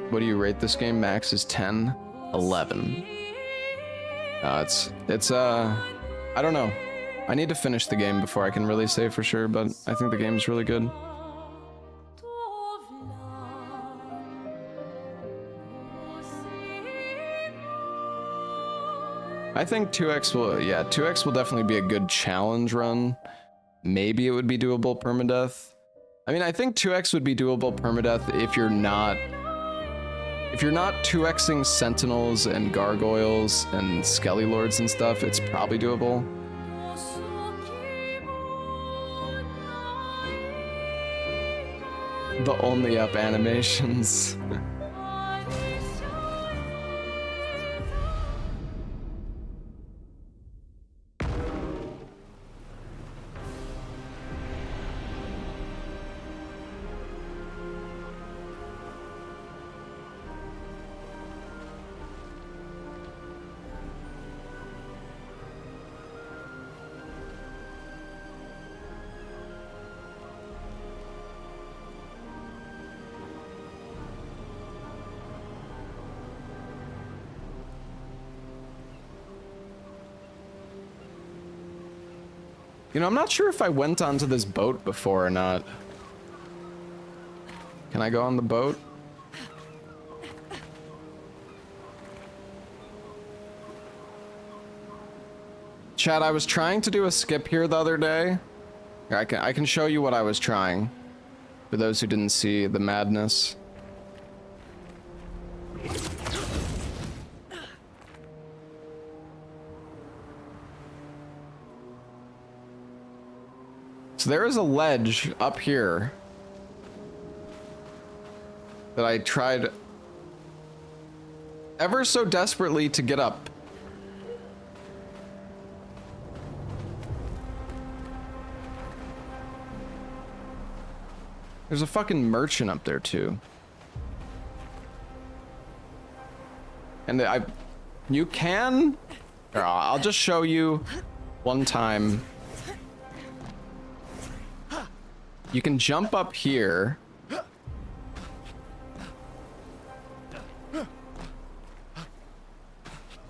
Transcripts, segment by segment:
What do you rate this game? Max is 10, 11. I don't know. I need to finish the game before I can really say for sure, but I think the game's really good. I think 2x will, yeah, 2x will definitely be a good challenge run. Maybe it would be doable permadeath. I mean, I think 2x would be doable permadeath if you're not 2xing sentinels and gargoyles and skelly lords and stuff. It's probably doable. The only up animations. You know, I'm not sure if I went onto this boat before or not. Can I go on the boat? Chad, I was trying to do a skip here the other day. I can show you what I was trying, for those who didn't see the madness. So there is a ledge up here that I tried ever so desperately to get up. There's a fucking merchant up there too. And you can, or I'll just show you one time. You can jump up here.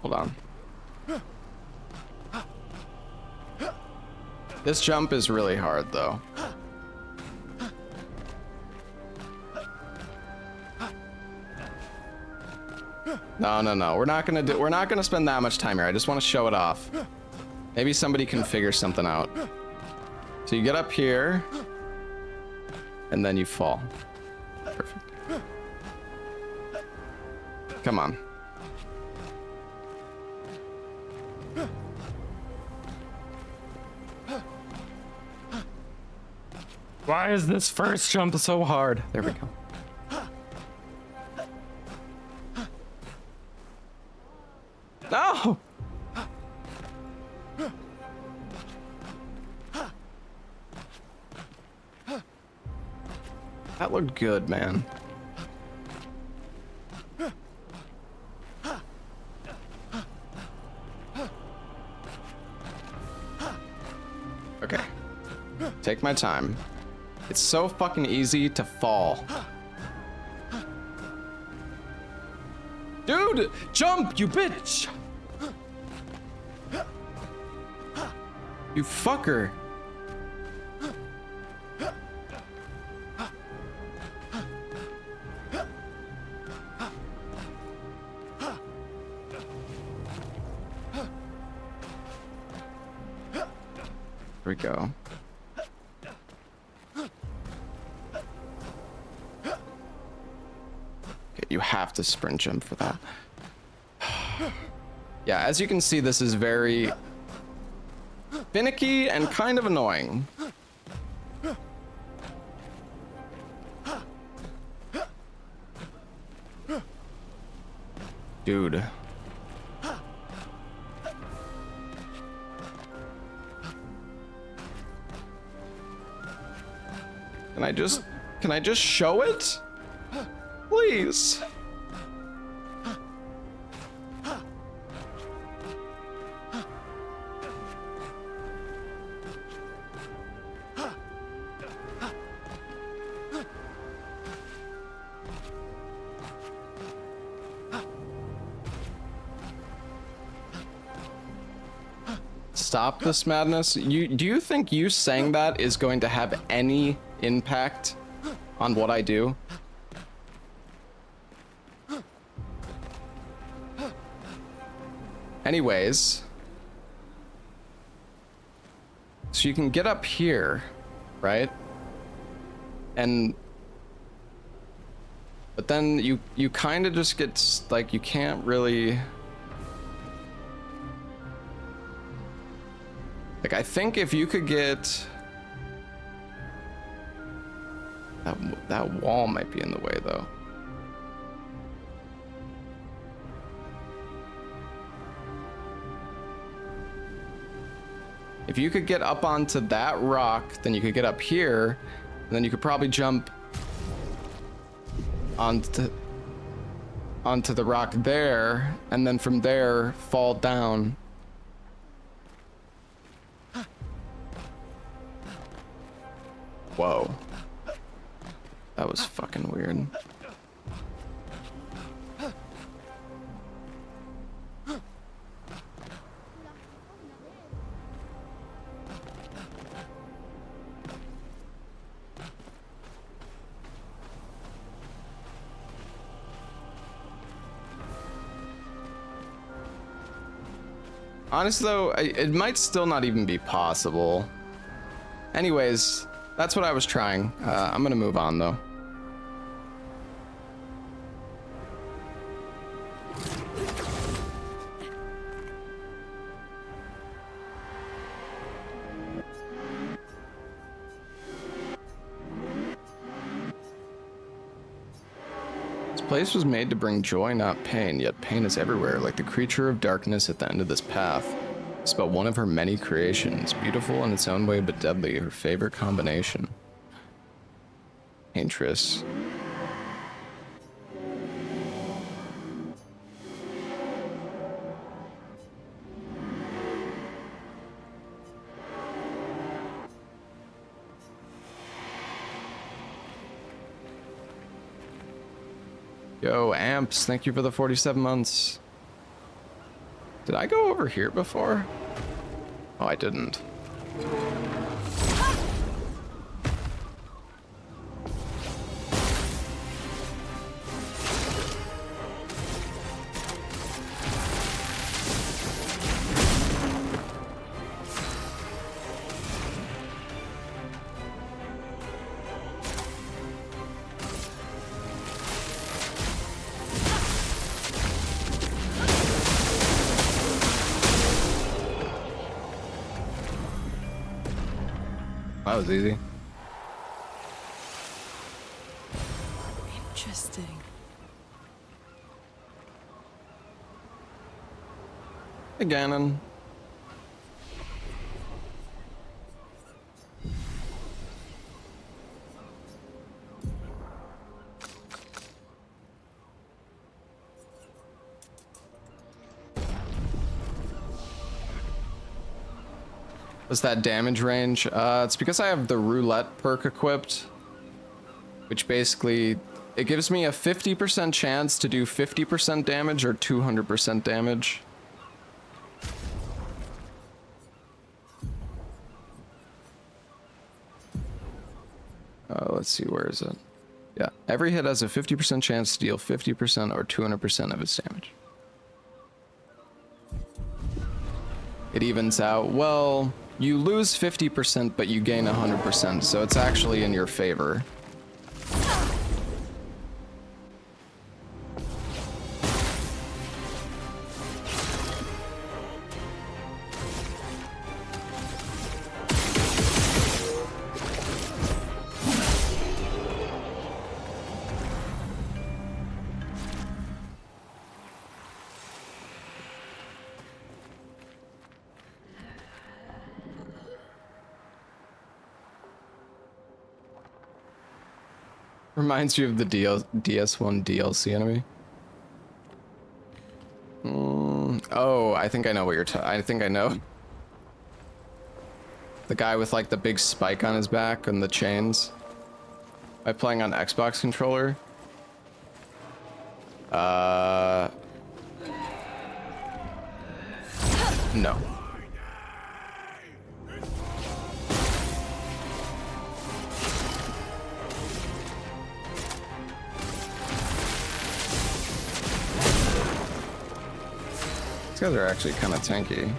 Hold on. This jump is really hard though. No. We're not gonna spend that much time here. I just want to show it off. Maybe somebody can figure something out. So you get up here. And then you fall. Perfect. Come on. Why is this first jump so hard? There we go. No! That looked good, man. Okay. Take my time. It's so fucking easy to fall. Dude, jump, you bitch! You fucker. Here we go. Okay, you have to sprint jump for that. Yeah, as you can see, this is very finicky and kind of annoying. Dude. Can I just show it? Please. stop this madness. Do you think you saying that is going to have any impact on what I do? Anyways, so you can get up here, right? But then you kind of just get like, you can't really, like, I think if you could get that wall might be in the way though. If you could get up onto that rock, then you could get up here, and then you could probably jump onto the rock there, and then from there fall down. Whoa. That was fucking weird. Honestly though, it might still not even be possible. Anyways, that's what I was trying. I'm gonna move on though. This place was made to bring joy, not pain, yet pain is everywhere, like the creature of darkness at the end of this path. It's but one of her many creations, beautiful in its own way but deadly, her favorite combination. Interest. Yo, Amps, thank you for the 47 months. Did I go over here before? Oh, I didn't. That was easy. Interesting. Hey, Ganon. What's that damage range? It's because I have the roulette perk equipped, which basically, it gives me a 50% chance to do 50% damage or 200% damage. Let's see, where is it? Yeah, every hit has a 50% chance to deal 50% or 200% of its damage. It evens out. Well, you lose 50%, but you gain 100%, so it's actually in your favor. Reminds you of the DS1 DLC enemy. Oh, I think I know what you're I think I know. The guy with like the big spike on his back and the chains. Am I playing on Xbox controller? No. These guys are actually kind of tanky.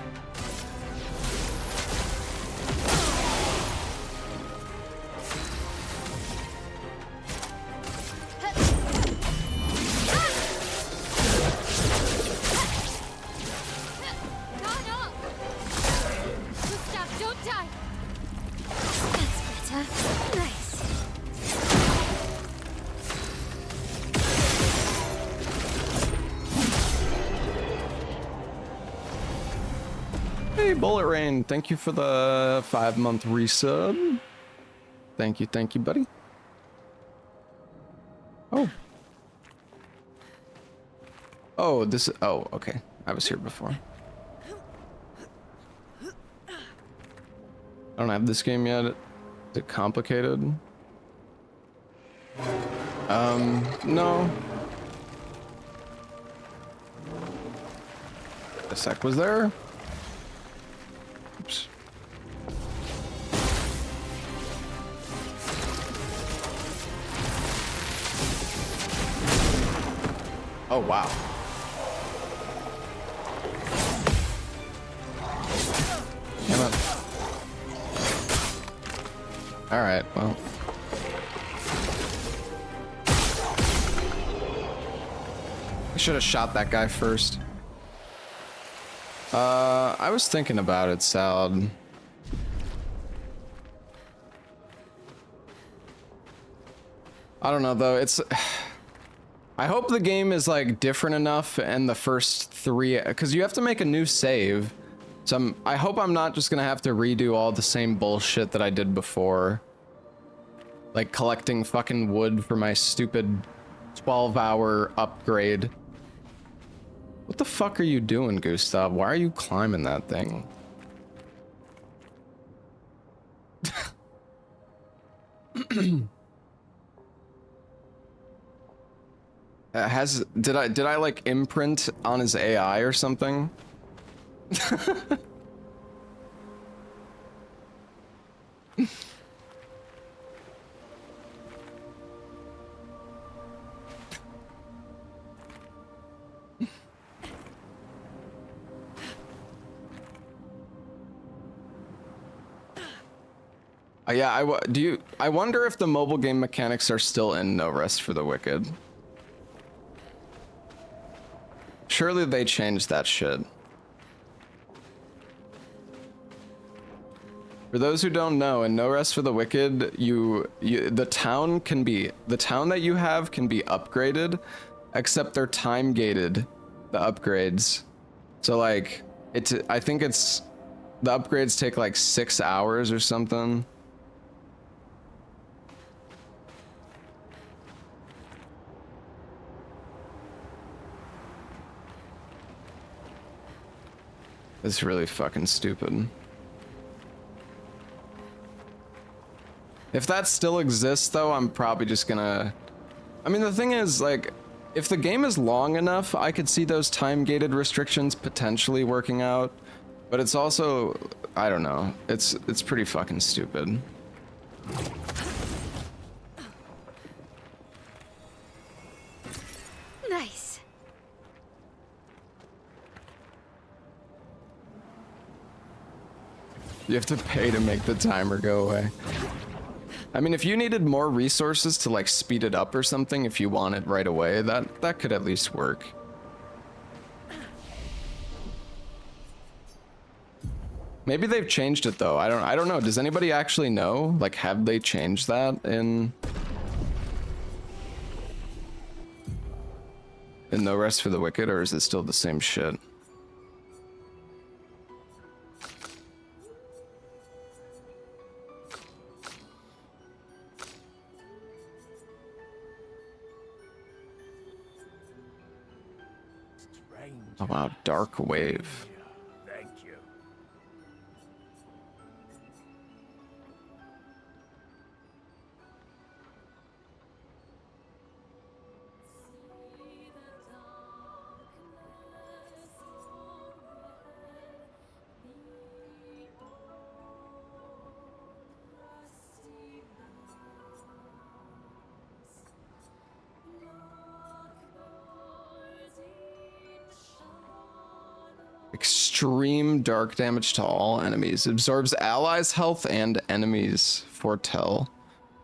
Hey, Bullet Rain, thank you for the 5-month resub. Thank you, buddy. Oh. Oh, oh, okay. I was here before. I don't have this game yet. Is it complicated? No. A sec, was there? Oops. Oh, wow. Come on. All right, well. I should have shot that guy first. I was thinking about it, Salad. I don't know, though. It's... I hope the game is, like, different enough in the first 3... Because you have to make a new save. So I hope I'm not just gonna have to redo all the same bullshit that I did before. Like, collecting fucking wood for my stupid 12-hour upgrade. What the fuck are you doing, Gustav? Why are you climbing that thing? Did I like imprint on his AI or something? Yeah, I wonder if the mobile game mechanics are still in No Rest for the Wicked. Surely they changed that shit. For those who don't know, in No Rest for the Wicked, the town that you have can be upgraded, except they're time gated, the upgrades. So like, I think the upgrades take like 6 hours or something. It's really fucking stupid. If that still exists, though, I'm probably just gonna... I mean, the thing is, like, if the game is long enough, I could see those time-gated restrictions potentially working out. But it's also... I don't know. It's pretty fucking stupid. Nice. You have to pay to make the timer go away. I mean, if you needed more resources to like speed it up or something, if you want it right away, that could at least work. Maybe they've changed it though. I don't know. Does anybody actually know? Like, have they changed that in No Rest for the Wicked, or is it still the same shit? Oh wow, Dark Wave. Thank you. Extreme dark damage to all enemies. Absorbs allies' health and enemies' foretell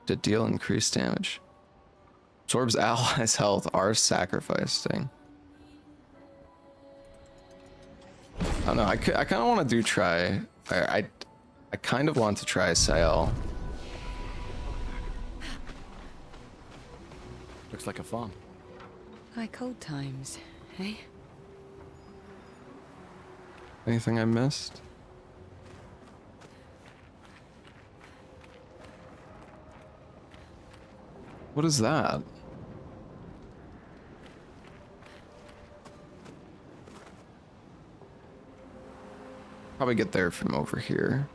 to deal increased damage. Absorbs allies' health are sacrificing. I don't know. I kind of want to try. I kind of want to try Sael. Looks like a farm. Like old times, eh? Anything I missed? What is that? Probably get there from over here.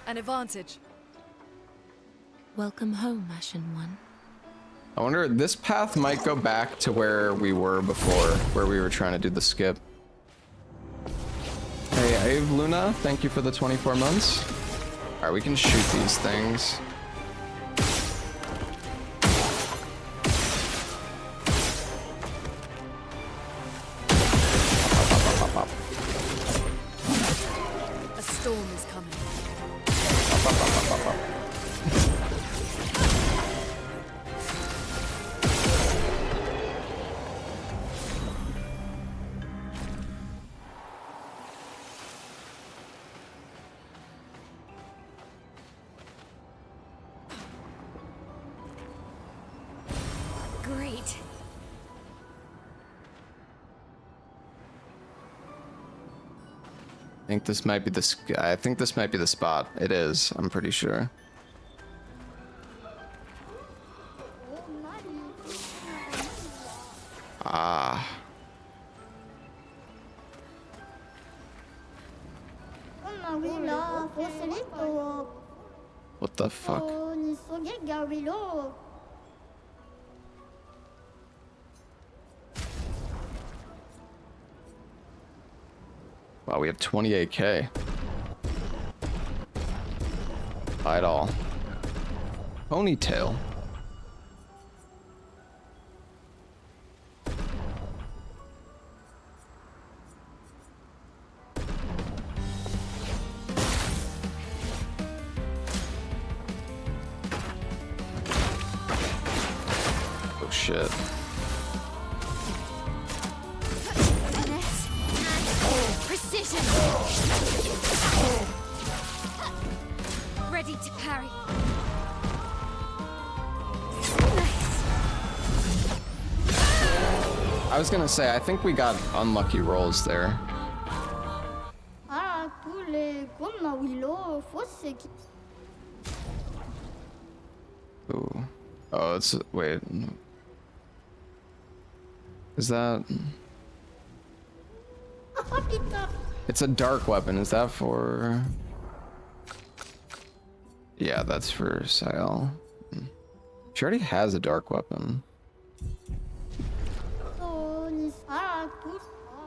An advantage. Welcome home, Ashen One. I wonder, this path might go back to where we were before, where we were trying to do the skip. Hey, Ave Luna, thank you for the 24 months. Alright, we can shoot these things. A storm is coming. Great. I think this might be the spot. It is, I'm pretty sure. Ah. What the fuck? Wow, we have 28k. Buy it all. Ponytail. Oh shit. Precision. Ready to parry. I was gonna say, I think we got unlucky rolls there. Ooh. Oh, it's, wait. Is that? It's a dark weapon. Is that for? Yeah, that's for Sael. She already has a dark weapon.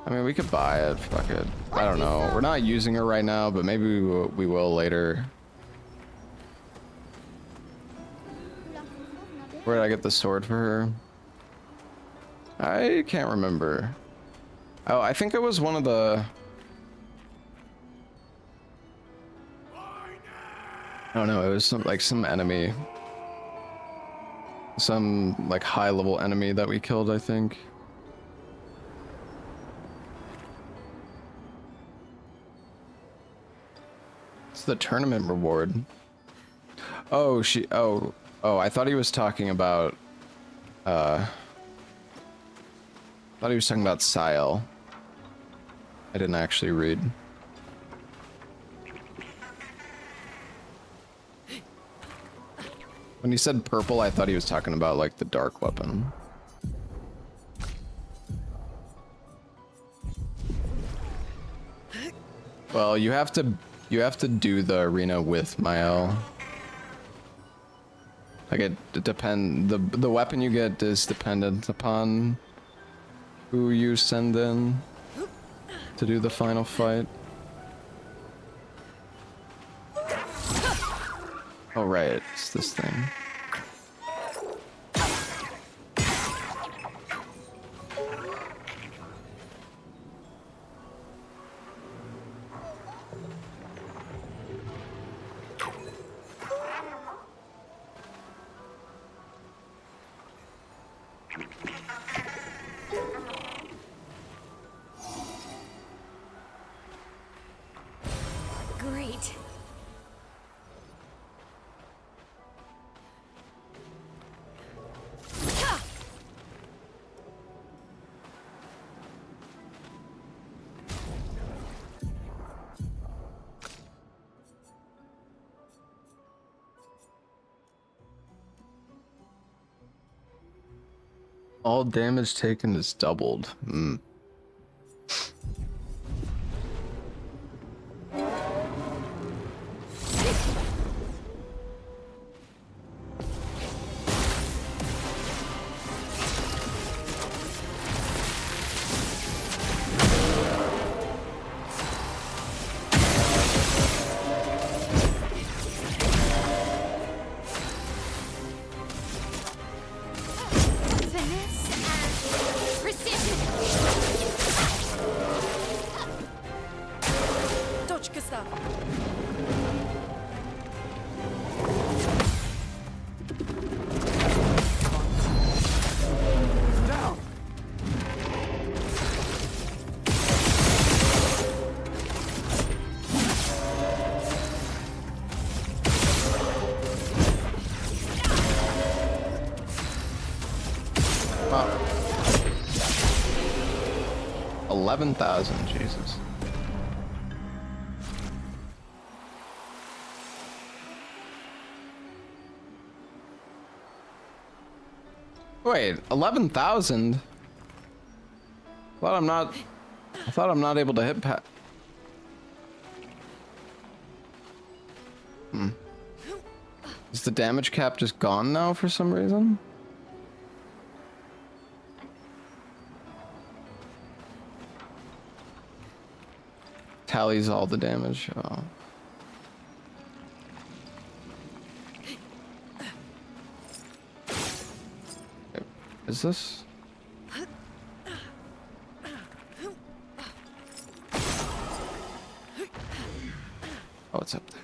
I mean, we could buy it. Fuck it. I don't know. We're not using her right now, but maybe we will later. Where did I get the sword for her? I can't remember. Oh, I think it was one of the... I don't know, it was some enemy. Some, like, high-level enemy that we killed, I think. It's the tournament reward. Oh, Oh, I thought he was talking about... I thought he was talking about Sael. I didn't actually read. When he said purple, I thought he was talking about like the dark weapon. Well, you have to do the arena with Mael. Like the weapon you get is dependent upon who you send in to do the final fight. Oh right, it's this thing. Great. All damage taken is doubled. Hmm. Finesse and precision. Точка ста. Wow. 11,000, Jesus. Wait, 11,000? I thought I'm not able to hit Is the damage cap just gone now for some reason? Tallies all the damage. Oh. Is this? Oh, it's up there.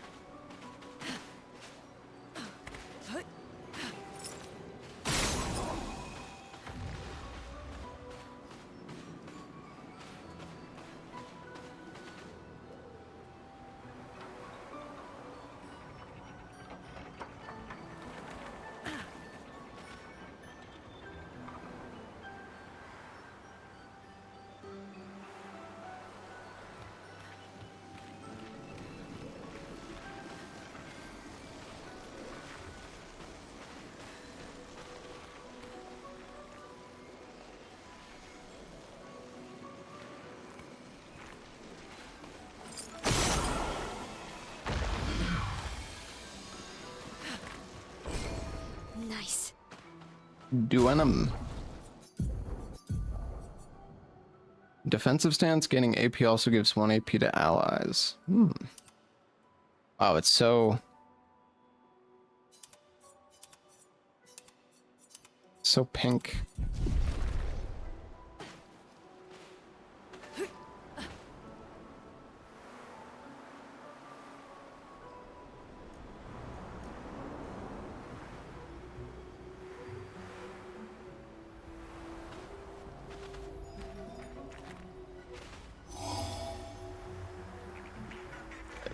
Nice. Duenum. Defensive stance, gaining AP also gives 1 AP to allies. Wow, it's so pink.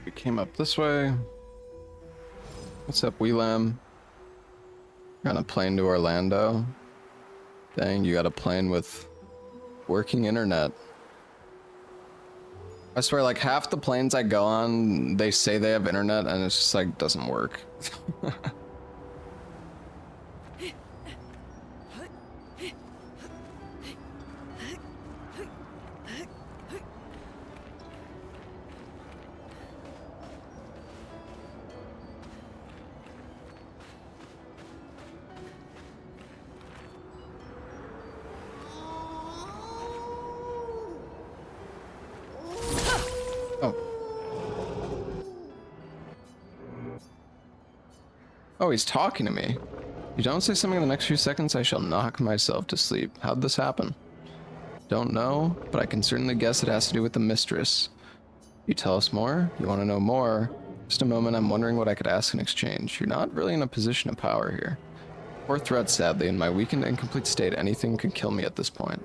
We came up this way. What's up, Wheelam? Got a plane to Orlando. Dang, you got a plane with working internet. I swear, like, half the planes I go on, they say they have internet, and it's just like, doesn't work. Oh, he's talking to me. You don't say something in the next few seconds, I shall knock myself to sleep. How'd this happen? Don't know, but I can certainly guess it has to do with the mistress. You tell us more? You want to know more? Just a moment, I'm wondering what I could ask in exchange. You're not really in a position of power here. Poor threat, sadly. In my weakened, incomplete state, anything could kill me at this point.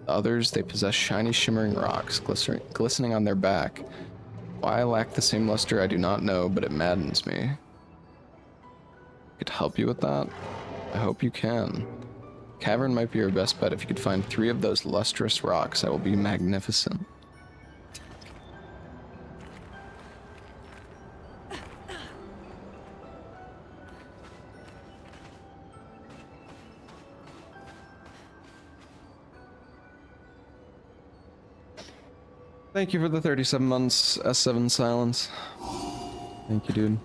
The others, they possess shiny, shimmering rocks, glistening on their back. Why I lack the same luster, I do not know, but it maddens me. Could help you with that? I hope you can. Cavern might be your best bet. If you could find 3 of those lustrous rocks, I will be magnificent. Thank you for the 37 months, S7 silence. Thank you, dude.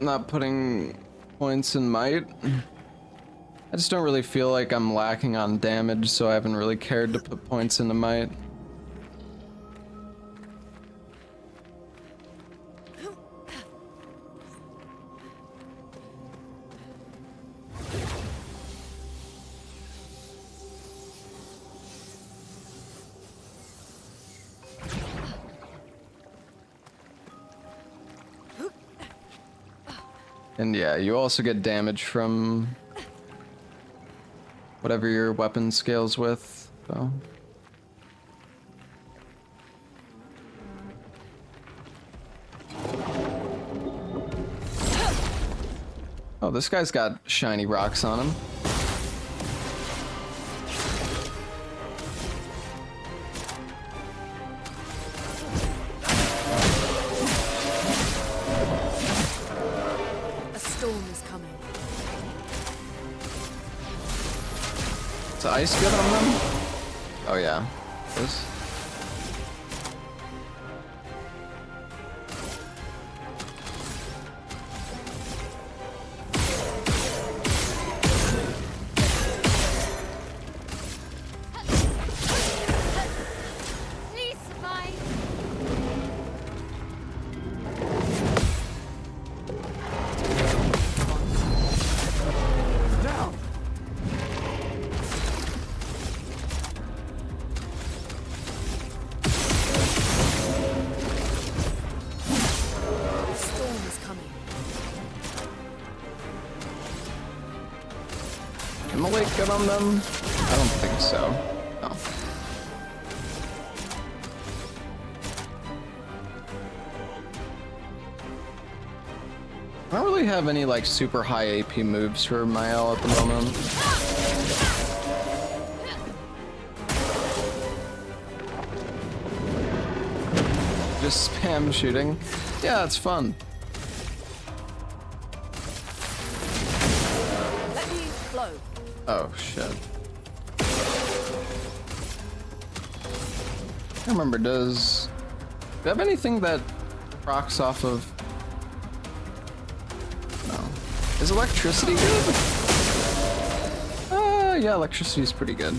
Not putting points in might. I just don't really feel like I'm lacking on damage, so I haven't really cared to put points into might. And yeah, you also get damage from whatever your weapon scales with, so. Oh, this guy's got shiny rocks on him. Is ice good on them? Oh yeah. This. Please survive. Am I like good on them? I don't think so. No. I don't really have any like super high AP moves for Mael at the moment. Just spam shooting. Yeah, it's fun. Let me flow. Oh shit. I can't remember, do you have anything that procs off of? No. Is electricity good? Yeah, electricity is pretty good.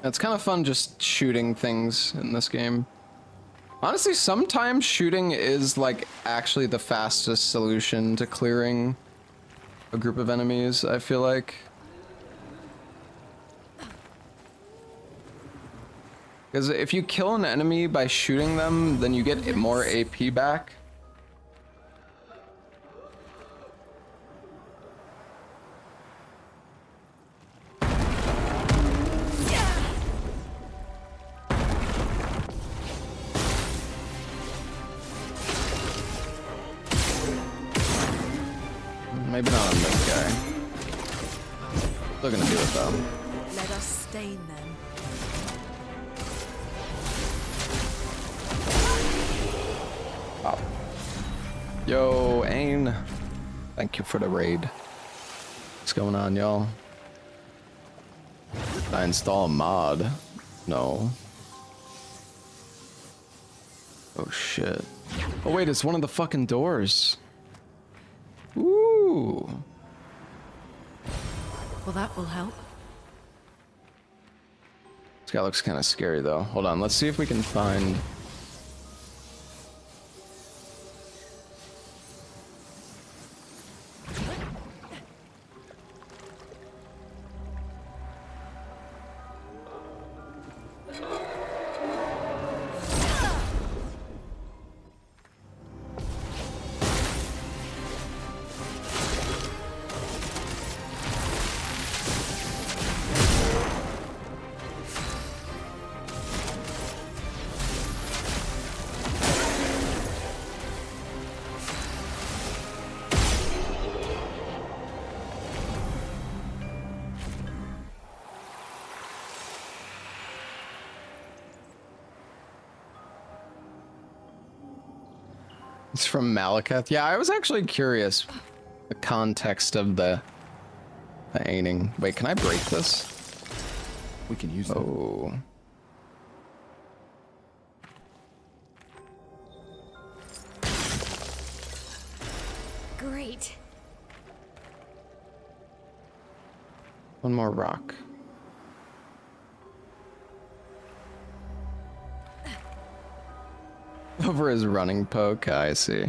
It's kind of fun just shooting things in this game. Honestly, sometimes shooting is like actually the fastest solution to clearing a group of enemies, I feel like. Because if you kill an enemy by shooting them, then you get more AP back. Maybe not on this guy. Still gonna do it though. Let us stain them. Oh. Yo, Ain. Thank you for the raid. What's going on, y'all? Did I install a mod? No. Oh shit. Oh wait, it's one of the fucking doors. Ooh. Well, that will help. This guy looks kind of scary though. Hold on, let's see if we can find... It's from Malekith. Yeah, I was actually curious the context of the aiming. Wait, can I break this? We can use them. Oh. Great. One more rock. Over his running poke, I see.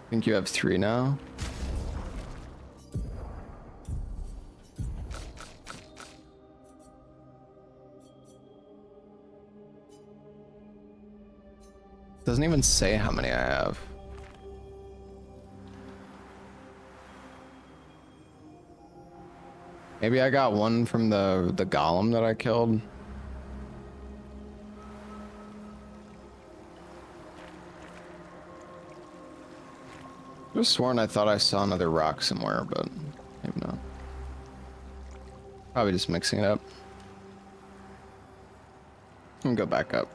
Think you have 3 now? Doesn't even say how many I have. Maybe I got one from the golem that I killed. I was sworn I thought I saw another rock somewhere, but maybe not. Probably just mixing it up. And go back up.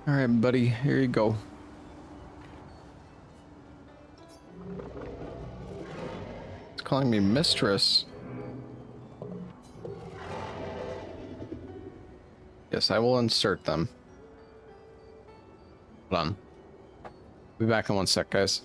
All right, buddy, here you go. It's calling me mistress. Yes, I will insert them. Hold on. Be back in 1 sec, guys.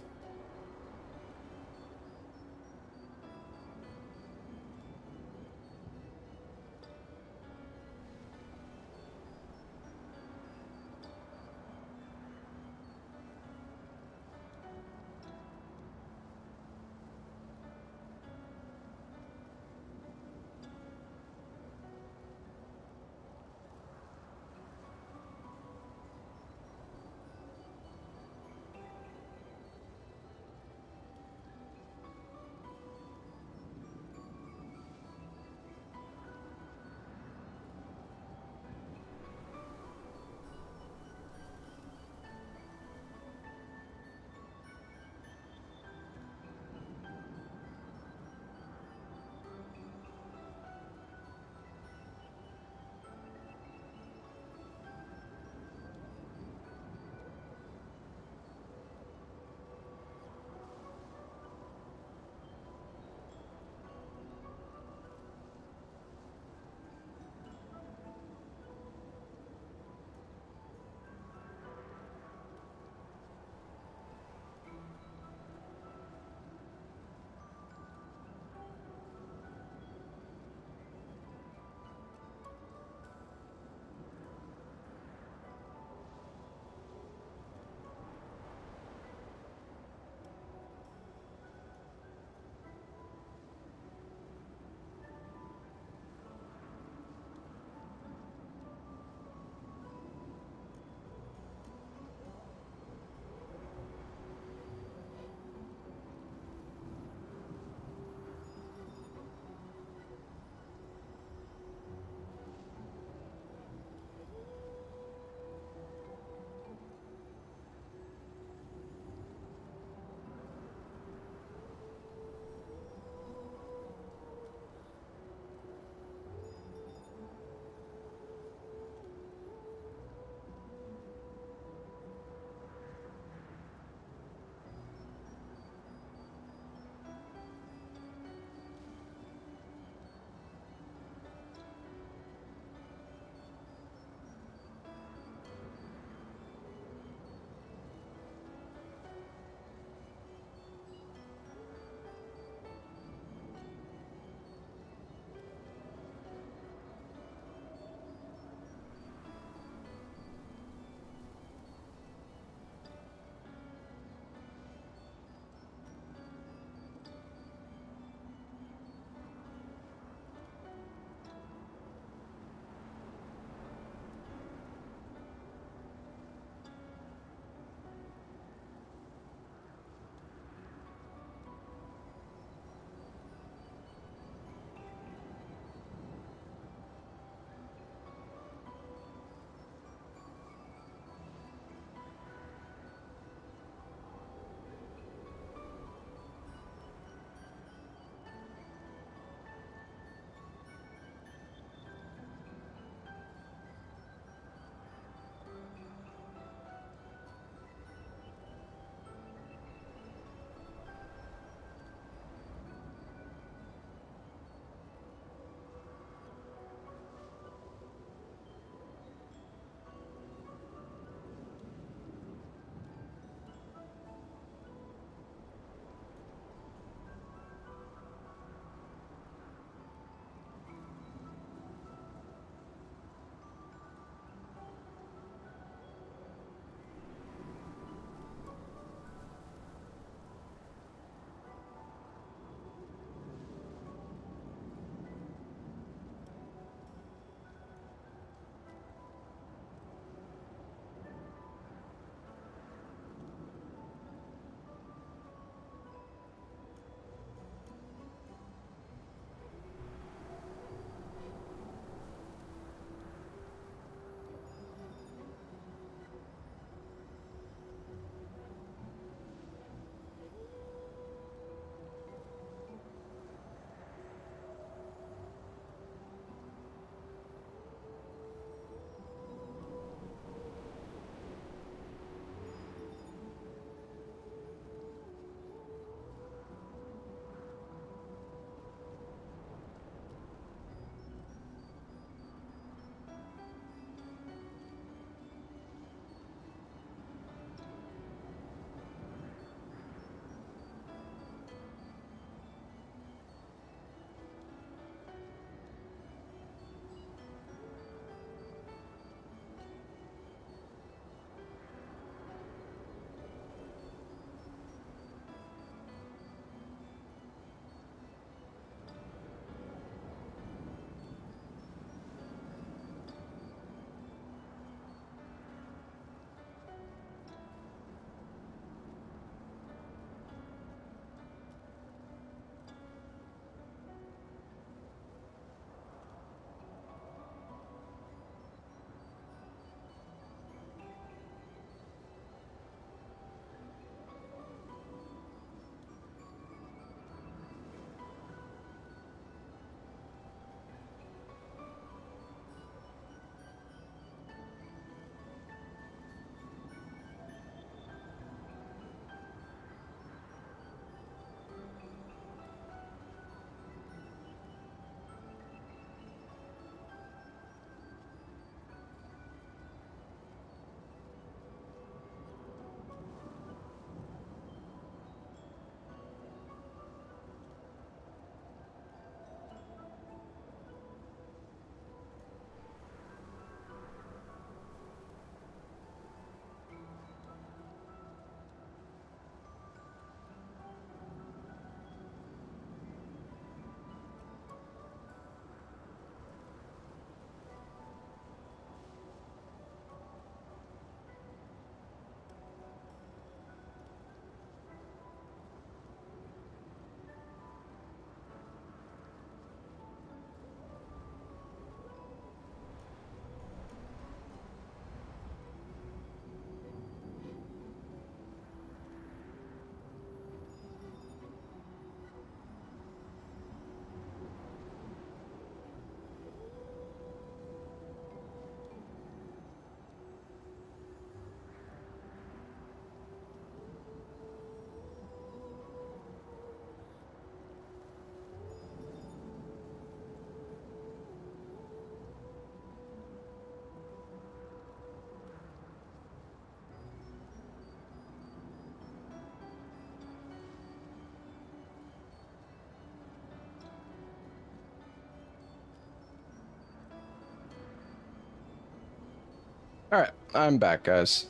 All right, I'm back, guys.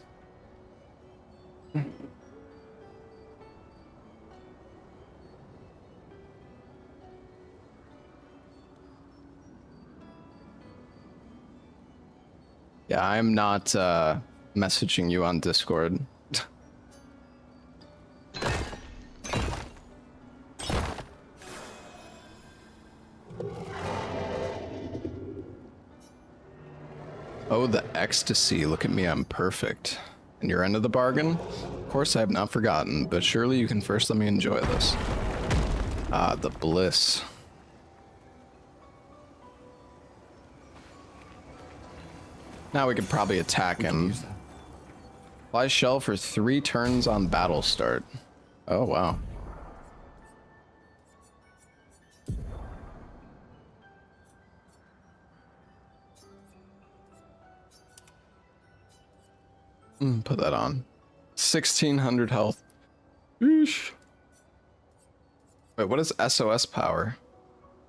Yeah, I'm not messaging you on Discord. Oh, the ecstasy. Look at me, I'm perfect. And your end of the bargain? Of course I have not forgotten, but surely you can first let me enjoy this. Ah, the bliss. Now we could probably attack him. Fly shell for 3 turns on battle start. Oh, wow. Put that on. 1600 health. Eesh. Wait, what is SOS power?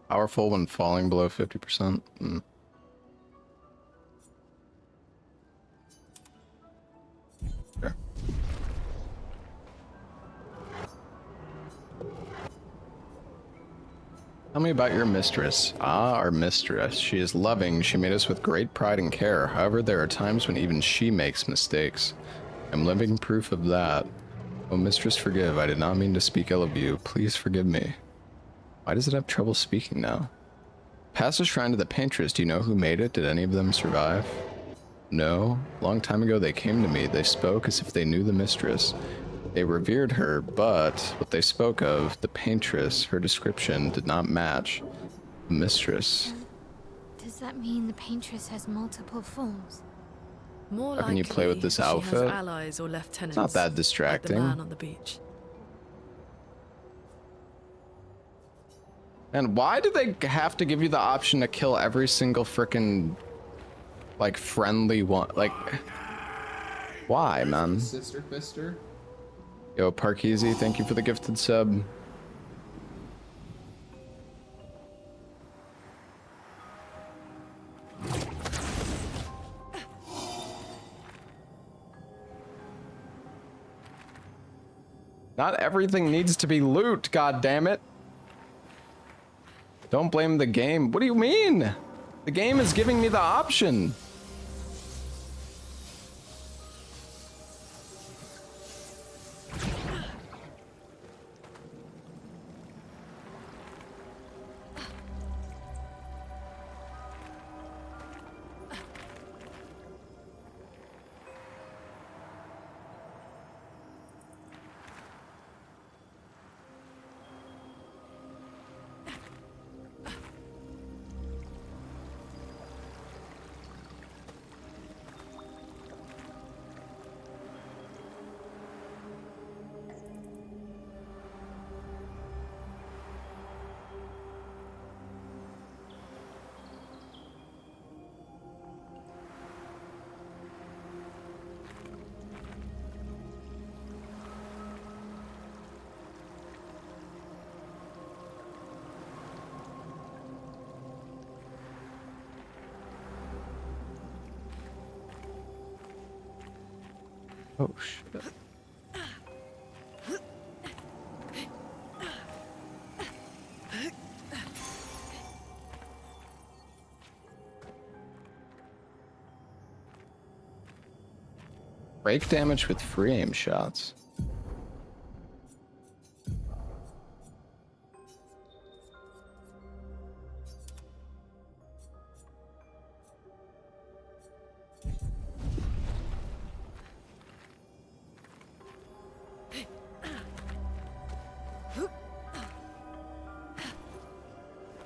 Powerful when falling below 50%. Sure. Tell me about your mistress. Ah, our mistress. She is loving. She made us with great pride and care. However, there are times when even she makes mistakes. I'm living proof of that. Oh, mistress, forgive. I did not mean to speak ill of you. Please forgive me. Why does it have trouble speaking now? Past the shrine to the paintress. Do you know who made it? Did any of them survive? No. Long time ago they came to me. They spoke as if they knew the mistress. They revered her, but what they spoke of, the paintress, her description did not match the mistress. Does that mean the paintress has multiple forms? More How can you play with this she has outfit? allies or lieutenants. It's not that Like distracting. the man on the beach. And why do they have to give you the option to kill every single frickin' like friendly one? Like, why, man? Sister Fister? Yo, Parkeezy, thank you for the gifted sub. Not everything needs to be loot, god damn it. Don't blame the game. What do you mean? The game is giving me the option. Oh shit. Break damage with free aim shots.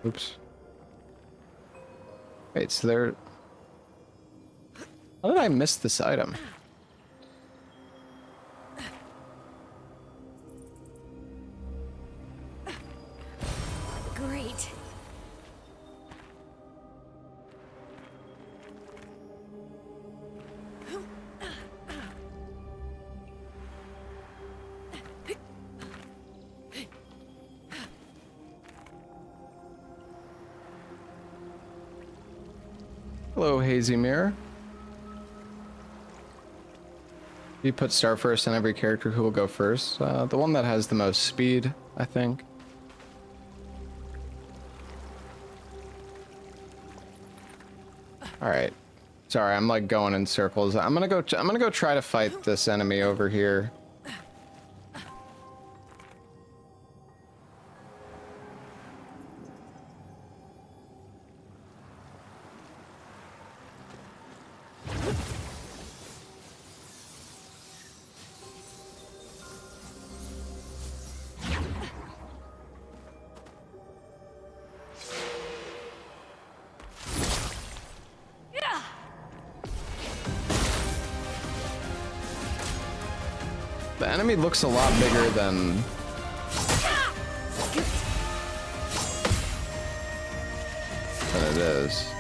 Oops. Wait, so there... How did I miss this item? Great. Hello, Hazy Mirror. You put star first on every character, who will go first? The one that has the most speed, I think. All right. Sorry, I'm like going in circles. I'm gonna go try to fight this enemy over here. The enemy looks a lot bigger than it is.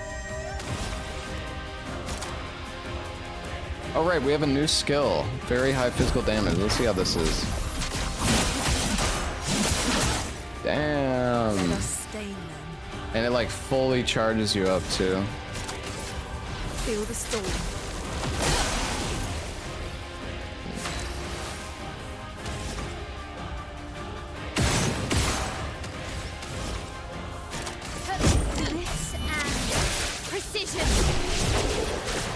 Oh right, we have a new skill. Very high physical damage. Let's see how this is. Damn. Sustain them. And it like fully charges you up too. Feel the storm. Bliss and precision.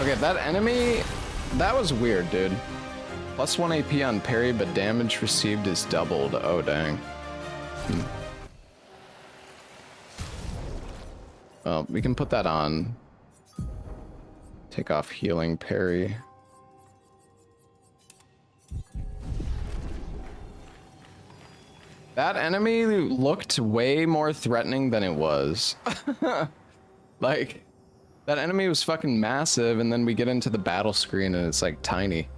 Okay, that enemy, that was weird, dude. Plus 1 AP on parry, but damage received is doubled. Oh, dang. Well, we can put that on. Take off healing parry. That enemy looked way more threatening than it was. Like, that enemy was fucking massive, and then we get into the battle screen and it's like tiny.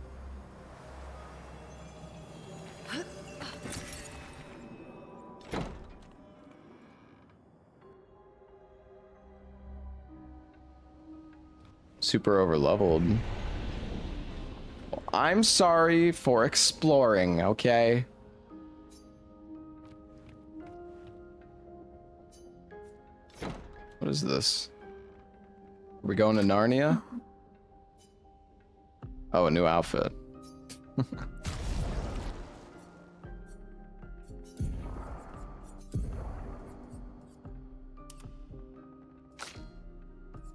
Super over leveled. I'm sorry for exploring, okay? What is this? Are we going to Narnia? Oh, a new outfit.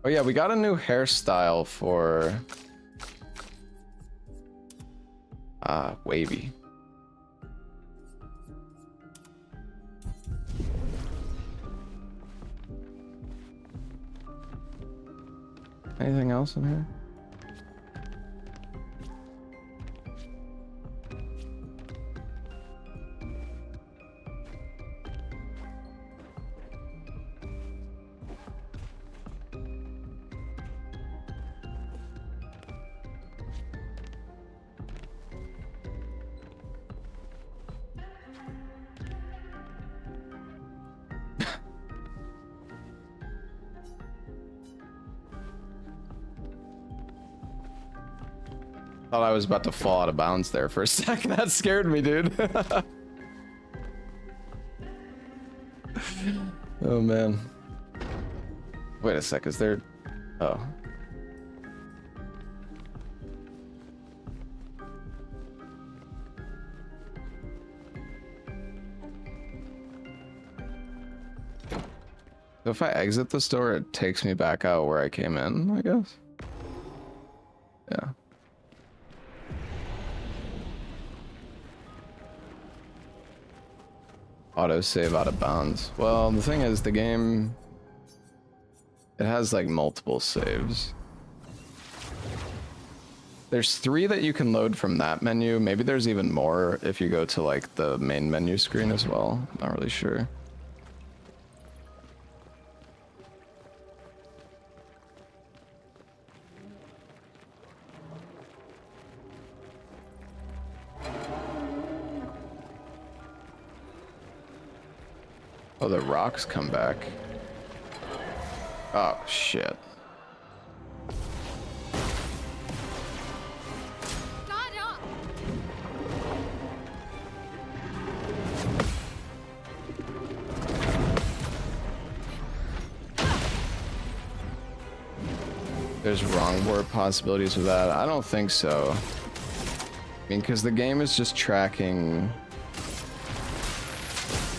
Oh yeah, we got a new hairstyle for wavy. Anything else in here? Thought I was about to fall out of bounds there for a second. That scared me, dude. Oh man. Wait a sec, is there... Oh. So if I exit this door, it takes me back out where I came in, I guess? Yeah. Auto save out of bounds. Well, the thing is, the game, it has like multiple saves. There's 3 that you can load from that menu. Maybe there's even more if you go to like the main menu screen as well. I'm not really sure. Oh, the rocks come back. Oh, shit. Guard up. There's wrong warp possibilities with that. I don't think so. I mean, because the game is just tracking...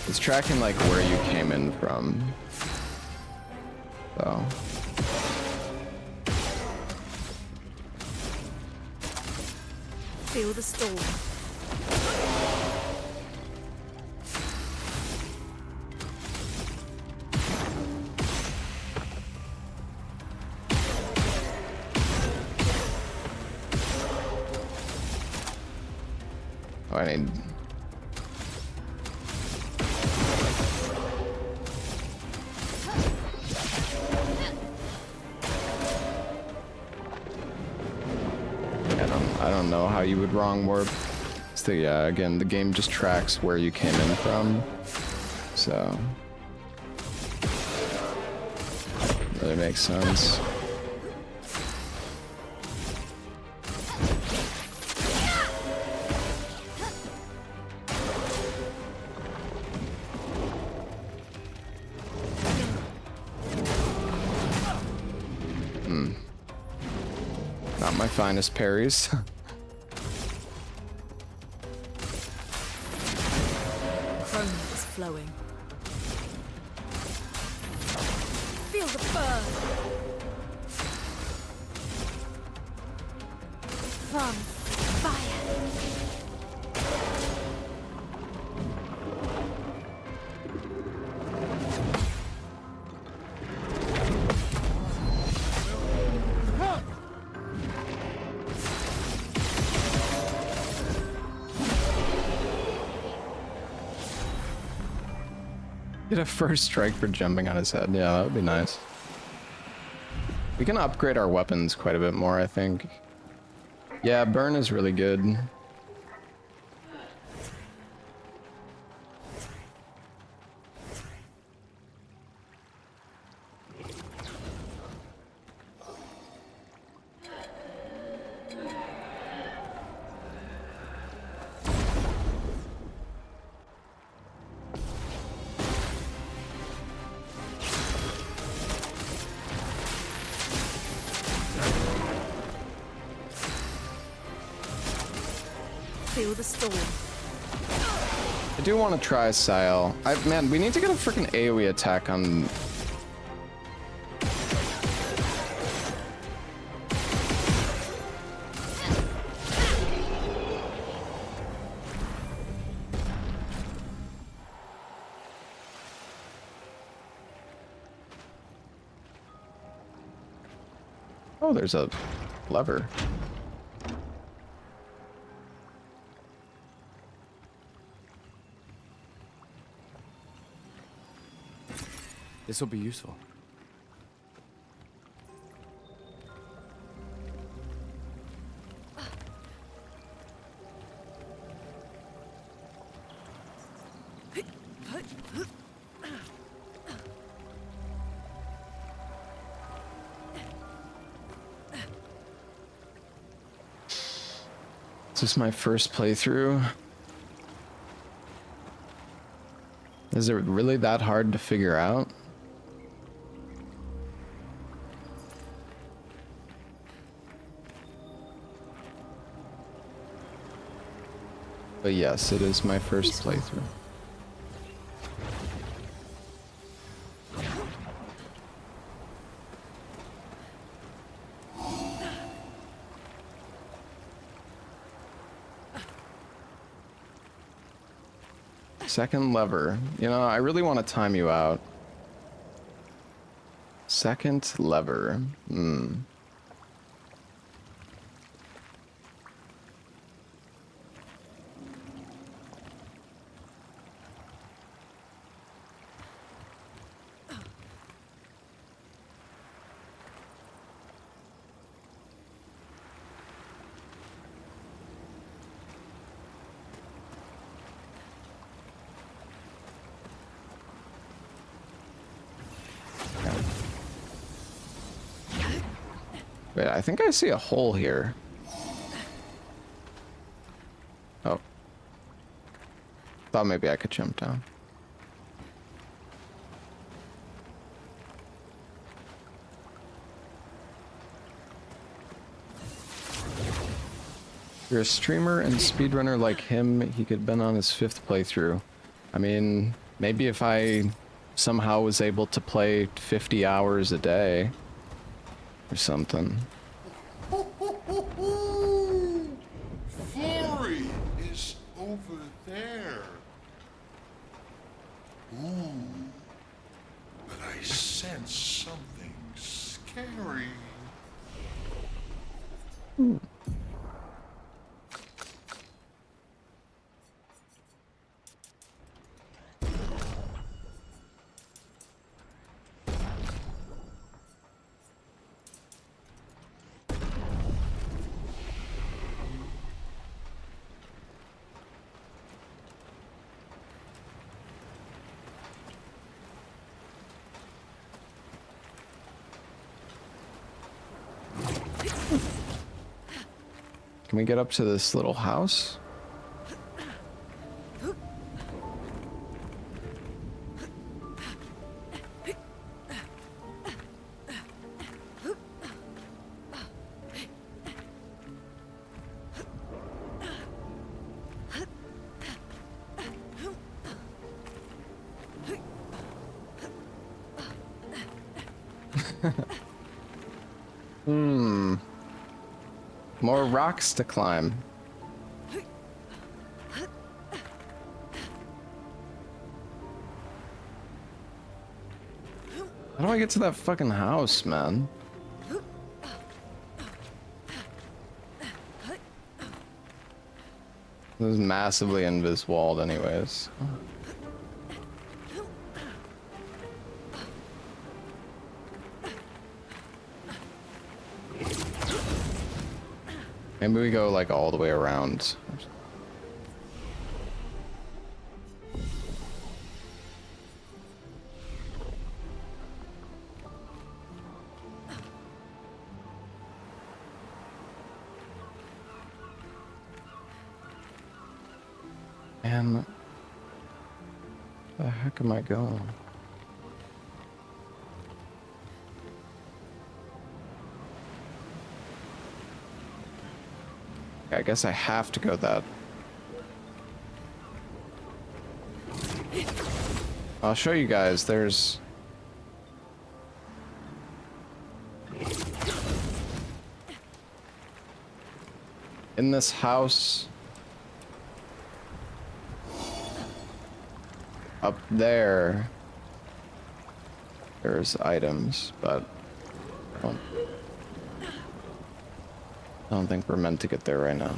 It's tracking, like, where you came in from. So... Feel the storm. Oh, I need... I don't know how you would wrong warp. So yeah, again, the game just tracks where you came in from. So... Really makes sense. Not my finest parries. Chrome is flowing. Feel the burn. From fire. Get a first strike for jumping on his head. Yeah, that would be nice. We can upgrade our weapons quite a bit more, I think. Yeah, burn is really good. Feel the storm. I do want to try Sile. Man, we need to get a freaking AoE attack on... Oh, there's a lever. This will be useful. Is this my first playthrough? Is it really that hard to figure out? But yes, it is my first playthrough. Second lever. You know, I really want to time you out. Second lever. Wait, I think I see a hole here. Oh. Thought maybe I could jump down. You're a streamer and speedrunner like him, he could have been on his 5th playthrough. I mean, maybe if I somehow was able to play 50 hours a day or something. Flurry is over there. Ooh, but I sense something scary. Can we get up to this little house? More rocks to climb. How do I get to that fucking house, man? This is massively invis-walled anyways. Maybe we go like all the way around. And where the heck am I going? I guess I have to go that. I'll show you guys. There's in this house up there, there's items, but I don't think we're meant to get there right now.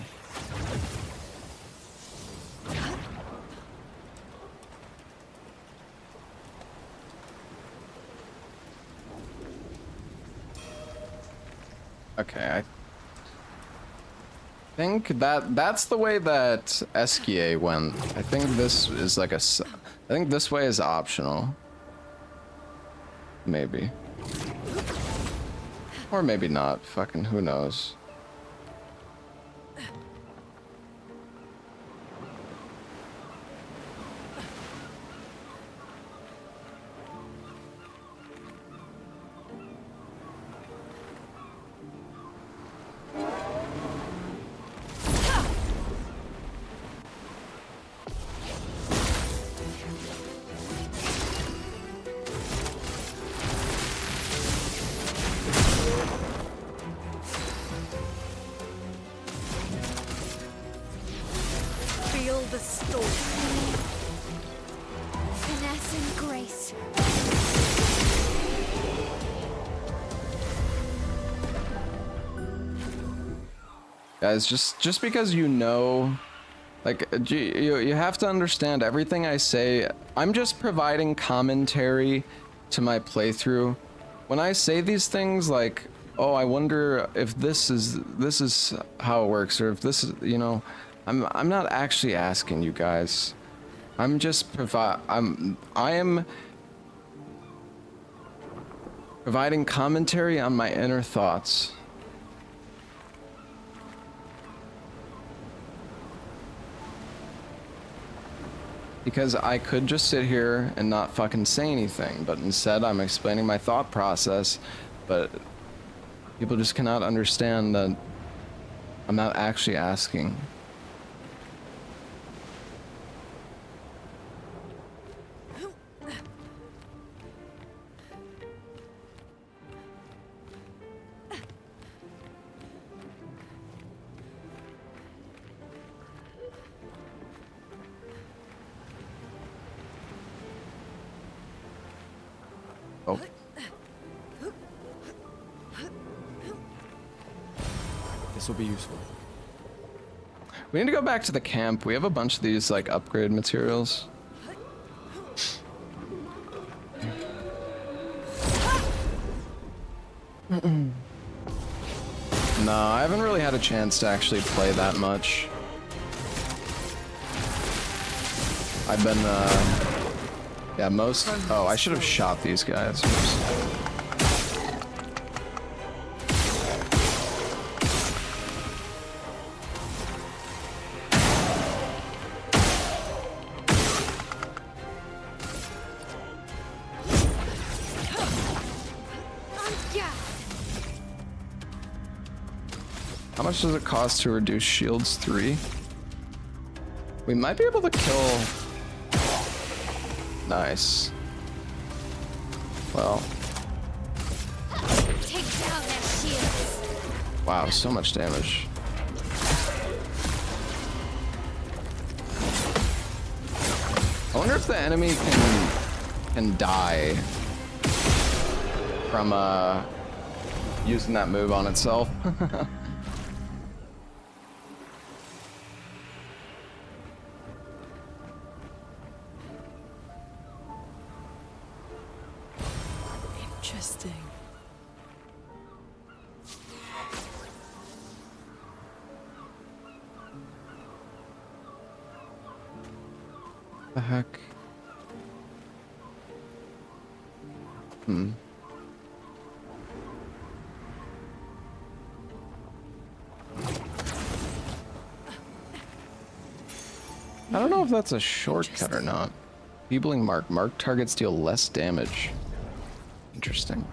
Okay, I think that's the way that Esquier went. I think this is like I think this way is optional. Maybe. Or maybe not. Fucking who knows. Feel the storm. Finesse and grace. Guys, just because you know, like, you have to understand everything I say. I'm just providing commentary to my playthrough. When I say these things, like, oh, I wonder if this is how it works, or if this is, you know, I'm not actually asking you guys. I'm just I am providing commentary on my inner thoughts. Because I could just sit here and not fucking say anything, but instead I'm explaining my thought process, but people just cannot understand that I'm not actually asking. Oh. This will be useful. We need to go back to the camp. We have a bunch of these like upgrade materials. No, I haven't really had a chance to actually play that much. I've been, yeah, most. Oh, I should have shot these guys. Oops. How much does it cost to reduce shields 3? We might be able to kill. Nice. Well. Take down their shields. Wow, so much damage. I wonder if the enemy can die from using that move on itself. Interesting. The heck? Hmm. I don't know if that's a shortcut or not. Feebling mark. Mark targets deal less damage. Interesting.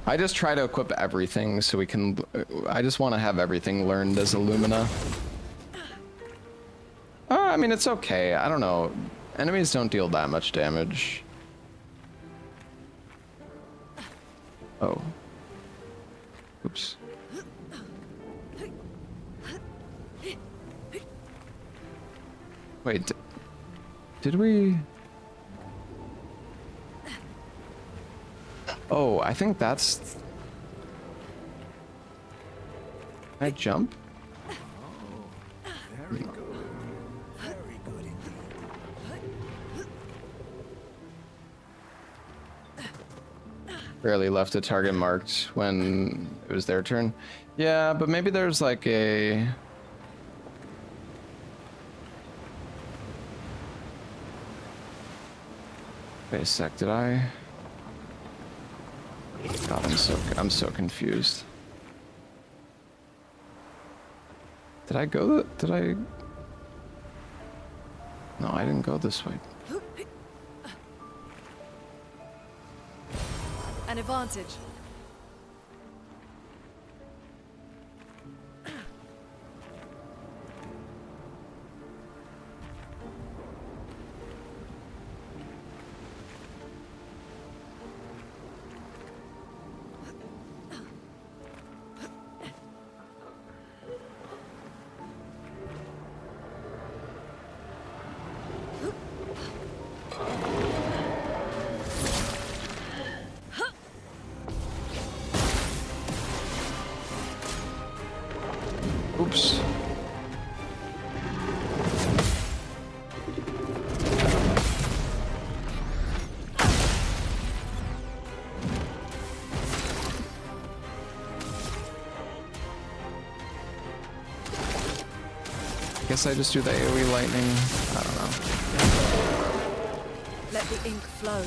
I just try to equip everything so we can. I just want to have everything learned as a Lumina. I mean, it's okay. I don't know. Enemies don't deal that much damage. Oh. Oops. Wait, did we? Oh, I think that's. Can I jump? Very good. Very good indeed. Rarely left a target marked when it was their turn. Yeah, but maybe there's like a. Wait a sec, did I? God, I'm so confused. Did I go? Did I? No, I didn't go this way. An advantage. Oops. Guess I just do the AoE lightning. I don't know. Let the ink flow.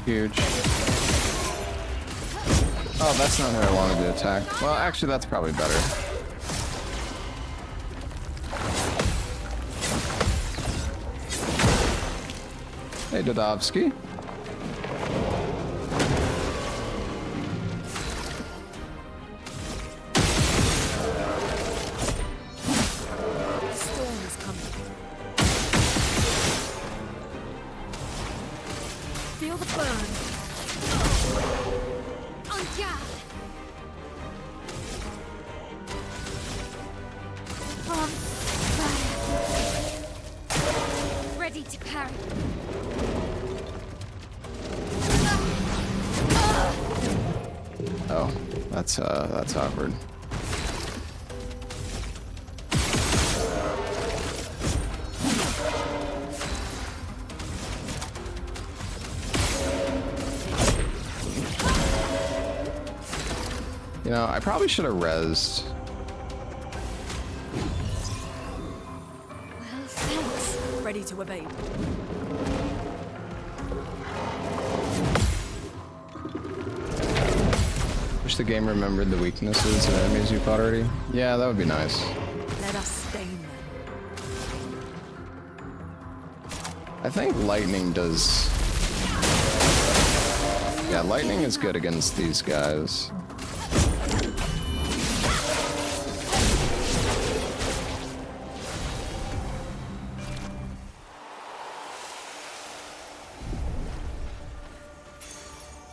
Huge. Oh, that's not who I wanted to attack. Well, actually, that's probably better. Hey, Dodovsky. Storm is coming. Feel the burn. On guard! On fire! Ready to parry. Oh, that's awkward. You know, I probably should have rezzed. Well, thanks. Ready to evade. Wish the game remembered the weaknesses of enemies you fought already. Yeah, that would be nice. Let us stain them. I think lightning does. Yeah, lightning is good against these guys.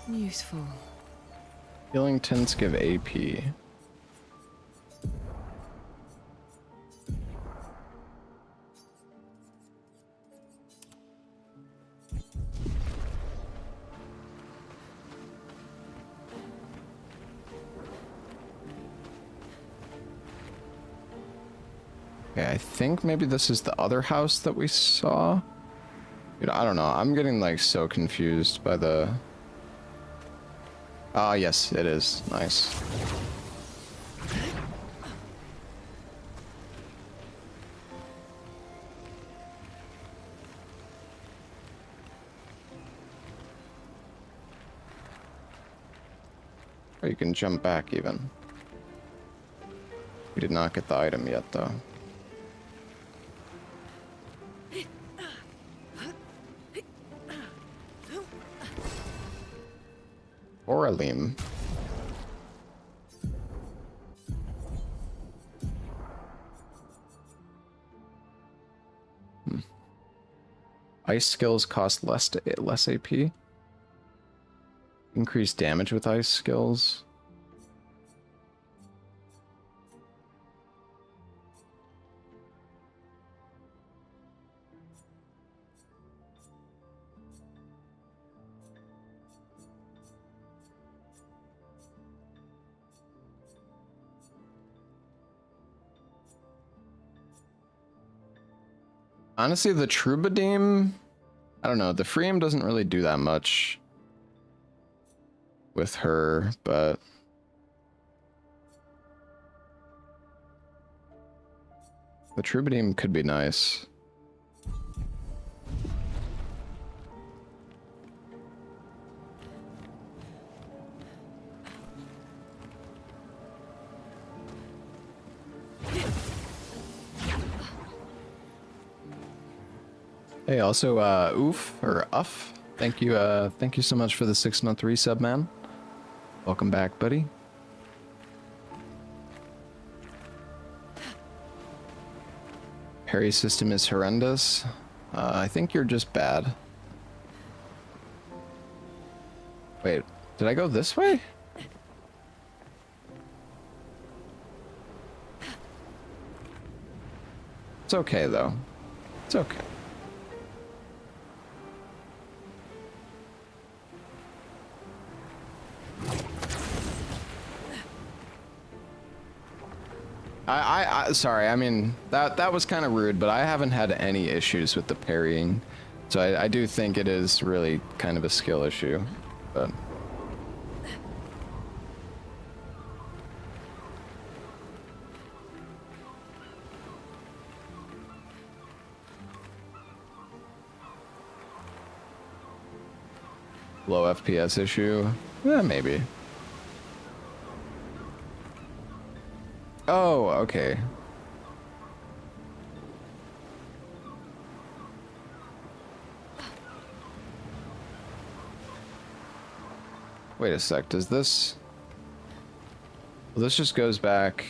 Useful. Healing tends to give AP. Okay, I think maybe this is the other house that we saw. Dude, I don't know. I'm getting like so confused by the... Ah, yes, it is. Nice. Or you can jump back even. We did not get the item yet, though. Oralim. Ice skills cost less AP. Increase damage with ice skills. Honestly, the Troubadour, I don't know, the Freem doesn't really do that much with her, but the Troubadour could be nice. Hey, also, oof, or uff, thank you so much for the 6-month resub, man. Welcome back, buddy. Parry system is horrendous. I think you're just bad. Wait, did I go this way? It's okay, though. It's okay. Sorry, I mean, that was kind of rude, but I haven't had any issues with the parrying. So I do think it is really kind of a skill issue, but... Low FPS issue? Yeah, maybe. Oh, okay. Wait a sec, does this... Well, this just goes back...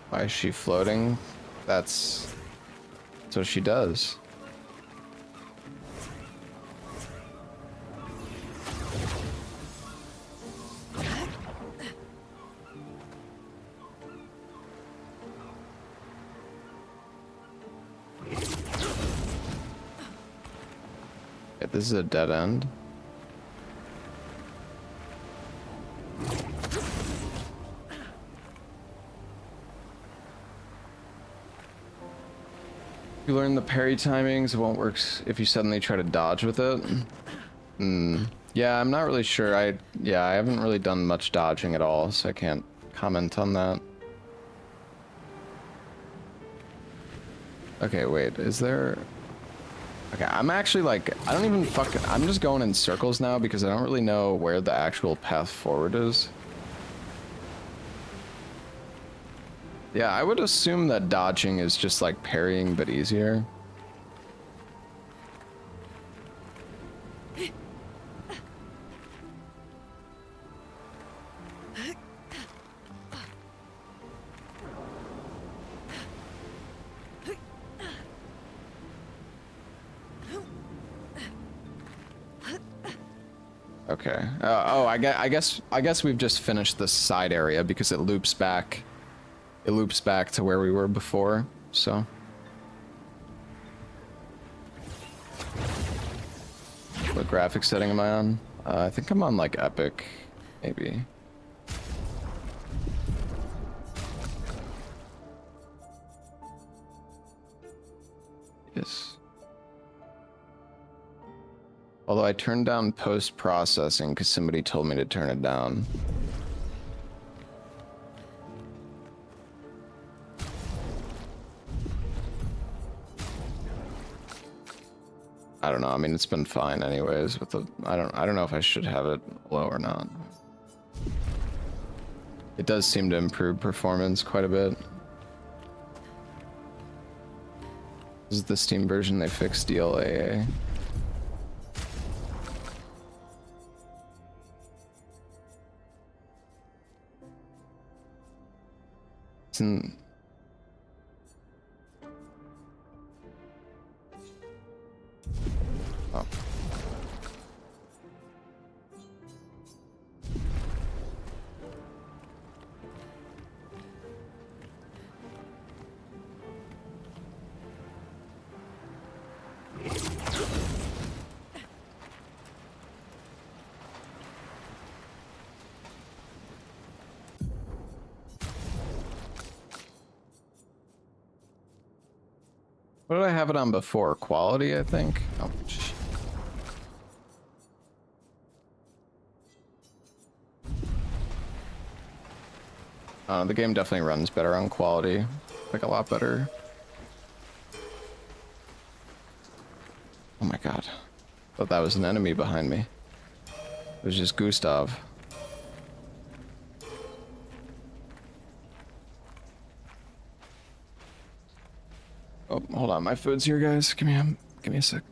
Why is she floating? That's what she does. Yeah, this is a dead end. You learn the parry timings, it won't work if you suddenly try to dodge with it. Yeah, I'm not really sure. I haven't really done much dodging at all, so I can't comment on that. Okay, wait, is there... Okay, I'm actually like, I don't even fucking... I'm just going in circles now because I don't really know where the actual path forward is. Yeah, I would assume that dodging is just like parrying, but easier. Okay. Oh, I guess we've just finished this side area because it loops back. It loops back to where we were before, so. What graphics setting am I on? I think I'm on like epic, maybe. Yes. Although I turned down post-processing because somebody told me to turn it down. I don't know. I mean, it's been fine anyways with the... I don't know if I should have it low or not. It does seem to improve performance quite a bit. This is the Steam version. They fixed DLAA. It's in... Oh. What did I have it on before? Quality, I think? Oh, the game definitely runs better on quality. Like, a lot better. Oh my god. Thought that was an enemy behind me. It was just Gustav. Oh, hold on. My food's here, guys. Give me a sec.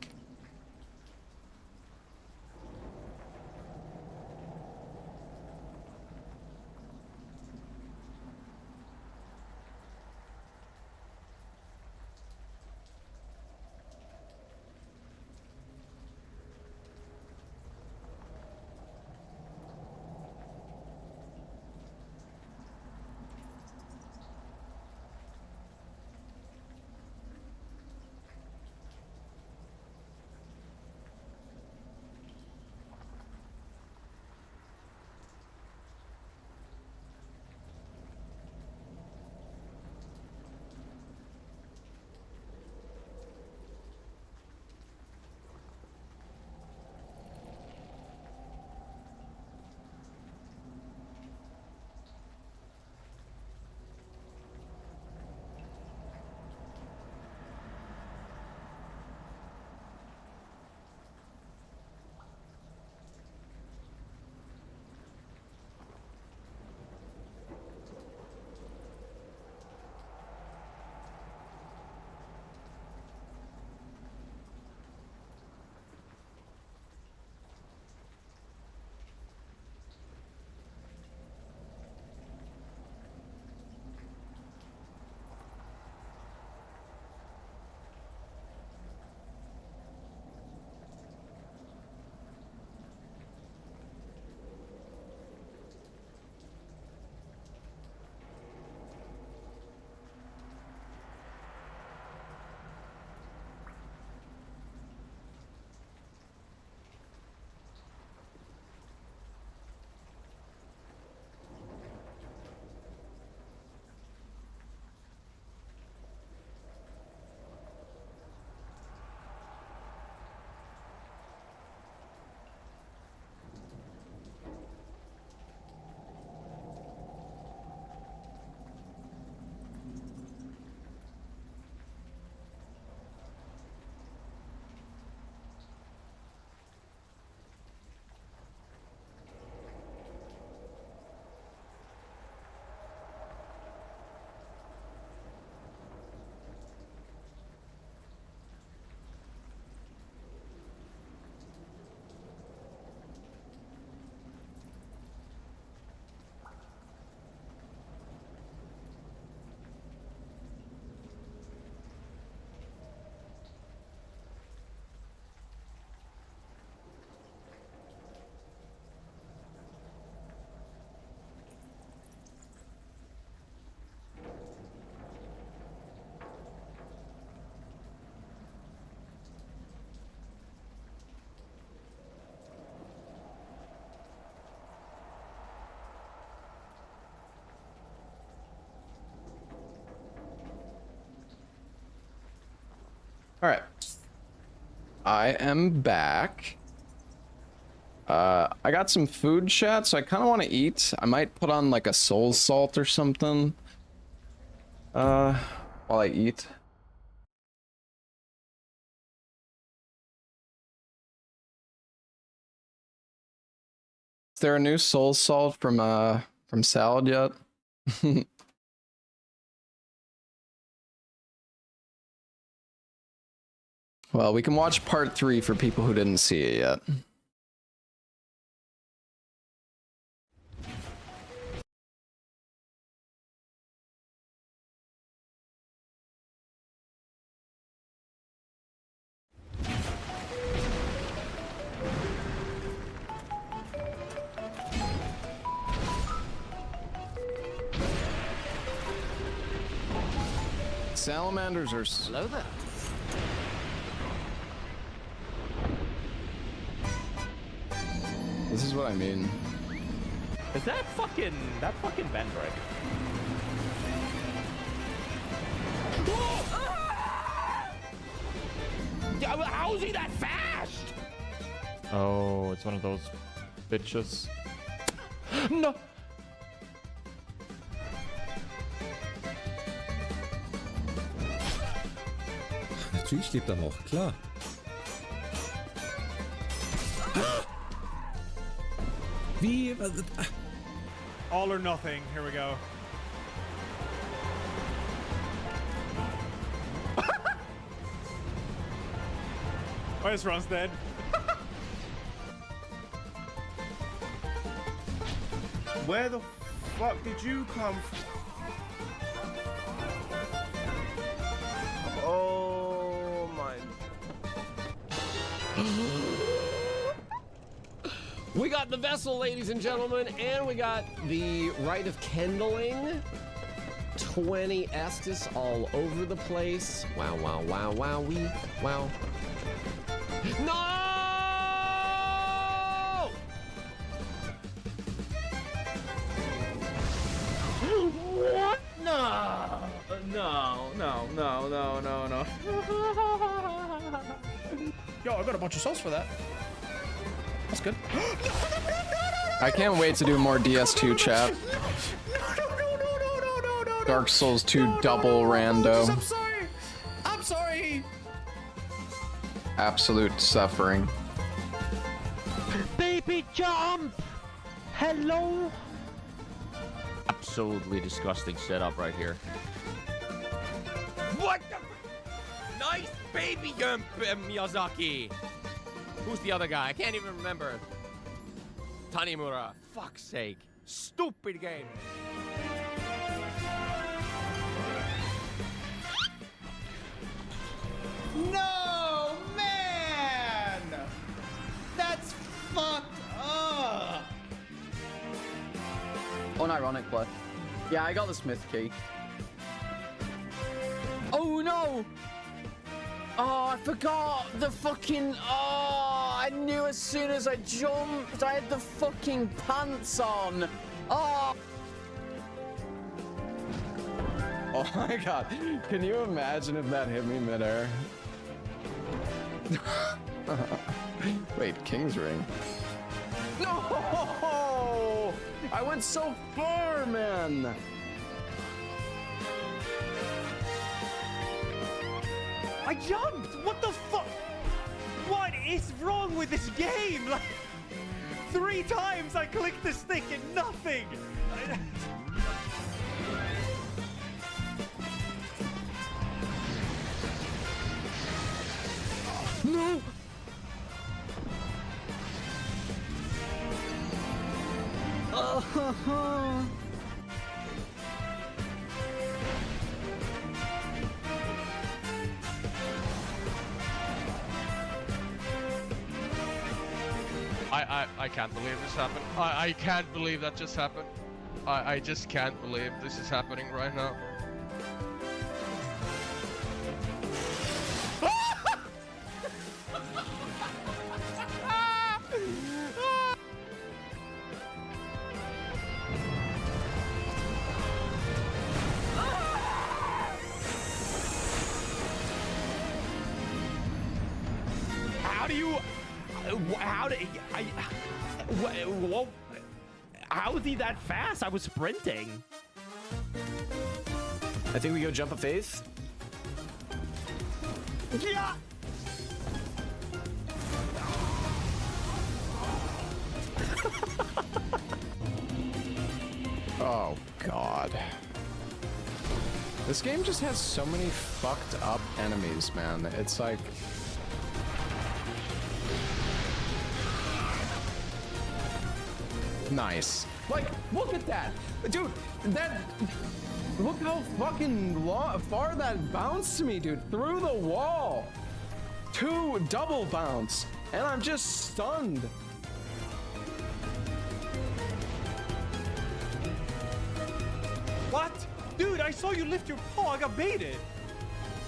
All right. I am back. I got some food, chat, so I kind of want to eat. I might put on like a soul salt or something. While I eat. Is there a new soul salt from Salad yet? Well, we can watch part 3 for people who didn't see it yet. Salamanders are slow there. This is what I mean. Is that fucking Vendrick? How is he that fast? Oh, it's one of those bitches. No. Natürlich lebt er noch, klar. Wie? All or nothing. Here we go. Oh, this Ron's dead. Where the fuck did you come from? Oh my. We got the vessel, ladies and gentlemen, and we got the rite of kindling. 20 Estus all over the place. Wow, wow, wow, wow, wow. No! What? No. Yo, I got a bunch of souls for that. That's good. I can't wait to do more DS2 chat. No. Dark Souls 2 double rando. I'm sorry. Absolute suffering. Baby jump! Hello? Absolutely disgusting setup right here. What the? Nice baby jump, Miyazaki. Who's the other guy? I can't even remember. Tanimura. Fuck's sake. Stupid game. No, man! That's fucked up! Unironically. Yeah, I got the Smith key. Oh no! Oh, I forgot the fucking... Oh, I knew as soon as I jumped, I had the fucking pants on. Oh! Oh my god. Can you imagine if that hit me midair? Wait, King's Ring. No! I went so far, man! I jumped! What the fuck? What is wrong with this game? Like, 3 times I clicked the stick and nothing! No! I can't believe this happened. I can't believe that just happened. I just can't believe this is happening right now. How do you? How do I? Well, how is he that fast? I was sprinting. I think we go jump of faith. Yeah. Oh, God. This game just has so many fucked up enemies, man. It's like... Nice. Like, look at that! Dude, that... Look how fucking far that bounced me, dude. Through the wall. 2 double bounce. And I'm just stunned. What? Dude, I saw you lift your paw. I got baited.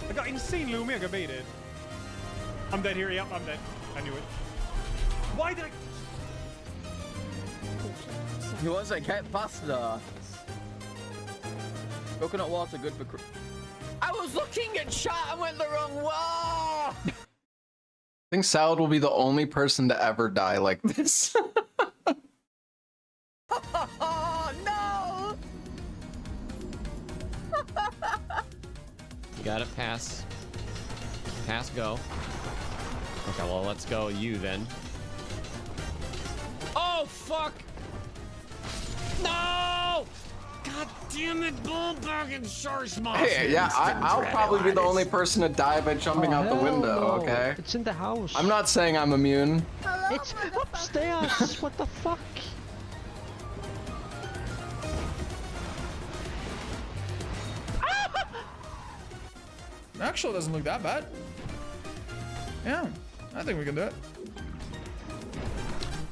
I got insane Lumina. I got baited. I'm dead here. Yep, I'm dead. I knew it. Why did I... He was like, get faster. Coconut water, good for... I was looking at chat and went the wrong way. I think Salad will be the only person to ever die like this. Oh, no! You gotta pass. Pass, go. Okay, well, let's go you then. Oh, fuck! No! God damn it, bullbug and shark monster! Hey, yeah, I'll probably be the only person to die by jumping out the window, okay? It's in the house. I'm not saying I'm immune. It's upstairs. What the fuck? Actually, it doesn't look that bad. Yeah, I think we can do it.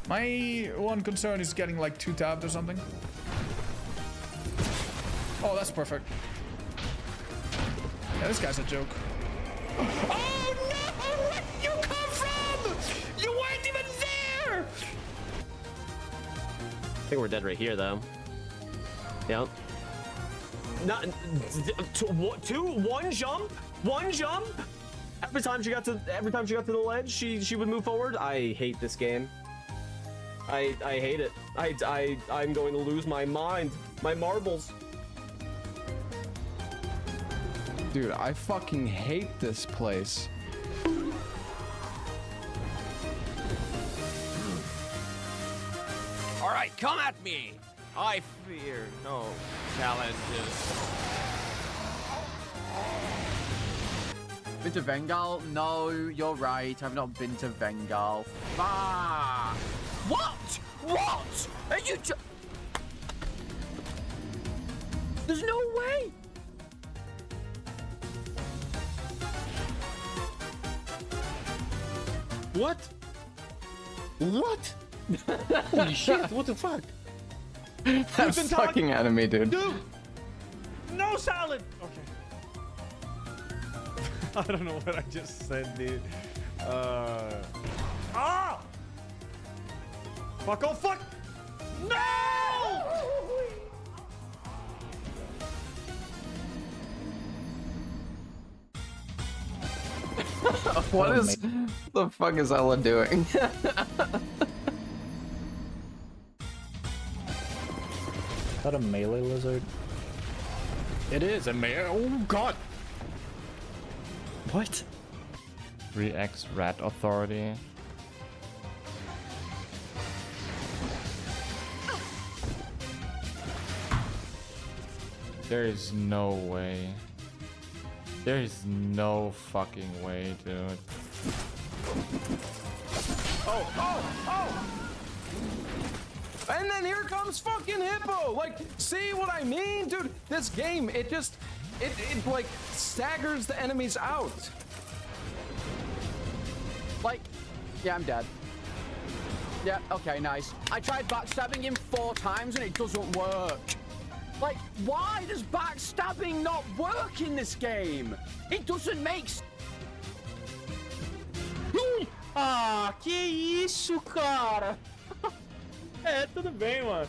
My one concern is getting like 2 tabbed or something. Oh, that's perfect. Yeah, this guy's a joke. Oh no! Where did you come from? You weren't even there! I think we're dead right here, though. Yep. Not one jump. Every time she got to the ledge, she would move forward. I hate this game. I hate it. I'm going to lose my mind. My marbles. Dude, I fucking hate this place. All right, come at me. I fear no challenges. Been to Vengal? No, you're right. I've not been to Vengal. Ah! What? What? Are you There's no way! What? What? Holy shit, what the fuck? That fucking enemy, dude. Dude! No salad! Okay. I don't know what I just said, dude. Ah! Fuck, oh fuck! No! What is the fuck is Ella doing? Is that a melee lizard? It is a melee. Oh god. What? 3x rat authority. There is no way. There is no fucking way, dude. Oh! And then here comes fucking Hippo! Like, see what I mean? Dude, this game, it like staggers the enemies out. Like, yeah, I'm dead. Yeah, okay, nice. I tried backstabbing him 4 times and it doesn't work. Like, why does backstabbing not work in this game? It doesn't make sense. Ah, que isso, cara? É, tudo bem, mano.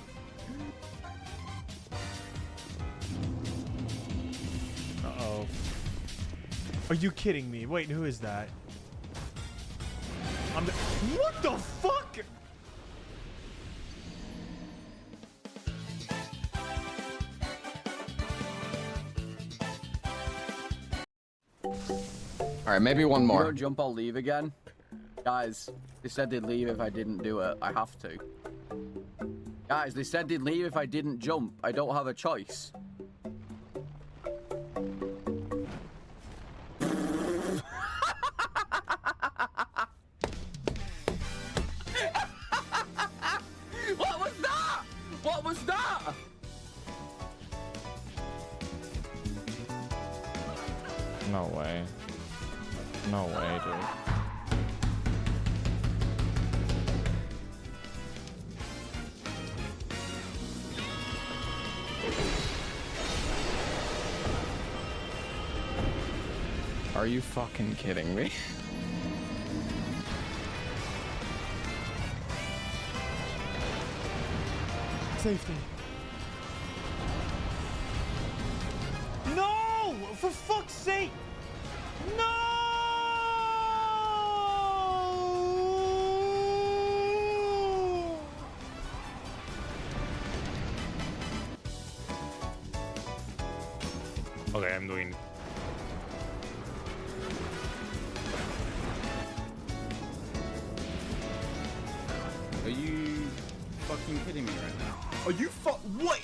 Uh-oh. Are you kidding me? Wait, who is that? I'm what the fuck? All right, maybe one You more. don't jump, I'll leave again. Guys, they said they'd leave if I didn't do it. I have to. Guys, they said they'd leave if I didn't jump. I don't have a choice. What was that? What was that? No way. No way, dude. Are you fucking kidding me? Safety. No! For fuck's sake! No! Okay, I'm doing. Are you fucking kidding me right now? Are you what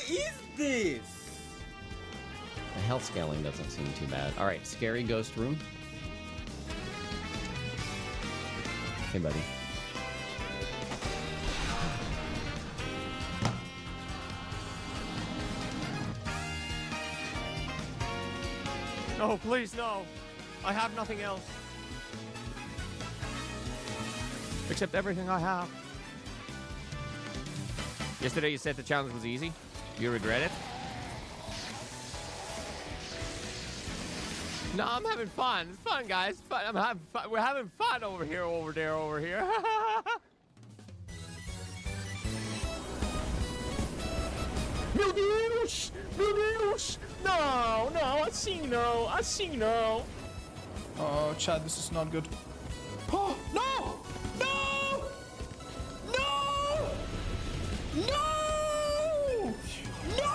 is this? The health scaling doesn't seem too bad. All right, scary ghost room. Hey, buddy. No, please, no. I have nothing else. Except everything I have. Yesterday you said the challenge was easy. You regret it? No, I'm having fun. It's fun, guys. Fun. I'm having fun. We're having fun over here, over there, over here. Meu Deus! Meu Deus! No, no, assim não, assim não. Oh, Chad, this is not good. Oh, no! No! No! No! No!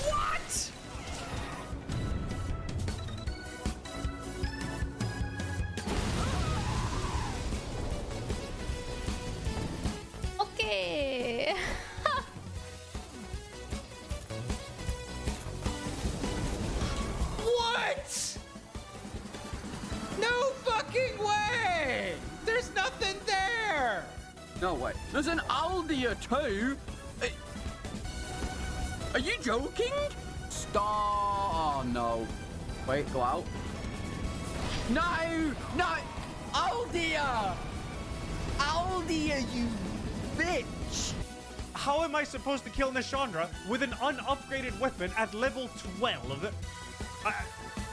What? Okay. What? No fucking way! There's nothing there! No way. There's an Aldia too? Are you joking? Stop. Oh no. Wait, go out. No! No! Aldia! Aldia, you bitch! How am I supposed to kill Nishandra with an unupgraded weapon at level 12?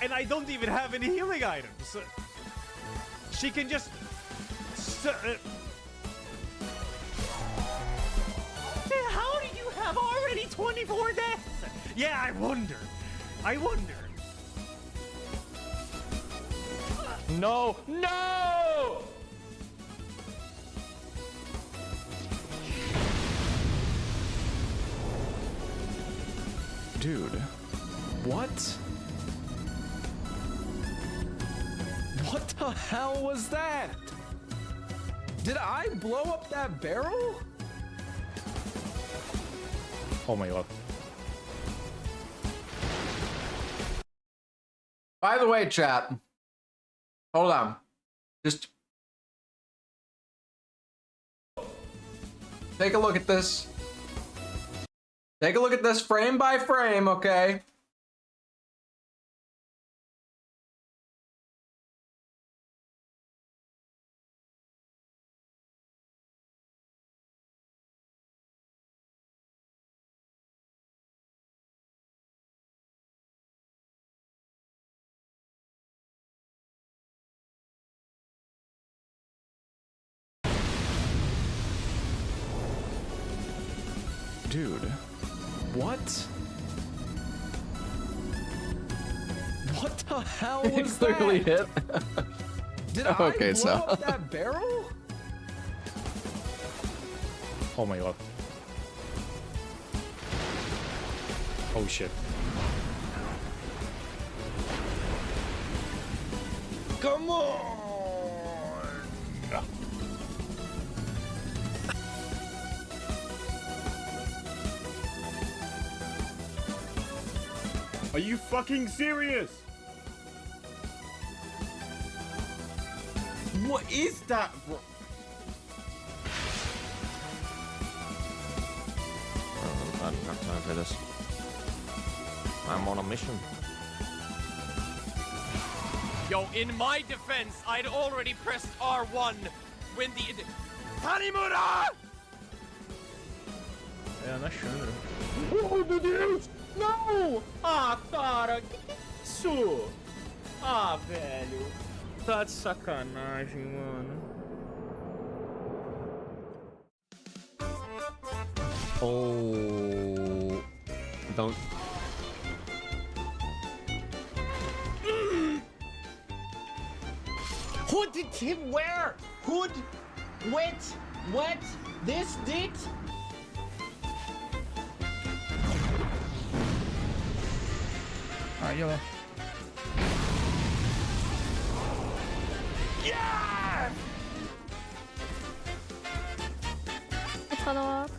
And I don't even have any healing items. She can just... How do you have already 24 deaths? Yeah, I wonder. I wonder. No! No! Dude, what? What the hell was that? Did I blow up that barrel? Oh my god. By the way, chat. Hold on. Just take a look at this. Take a look at this frame by frame, okay? Dude, what? What the hell was Clearly that? hit. Did Okay, I blow so- up that barrel? Oh my god. Oh shit. Come on! Are you fucking serious? What is that, bro? I don't have time for this. I'm on a mission. Yo, in my defense, I'd already pressed R1 when the... Tanimura! É, na Chandra. Oh, meu Deus! Não! Ah, cara, que é isso? Ah, velho. Tá de sacanagem, mano. Oh, don't. Hood did him where? Hood, wet, this did? Alright, yellow. Yeah! Let's follow up.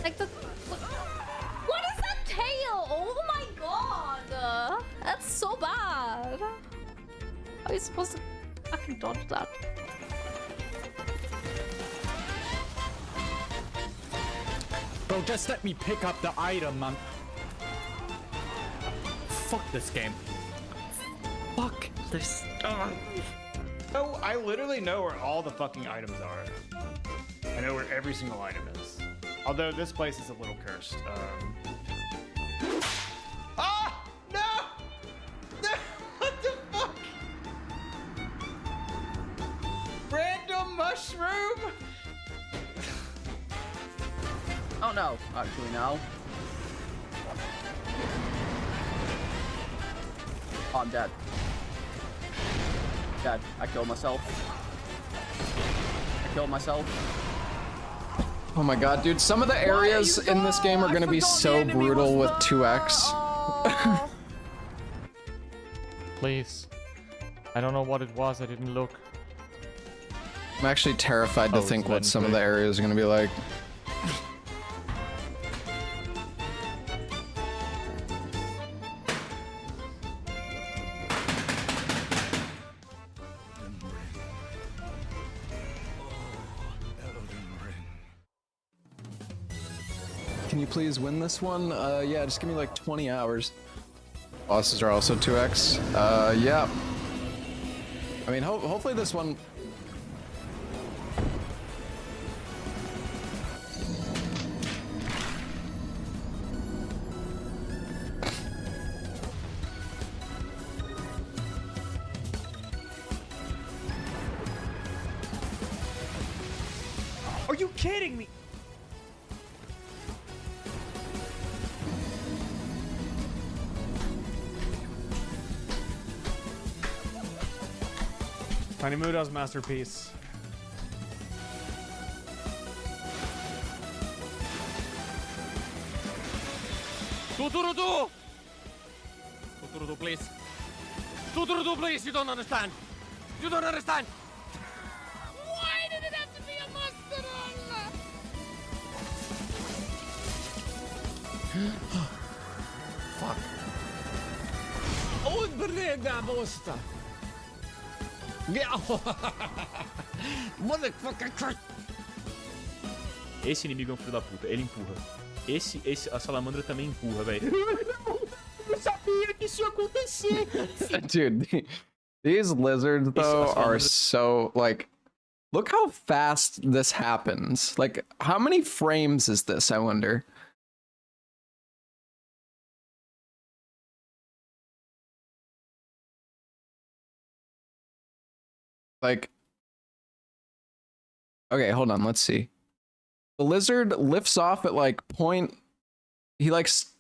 Like the... What is that tail? Oh my god! That's so bad. How are you supposed to fucking dodge that? Bro, just let me pick up the item, man. Fuck this game. Fuck this. Oh, I literally know where all the fucking items are. I know where every single item is. Although this place is a little cursed. Ah! No! No! What the fuck? Random mushroom? Oh no, actually no. Oh, I'm dead. Dead. I killed myself. I killed myself. Oh my god, dude, some of the areas in this game are gonna be so brutal with 2x. Please. I don't know what it was, I didn't look. I'm actually terrified to Oh, think it's what some of the Wednesday. areas are gonna be like. Can you please win this one? Yeah, just give me like 20 hours. Bosses are also 2x. Yeah. I mean, hopefully this one... Are you kidding me? Tiny Muda's masterpiece. Tuturutu! Tuturutu, please. Tuturutu, please, you don't understand. You don't understand. Why did it have to be a monster Fuck. Oh, breda bosta! Yeah! Motherfucker crushed! Esse inimigo é um filho da puta, ele empurra. A salamandra também empurra, velho. Eu sabia que isso ia acontecer! Dude, these lizards though are so like, look how fast this happens. Like, how many frames is this, I wonder? Like, okay, hold on, let's see. The lizard lifts off at like he likes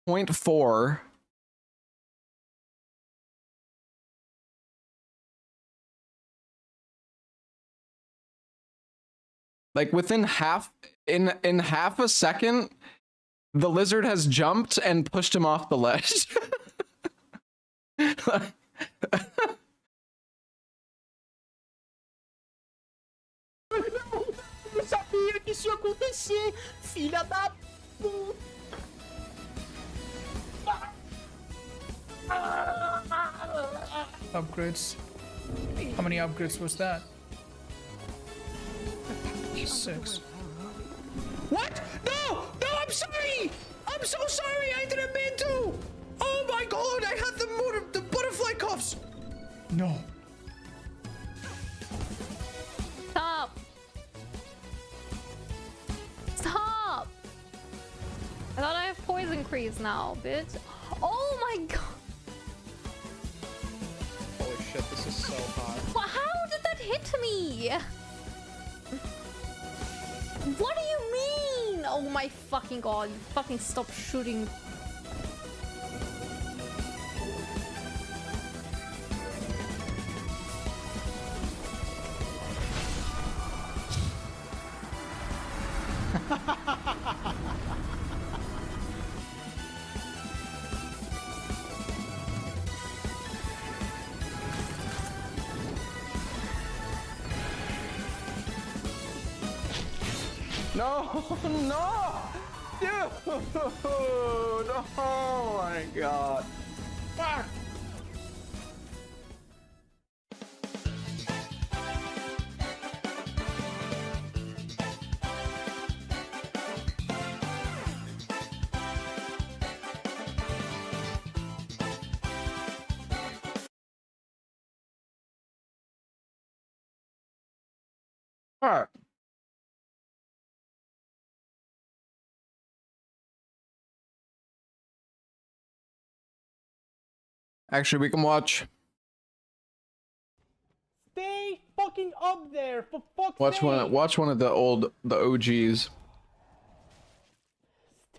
0.4. Like within half a second, the lizard has jumped and pushed him off the ledge. Eu sabia que isso ia acontecer, filha da puta. Upgrades. How many upgrades was that? 6. What? No! No, I'm sorry! I'm so sorry, I didn't mean to! Oh my god, I had the butterfly cuffs! No. Stop! Stop! I thought I have poison crease now, bitch. Oh my god! Holy shit, this is so hot. How did that hit me? What do you mean? Oh my fucking god. Fucking stop shooting. No, no, dude, no, oh my god. Fuck. All right. Actually, we can watch Stay fucking up there, for fuck's sake! watch one of the OGs.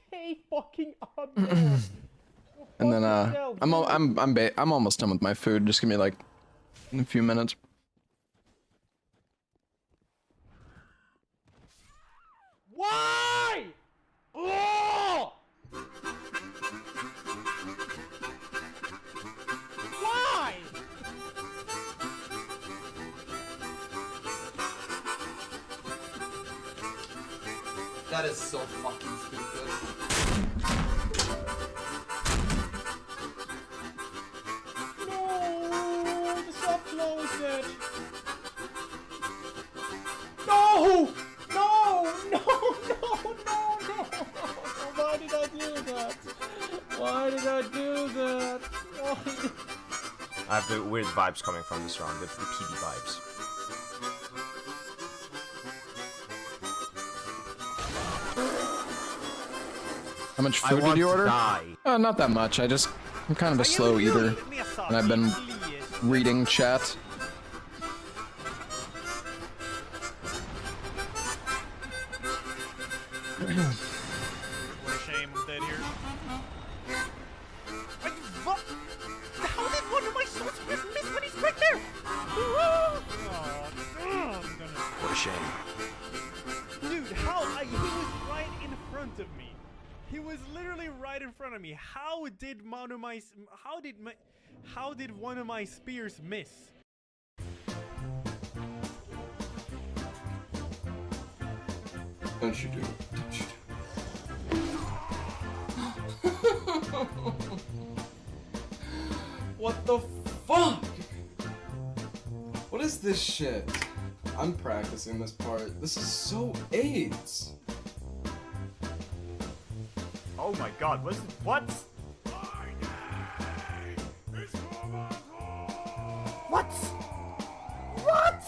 Stay fucking up there! And then I'm almost done with my food. Just give me like a few minutes. Why? Oh! Why? That is so fucking stupid. No, the soft blow is dead. No! No! No! No! No! No! Why did I do that? Why did I do that? Why? I have the weird vibes coming from this round, the PD vibes. How much food did you order? Not that much. I'm kind of a slow eater, and I've been reading chat. What a shame I'm dead here. How did one of my swords miss when he's right there? What a shame. Dude, he was right in front of me. He was literally right in front of me. How did one of my spears miss? Don't you do it. What the fuck? What is this shit? I'm practicing this part. This is so AIDS. Oh my god, what? What? What? What?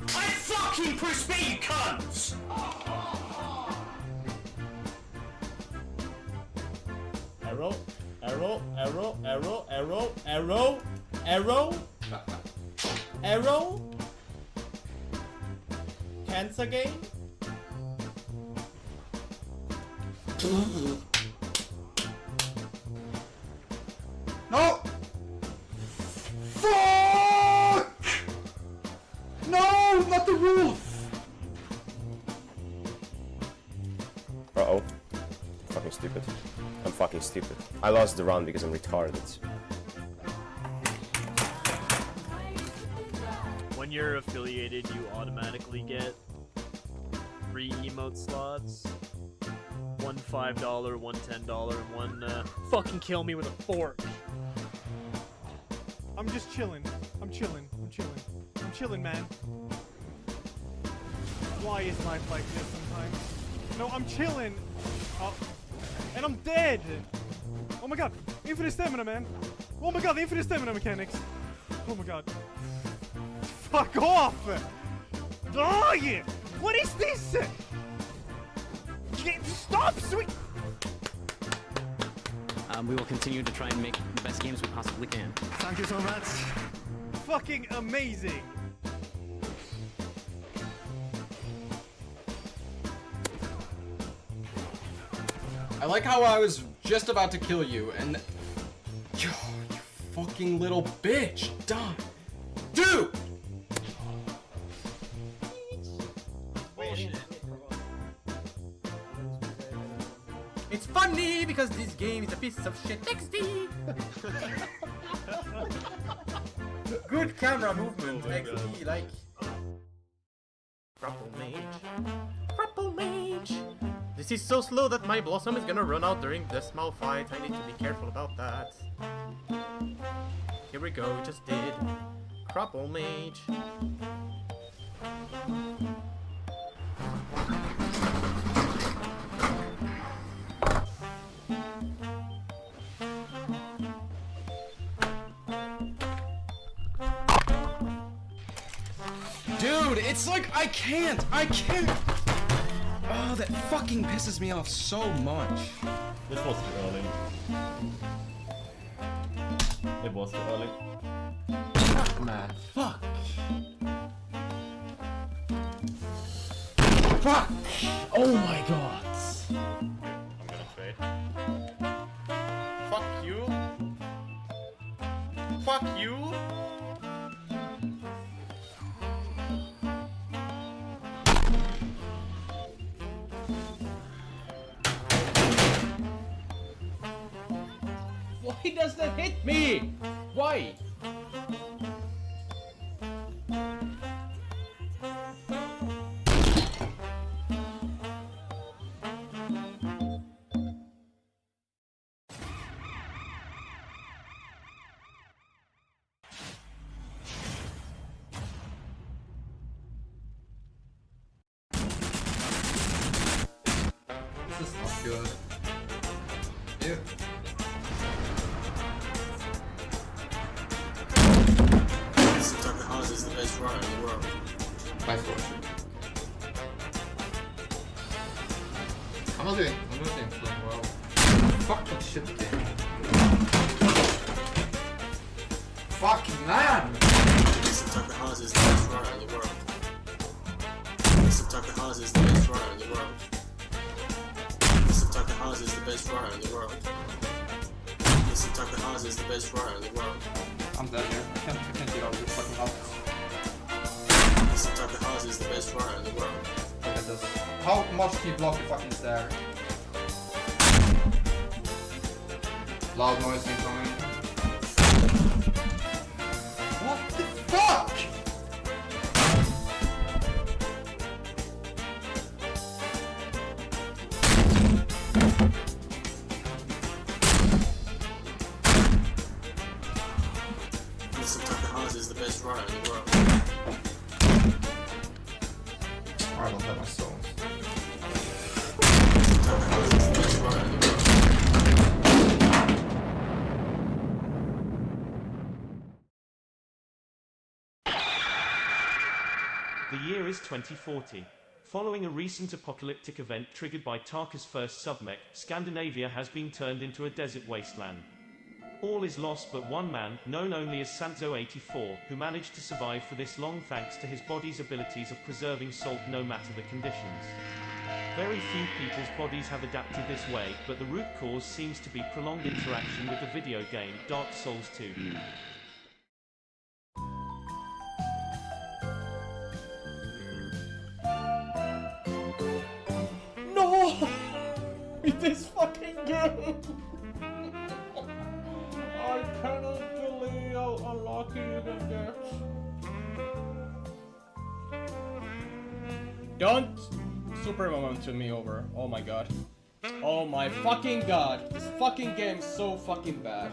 I fucking push me, you cunts! Arrow, arrow, arrow, arrow, arrow, arrow, arrow, arrow. Cancer game. No! wolf! Uh-oh. Fucking stupid. I'm fucking stupid. I lost the round because I'm retarded. When you're affiliated, you automatically get 3 emote slots. One $5, one $10, and one fucking kill me with a fork. I'm just chilling. I'm chilling. I'm chilling. I'm chilling, man. Why is life like this sometimes? No, I'm chilling. Oh, and I'm dead. Oh my god, infinite stamina, man. Oh my god, the infinite stamina mechanics. Oh my god. Fuck off! Die! What is this? Stop, sweet. We will continue to try and make the best games we possibly can. Thank you so much. Fucking amazing. I like how I was just about to kill you, and you fucking little bitch, die, dude. It's funny because this game is a piece of shit XD. Good camera movement, XD, like. Grapple mage. Grapple mage. This is so slow that my blossom is gonna run out during the small fight. I need to be careful about that. Here we go, just did. Grapple mage. Dude, it's like I can't. Oh, that fucking pisses me off so much. This was too early. It was too early. Fuck, man. Fuck. Fuck. Oh my god. I'm gonna trade. Fuck you. Fuck you. Why does that hit me? Why? This is not good. Ew. Is the best runner in the world. Nice work. I'm not doing playing well. Fuck that shit game. Fucking man! Mr. Takahashi is the best runner in the world. Mr. Takahashi is the best runner in the world. Mr. Takahashi is the best runner in the world. Mr. Takahashi is the best runner in the world. I'm dead here. I can't get out of this fucking house. Mr. Takahashi is the best runner in the world. Look at this. How much do you block the fucking stair? Loud noise incoming. What the fuck? Mr. Takahashi is the best runner in the world. I don't have my stones. Takahashi is the best runner in the world. The year is 2040. Following a recent apocalyptic event triggered by Tarka's first submech, Scandinavia has been turned into a desert wasteland. All is lost but one man, known only as Sanzo84, who managed to survive for this long thanks to his body's abilities of preserving salt no matter the conditions. Very few people's bodies have adapted this way, but the root cause seems to be prolonged interaction with the video game Dark Souls 2. game! I cannot believe how unlucky you can get. Don't super momentum me over. Oh my god. Oh my fucking god. This fucking game is so fucking bad.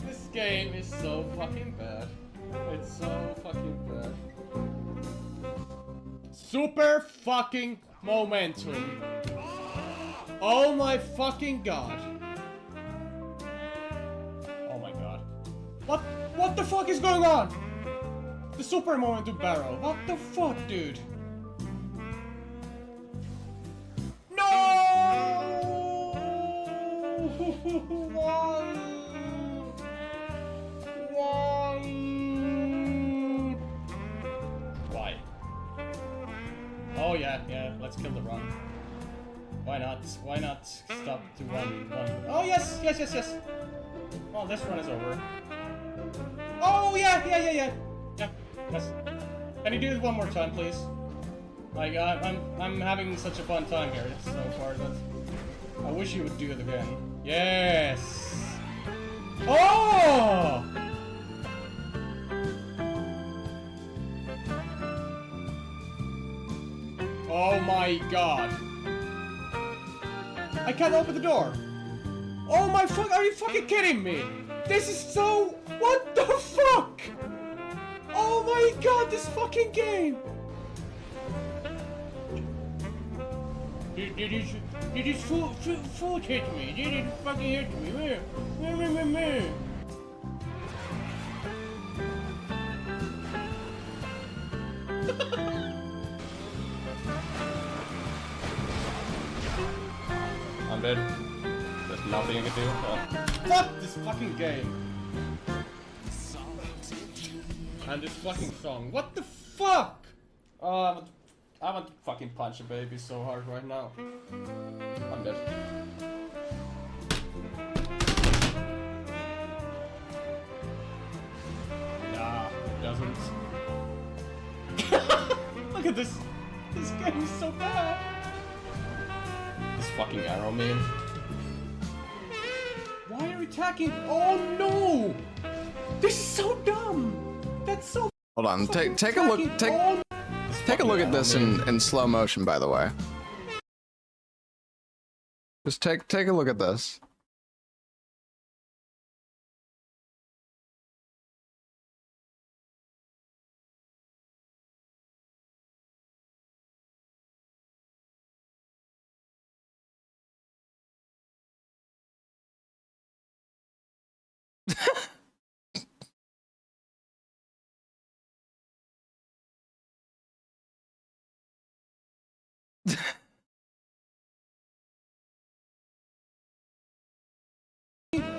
This game is so fucking bad. It's so fucking bad. Super fucking momentum. Oh my fucking god. Oh my god. What the fuck is going on? The super momentum barrel. What the fuck, dude? No! Why? Why? Why? Oh yeah, let's kill the run. Why not? Why not stop to one? Oh yes. Oh, this run is over. Oh yeah. Yeah, yes. Can you do it one more time, please? Like, I'm having such a fun time here so far that I wish you would do it again. Yes! Oh! Oh my god. I can't open the door. Oh my fuck, are you fucking kidding me? This is so... What the fuck? Oh my god, this fucking game! Did you full hit me? Did you fucking hit me? Where? I'm dead. There's nothing I can do. Fuck this fucking game! And this fucking song. What the fuck? I want to fucking punch a baby so hard right now. I'm dead. Nah, it doesn't. Look at this. This game is so bad. This fucking arrow meme. Why are you attacking? Oh no! This is so dumb. That's so. Hold on. Take a look. Take a look at this in slow motion. By the way. Just take a look at this.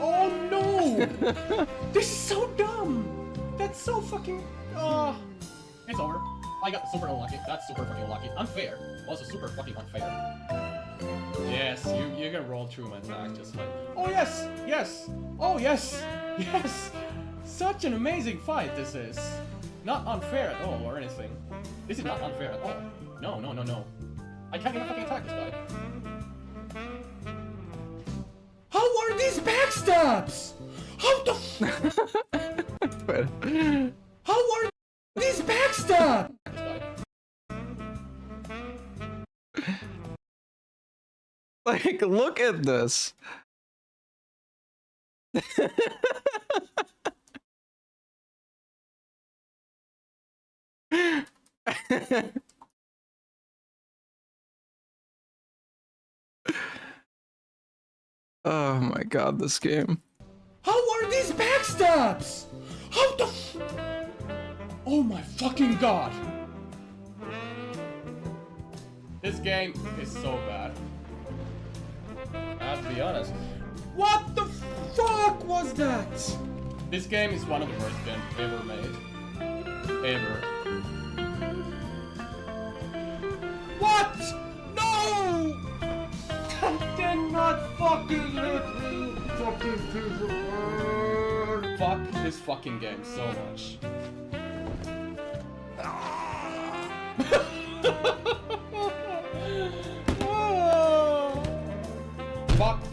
Oh no! This is so dumb! That's so fucking... It's over. I got super unlucky. That's super fucking unlucky. Unfair. Also super fucking unfair. Yes, you can roll through my attack just like... Oh yes! Yes! Oh yes! Yes! Such an amazing fight this is. Not unfair at all or anything. This is not unfair at all. No. I can't even fucking attack this guy. How are these backstabs? How the How are these backstabs? Like, look at this. Oh my god, this game. How are these backstabs? How the Oh my fucking god. This game is so bad. I have to be honest. What the fuck was that? This game is one of the worst games ever made. Ever. What? No! That did not fucking hit me! Fucking piece of work! Fuck this fucking game so much.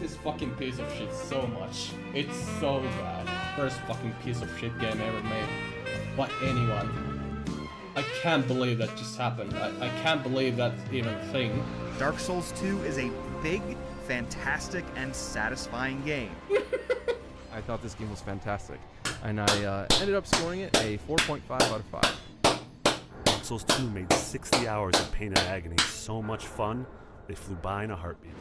this fucking piece of shit so much. It's so bad. First fucking piece of shit game ever made by anyone. I can't believe that just happened. I can't believe that's even a thing. Dark Souls 2 is a big, fantastic, and satisfying game. I thought this game was fantastic, and I ended up scoring it a 4.5 out of 5. Dark Souls 2 made 60 hours of pain and agony so much fun, they flew by in a heartbeat.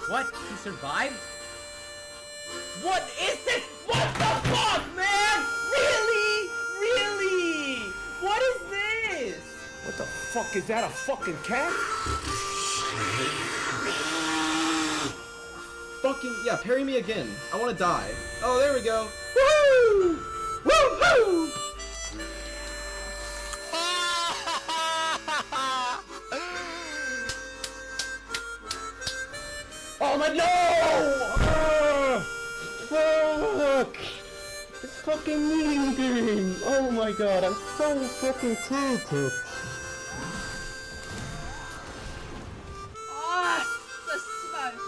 What? He survived? What is this? What the fuck, man? Really? Really? What is this? What the fuck? Is that a fucking cat? Fucking, yeah, parry me again. I want to die. Oh, there we go. Woo! Woo-hoo! Oh my no! Fuck! It's fucking endgame! Oh my god, I'm so fucking tilted. Ah, the smoke.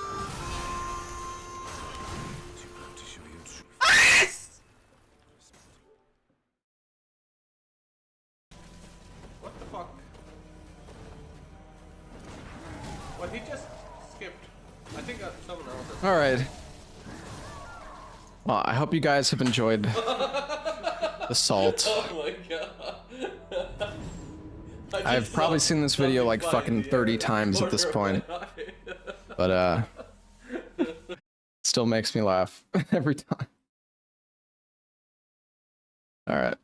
What the fuck? What, he just skipped? I think someone else. All right. Well, I hope you guys have enjoyed the salt. Oh my god. I've probably seen this video like fucking 30 times at this point. But still makes me laugh every time. All right.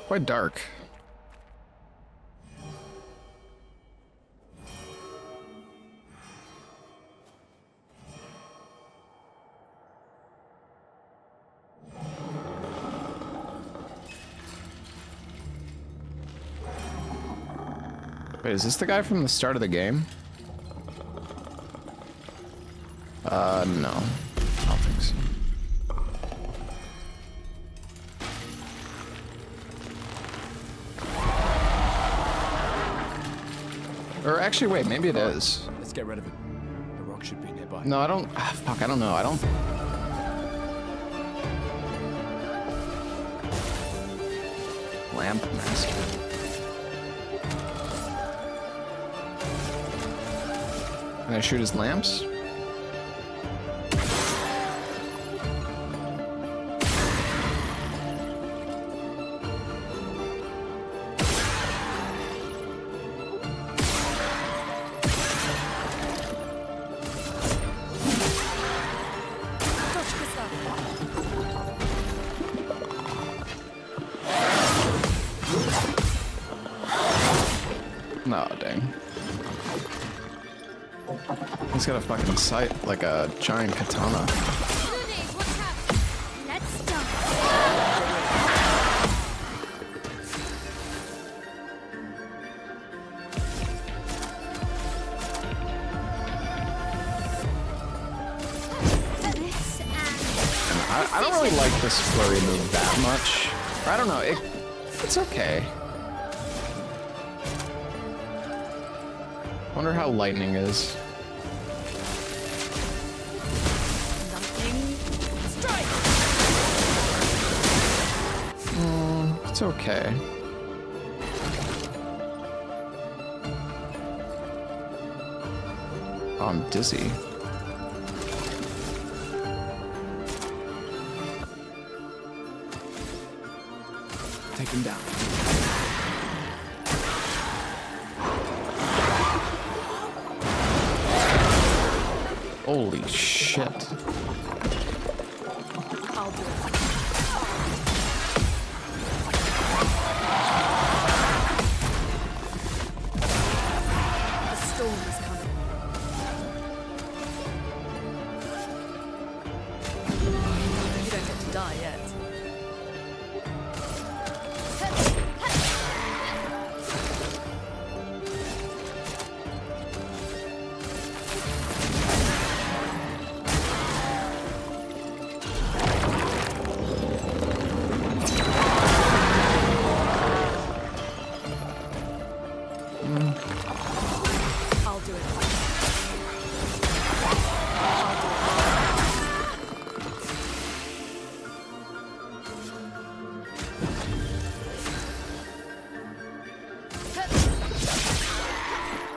Quite dark. Wait, is this the guy from the start of the game? No. I don't think so. Or actually, wait, maybe it is. Let's get rid of it. The rock should be nearby. No, I don't. Fuck, I don't know. I don't. Lamp master. Can I shoot his lamps? No, dang. He's got a fucking sight like a giant katana. Let's start. I don't really like this flurry move that much. I don't know, it's okay. Wonder how lightning is. It's okay. Oh, I'm dizzy. Take him down. Holy shit. I'll do it. The storm is coming. You don't get to die yet. I'll do it.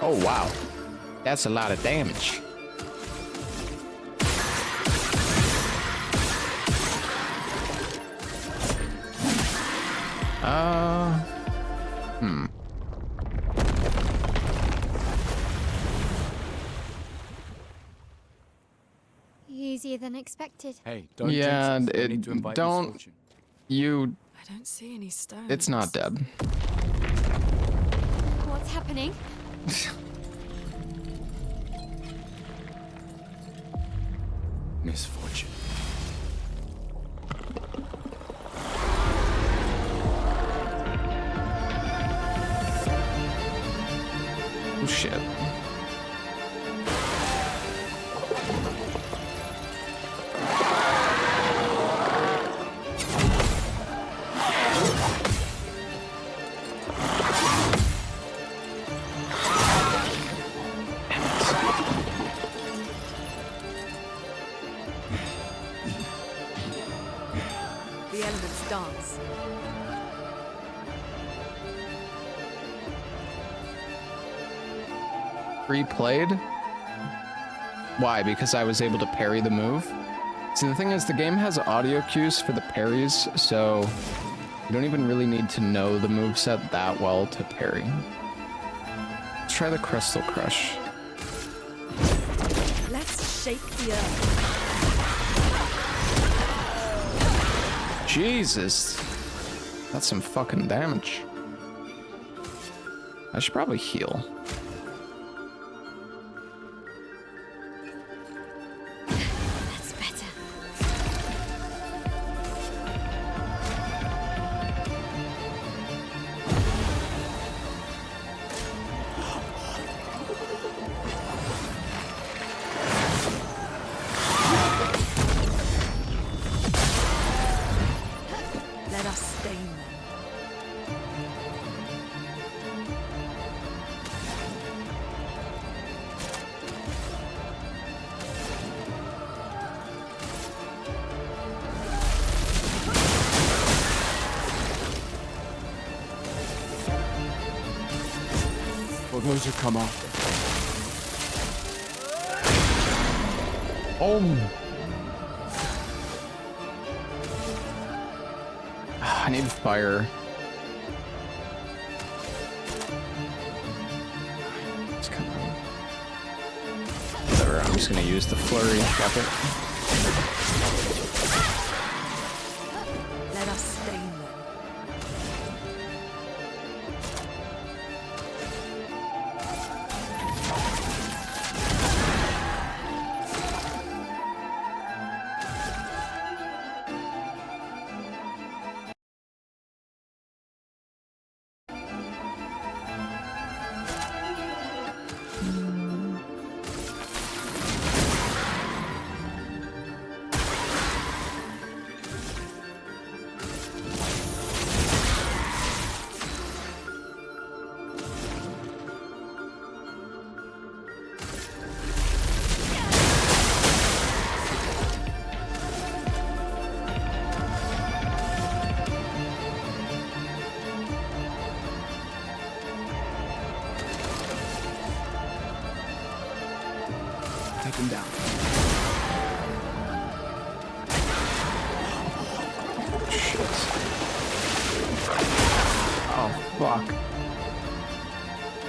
Oh wow. That's a lot of damage. Easier than expected. Hey, Yeah, don't. You. I don't see any stones. It's not dead. What's happening? Misfortune. Oh shit. The elements dance. Replayed? Why? Because I was able to parry the move? See, the thing is, the game has audio cues for the parries, so you don't even really need to know the moveset that well to parry. Let's try the Crystal Crush. Let's shake the earth. Jesus! That's some fucking damage. I should probably heal. That's better. Let us stain them. Well, those who come after. Oh! I need fire. It's kind of... Whatever, I'm just gonna use the flurry. Fuck it. Let us stain them. Take him down. Shit. Oh, fuck.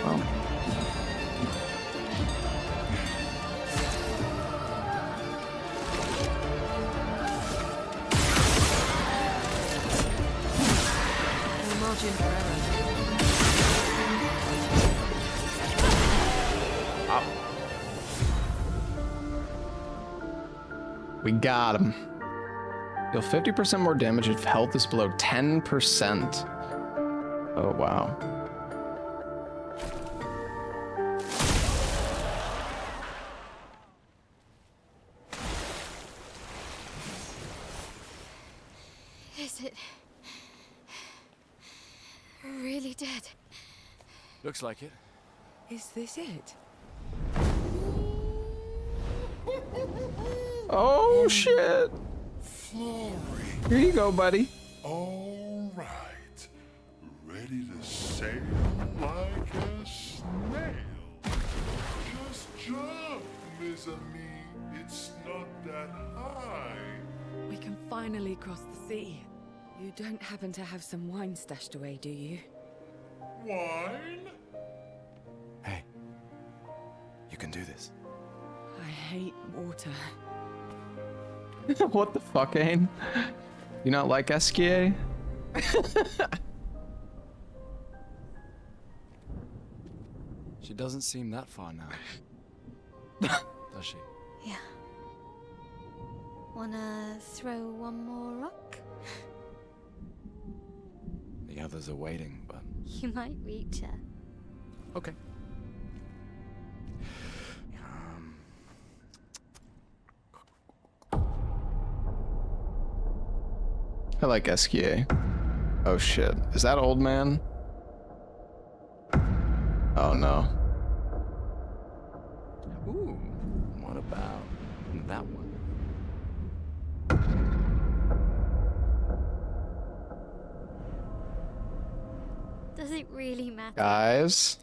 Well. Stop. We got him. Deal 50% more damage if health is below 10%. Oh, wow. Is it really dead? Looks like it. Is this it? Oh, shit. Here you go, buddy. All right. Ready to sail like a snail. Just jump, mes amis. It's not that high. We can finally cross the sea. You don't happen to have some wine stashed away, do you? Wine? Hey, you can do this. I hate water. What the fuck, Ain? You not like SKA? She doesn't seem that far now. Does she? Yeah. Wanna throw one more rock? The others are waiting, but... You might reach her. Okay. I like SKA. Oh shit. Is that old man? Oh no. Ooh, what about that one? Does it really matter? Guys.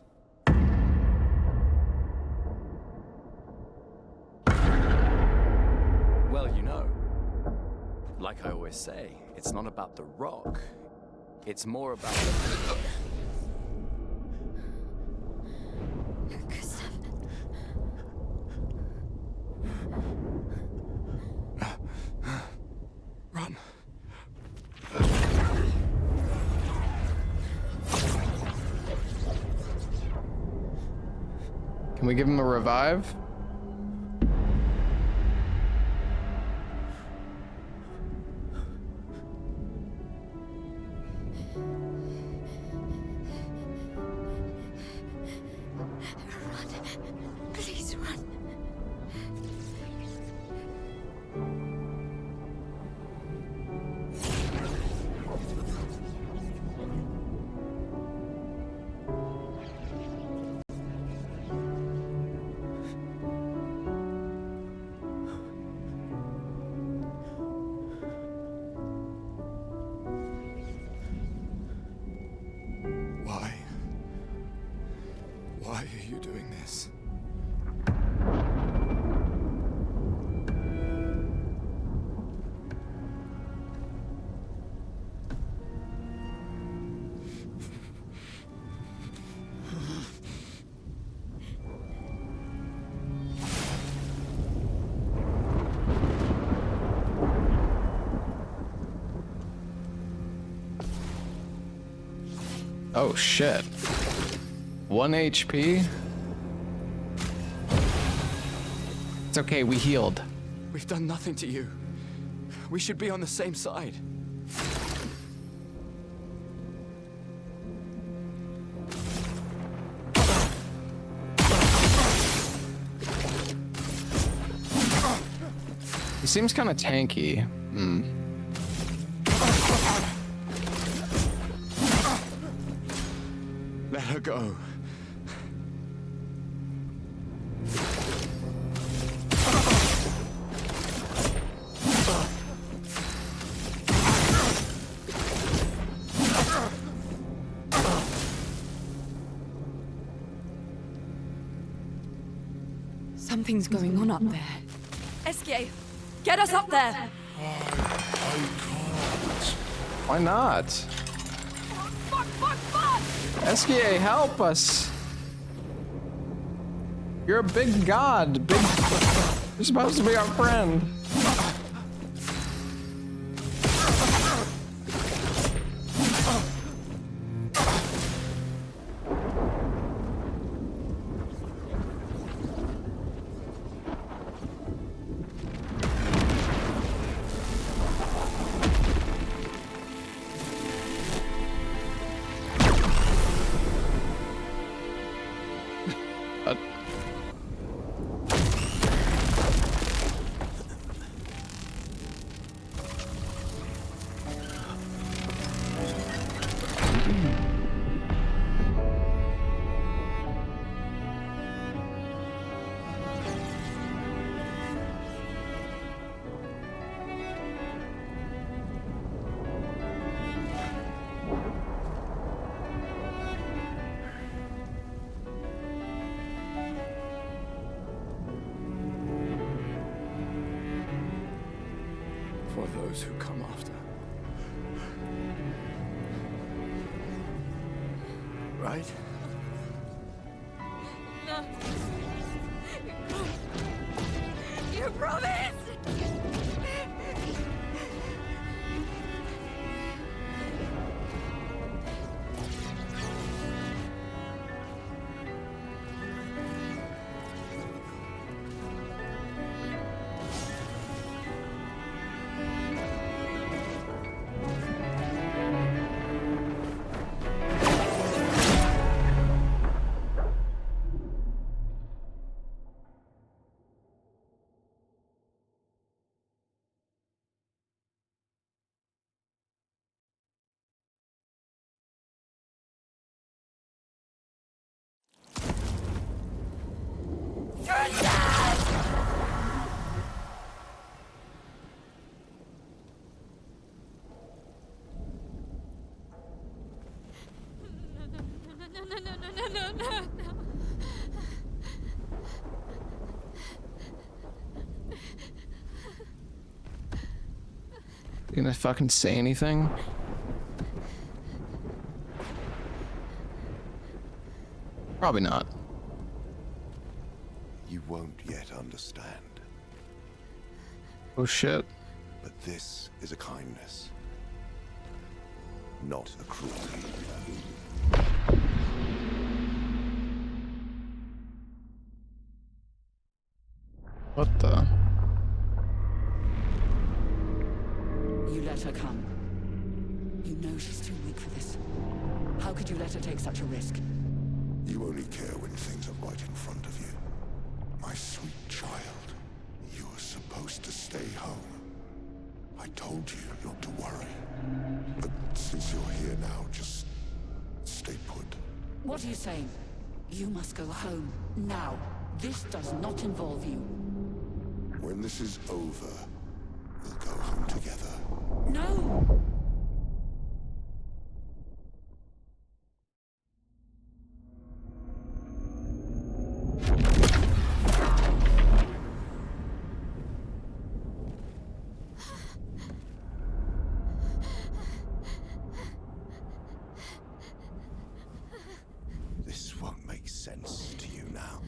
Well, you know, like I always say, it's not about the rock. It's more about the... Run. Can we give him a revive? Please run. Why? Why are you doing this? Oh shit. 1 HP? It's okay, we healed. We've done nothing to you. We should be on the same side. He seems kind of tanky. Let her go. Something's going on up there. SK, get us up there! Why not? Fuck, fuck, fuck! SKA, help us! You're a big god. You're supposed to be our friend. for those who come after. Right? No. You promised! No. You gonna fucking say anything? Probably not. You won't yet understand. Oh shit. But this is a kindness, not a cruelty. What the? You let her come. You know she's too weak for this. How could you let her take such a risk? You only care when things are right in front of you. My sweet child, you were supposed to stay home. I told you not to worry. But since you're here now, just stay put. What are you saying? You must go home, now. This does not involve you. When this is over, we'll go home together. No! This won't make sense to you now.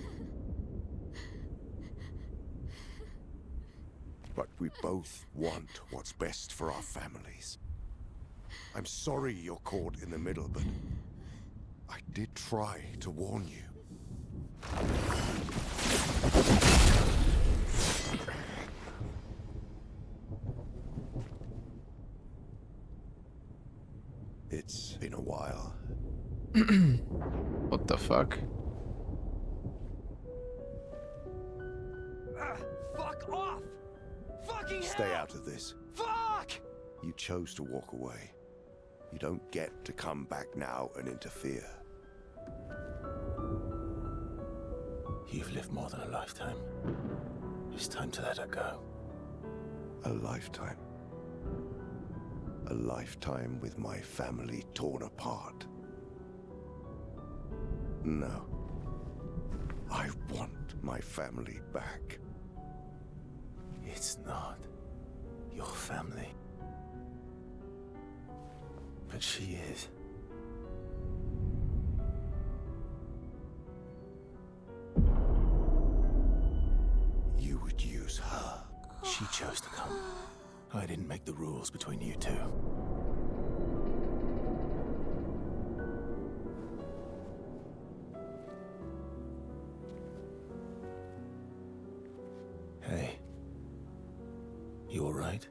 But we both want what's best for our families. I'm sorry you're caught in the middle, but I did try to warn you. It's been a while. What the fuck? Fuck off! Fucking Stay out of this. Fuck! You chose to walk away. You don't get to come back now and interfere. You've lived more than a lifetime. It's time to let her go. A lifetime. A lifetime with my family torn apart. No. I want my family back. It's not your family. But she is. You would use her. She chose to come. I didn't make the rules between you two. Hey. You alright?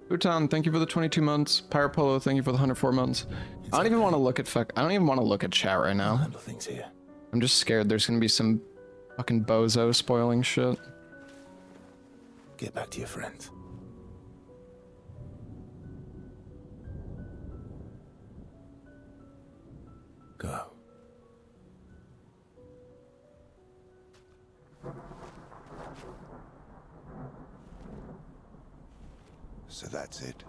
Bhutan, thank you for the 22 months. Pirate Polo, thank you for the 104 months. I don't even want to look at I don't even want to look at chat right now. Handle things here. I'm just scared there's gonna be some fucking bozo spoiling shit. Get back to your friends. Go. So that's it.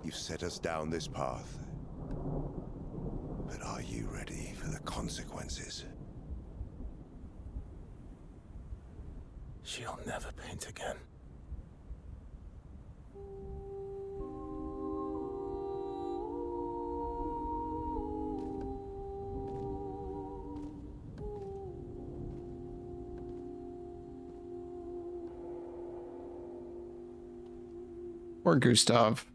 You've set us down this path. But are you ready for the consequences? She'll never paint again. Or Gustav.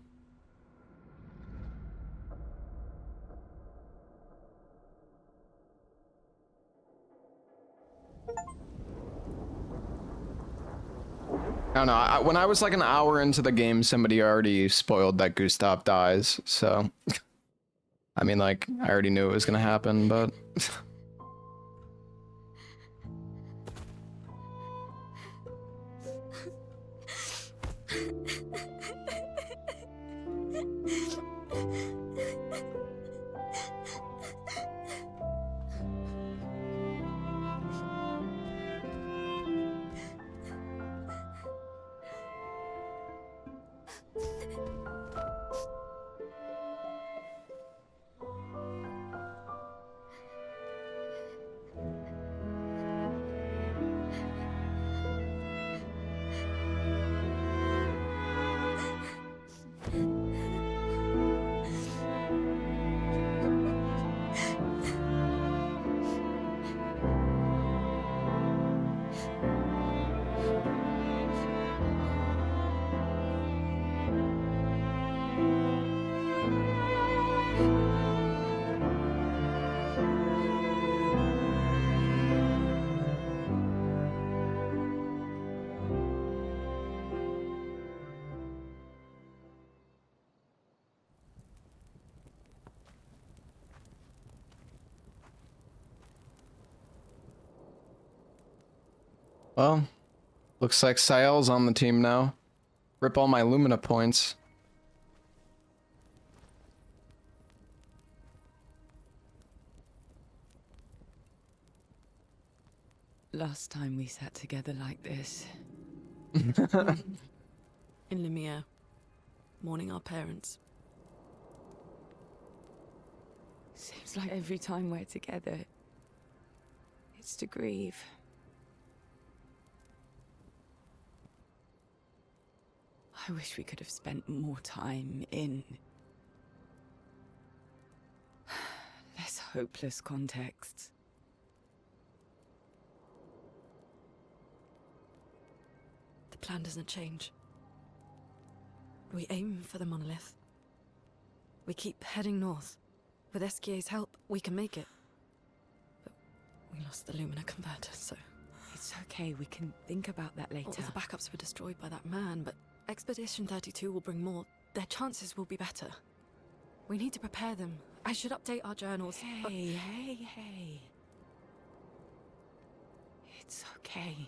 I don't know. When I was like an hour into the game, somebody already spoiled that Gustav dies. So, I mean, like, I already knew it was gonna happen, but. Well, looks like Sael's on the team now. Rip all my Lumina points. Last time we sat together like this. In Lumina, mourning our parents. Seems like every time we're together, it's to grieve. I wish we could have spent more time in less hopeless contexts. The plan doesn't change. We aim for the monolith. We keep heading north. With SKA's help, we can make it. But we lost the Lumina converter, so... It's okay, we can think about that later. All the backups were destroyed by that man, but Expedition 32 will bring more. Their chances will be better. We need to prepare them. I should update our journals. Hey. It's okay.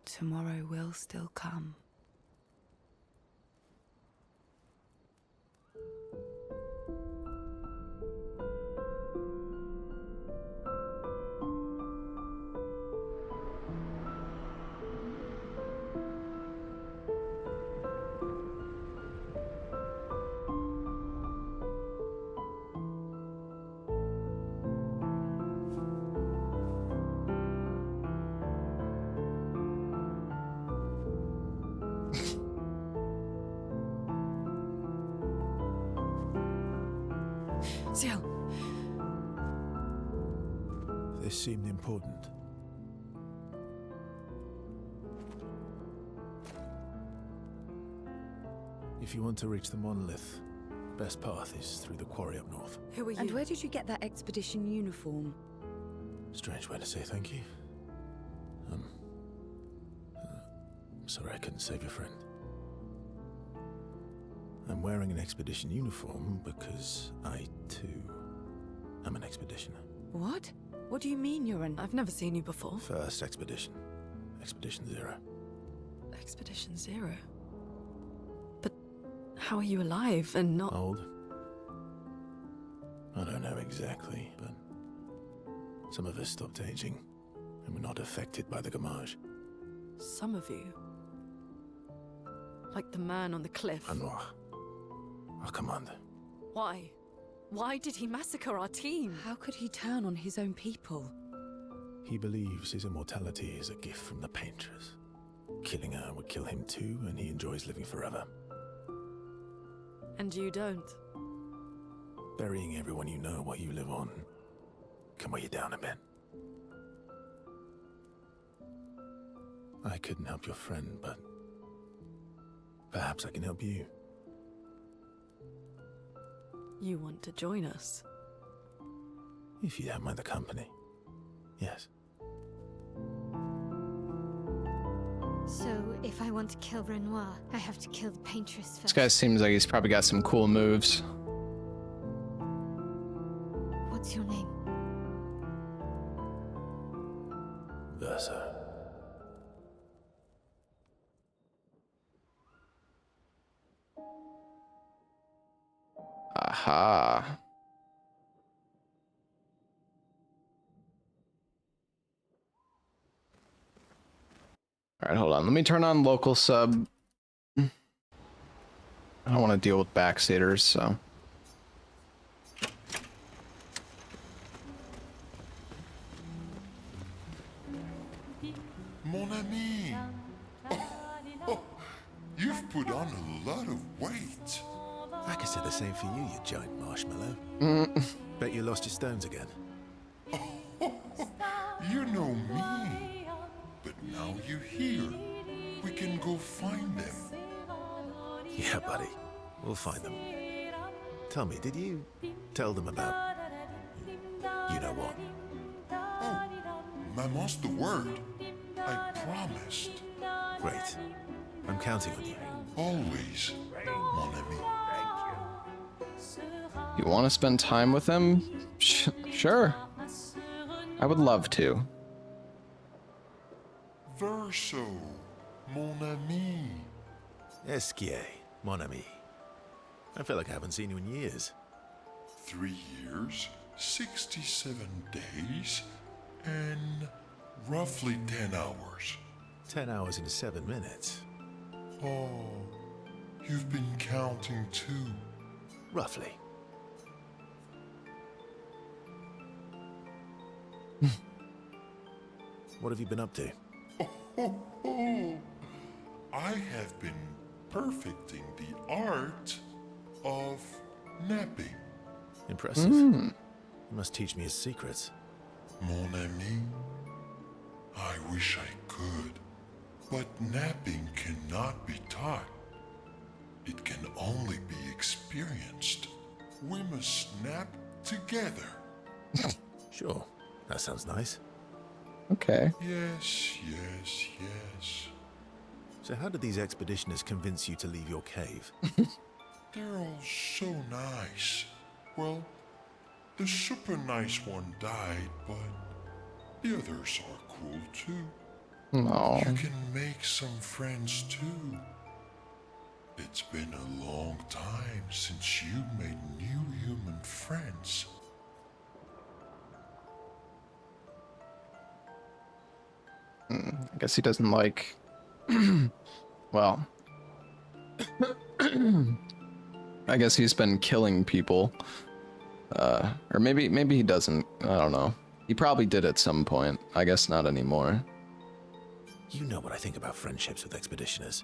Tomorrow will still come. Ciel. This seemed important. If you want to reach the monolith, best path is through the quarry up north. Who are you? And where did you get that expedition uniform? Strange way to say thank you. Sorry I couldn't save your friend. I'm wearing an expedition uniform because I, too, am an expeditioner. What? What do you mean you're an... I've never seen you before. First expedition. Expedition 0. Expedition 0? But how are you alive and not... Old? I don't know exactly, but some of us stopped aging and were not affected by the gamage. Some of you? Like the man on the cliff? Anwar, our commander. Why? Why did he massacre our team? How could he turn on his own people? He believes his immortality is a gift from the painters. Killing her would kill him too, and he enjoys living forever. And you don't? Burying everyone you know while you live on can weigh you down a bit. I couldn't help your friend, but perhaps I can help you. You want to join us? If you don't mind the company. Yes. So, if I want to kill Renoir, I have to kill the paintress first. This guy seems like he's probably got some cool moves. What's your name? Versa. Aha. All right, hold on. Let me turn on local sub. I don't want to deal with backseaters, so. Mon ami! Oh, you've put on a lot of weight. I could say the same for you, you giant marshmallow. Bet you lost your stones again. You know me. But now you're here. We can go find them. Yeah, buddy. We'll find them. Tell me, did you tell them about... you know what? Oh, my master word. I promised. Great. I'm counting on you. Always, mon ami. You want to spend time with him? Sure. I would love to. Verso, mon ami. Esquier, mon ami. I feel like I haven't seen you in years. 3 years, 67 days, and roughly 10 hours. 10 hours and 7 minutes. Oh, you've been counting too. Roughly. What have you been up to? I have been perfecting the art of napping. Impressive. You must teach me his secrets. Mon ami, I wish I could, but napping cannot be taught. It can only be experienced. We must nap together. Sure, that sounds nice. Okay. Yes, yes, yes. So how did these expeditioners convince you to leave your cave? They're all so nice. Well, the super nice one died, but the others are cool too. No. You can make some friends too. It's been a long time since you made new human friends. I guess he doesn't like... well... I guess he's been killing people. Or maybe he doesn't. I don't know. He probably did at some point. I guess not anymore. You know what I think about friendships with expeditioners.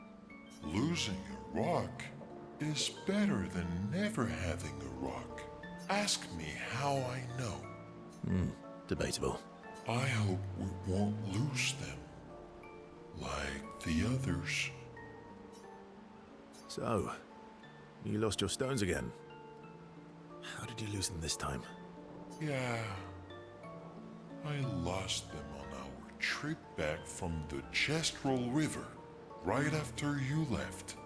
Losing a rock is better than never having a rock. Ask me how I know. Debatable. I hope we won't lose them. Like the others. So, you lost your stones again. How did you lose them this time? Yeah. I lost them on our trip back from the Chestrel River, right after you left.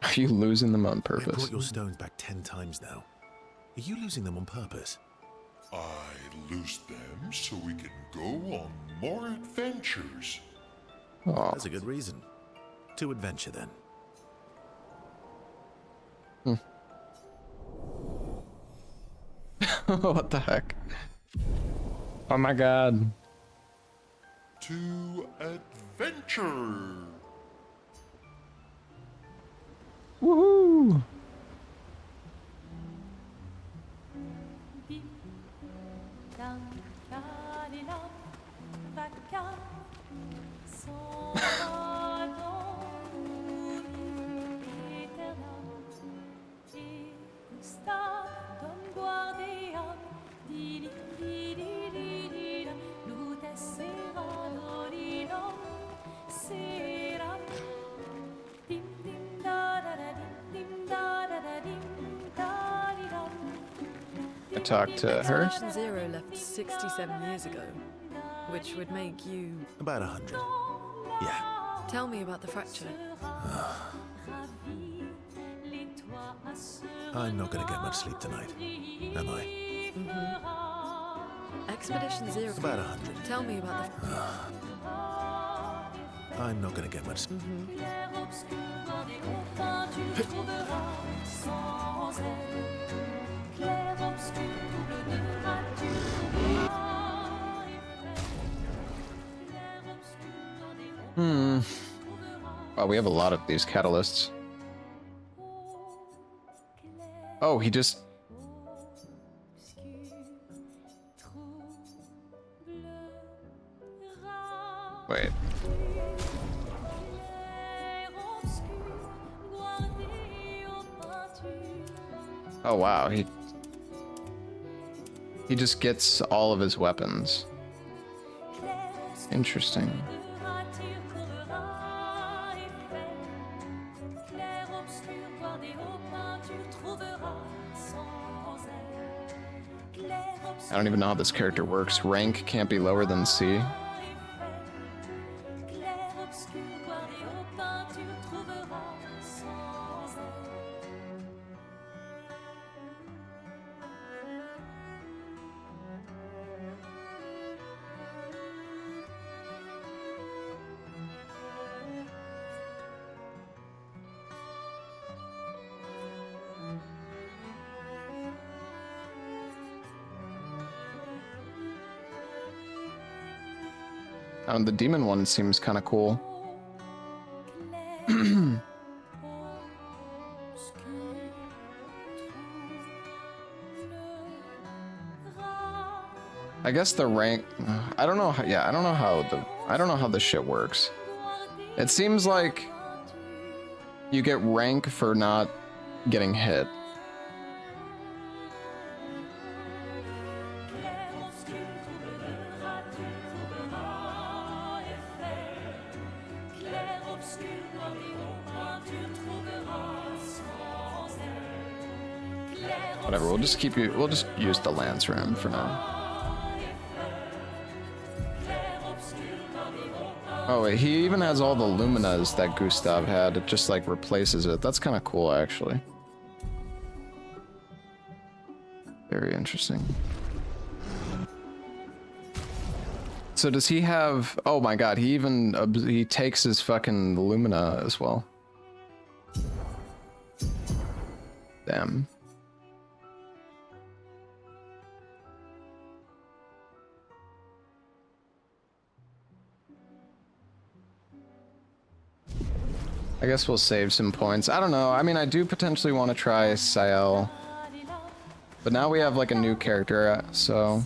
Are you losing them on I purpose? brought your stones back 10 times now. Are you losing them on purpose? I lose them so we can go on more adventures. Aw. That's a good reason. To adventure, then. What the heck? Oh my god. To adventure! Woohoo! talk to her. Expedition Zero left 67 years ago, which would make you... About 100. Yeah. Tell me about the fracture. I'm not gonna get much sleep tonight, am I? Expedition Zero... About 100. Tell me about the... I'm not gonna get much... Wow, we have a lot of these catalysts. Oh, he just... Wait. Oh wow, he just gets all of his weapons. Interesting. I don't even know how this character works. Rank can't be lower than C. The demon one seems kind of cool. I guess the rank, I don't know how, yeah, I don't know how this shit works. It seems like you get rank for not getting hit. Whatever, we'll just use the lance ram for now. Oh wait, he even has all the Luminas that Gustav had. It just like replaces it. That's kind of cool, actually. Very interesting. So does he have... Oh my god, he takes his fucking Lumina as well. Damn. I guess we'll save some points. I don't know. I mean, I do potentially want to try Sael. But now we have like a new character, so...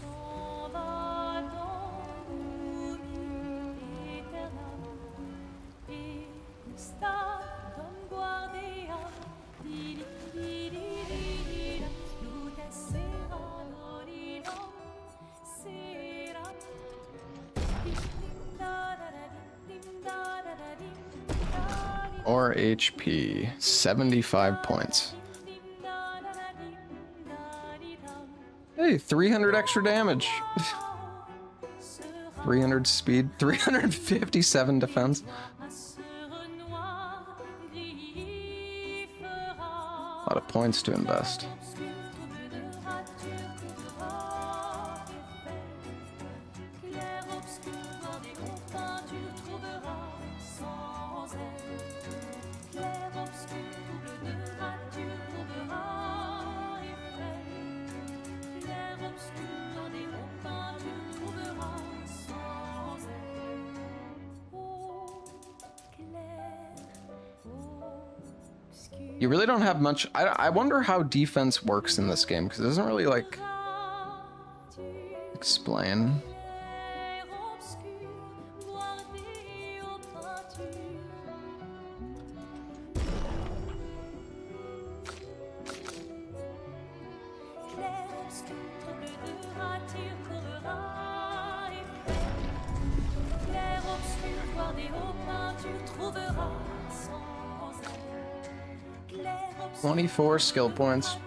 Or HP, 75 points. Hey, 300 extra damage. 300 speed, 357 defense. A lot of points to invest. You really don't have much. I wonder how defense works in this game, because it doesn't really, like, explain. .24 skill points.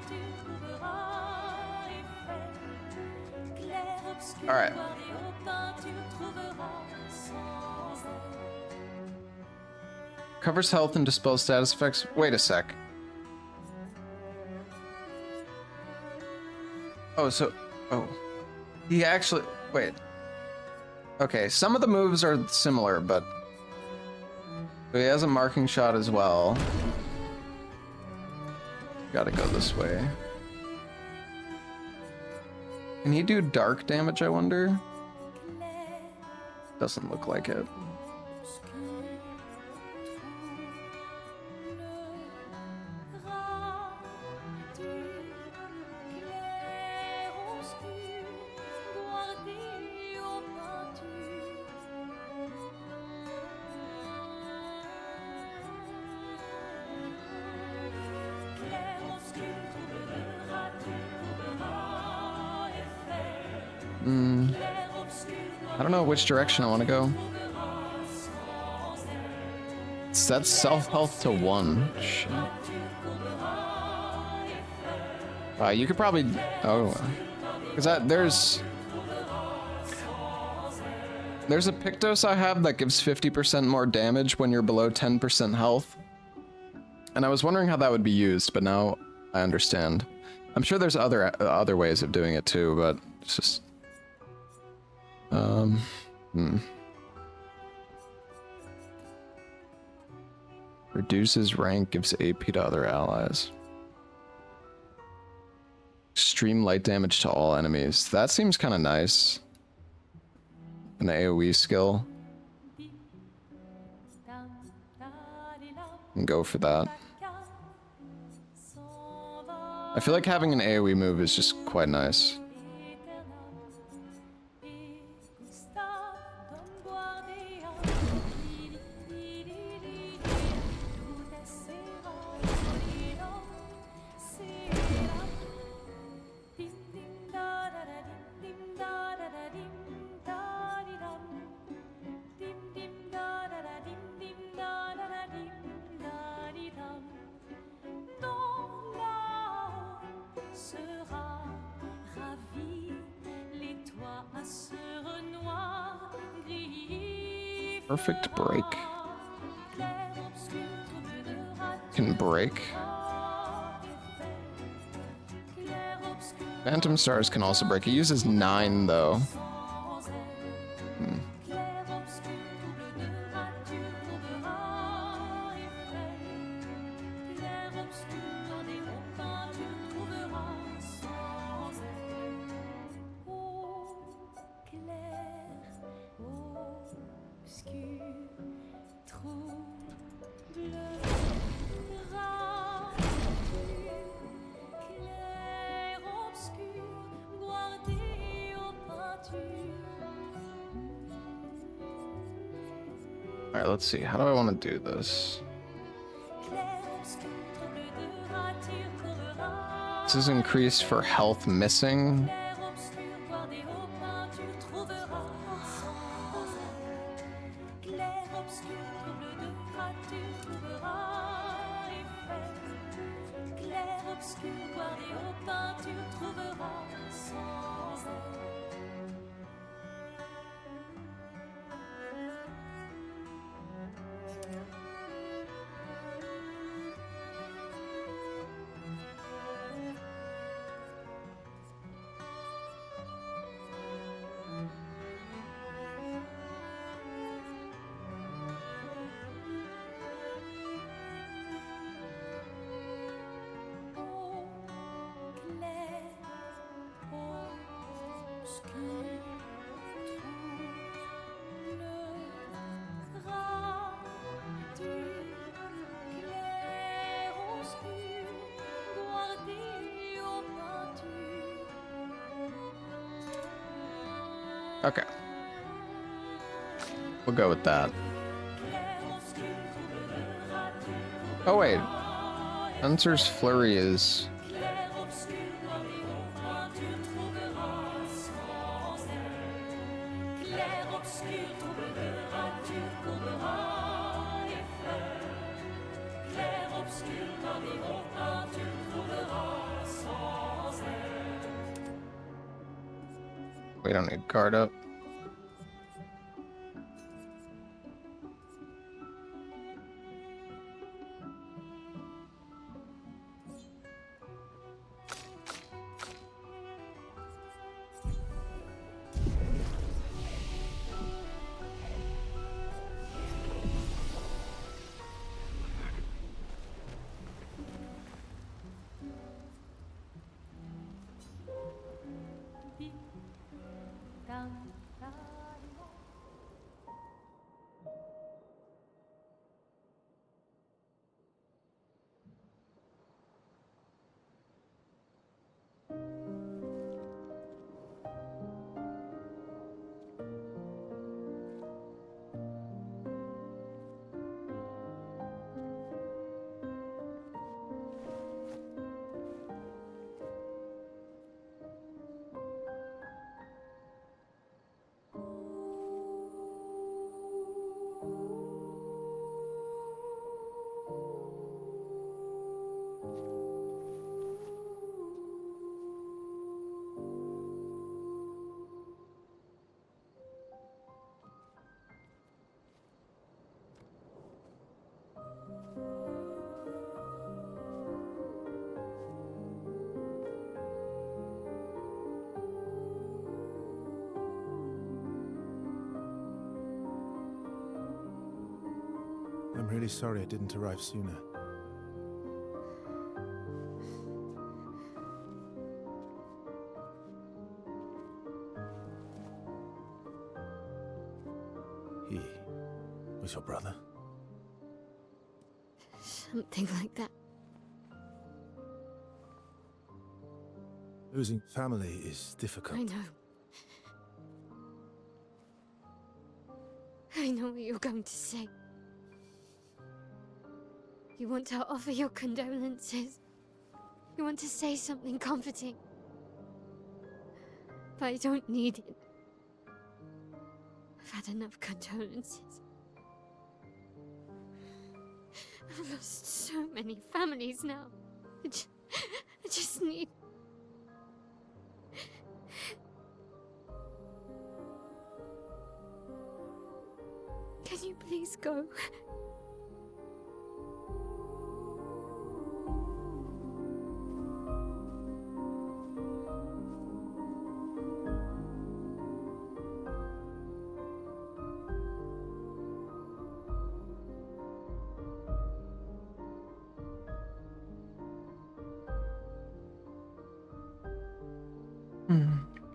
Covers health and dispels status effects. Wait a sec. Oh, so... Oh. He actually... Wait. Okay, some of the moves are similar, but... So he has a marking shot as well. Gotta go this way. Can he do dark damage, I wonder? Doesn't look like it. I don't know which direction I want to go. Set self-health to 1. Shit. You could probably... Oh. Because there's a Pictos I have that gives 50% more damage when you're below 10% health. And I was wondering how that would be used, but now I understand. I'm sure there's other ways of doing it too, but it's just... Reduces rank, gives AP to other allies. Extreme light damage to all enemies. That seems kind of nice. An AoE skill. And go for that. I feel like having an AoE move is just quite nice. Perfect break. Can break. Phantom Stars can also break. It uses 9 though. Alright, let's see. How do I want to do this? This is increased for health missing. Okay. We'll go with that. Oh wait. Hunter's Flurry is... We don't need guard up. I'm really sorry I didn't arrive sooner. He was your brother? Something like that. Losing family is difficult. I know. I know what you're going to say. You want to offer your condolences. You want to say something comforting. But I don't need it. I've had enough condolences. I've lost so many families now. I just need... Can you please go?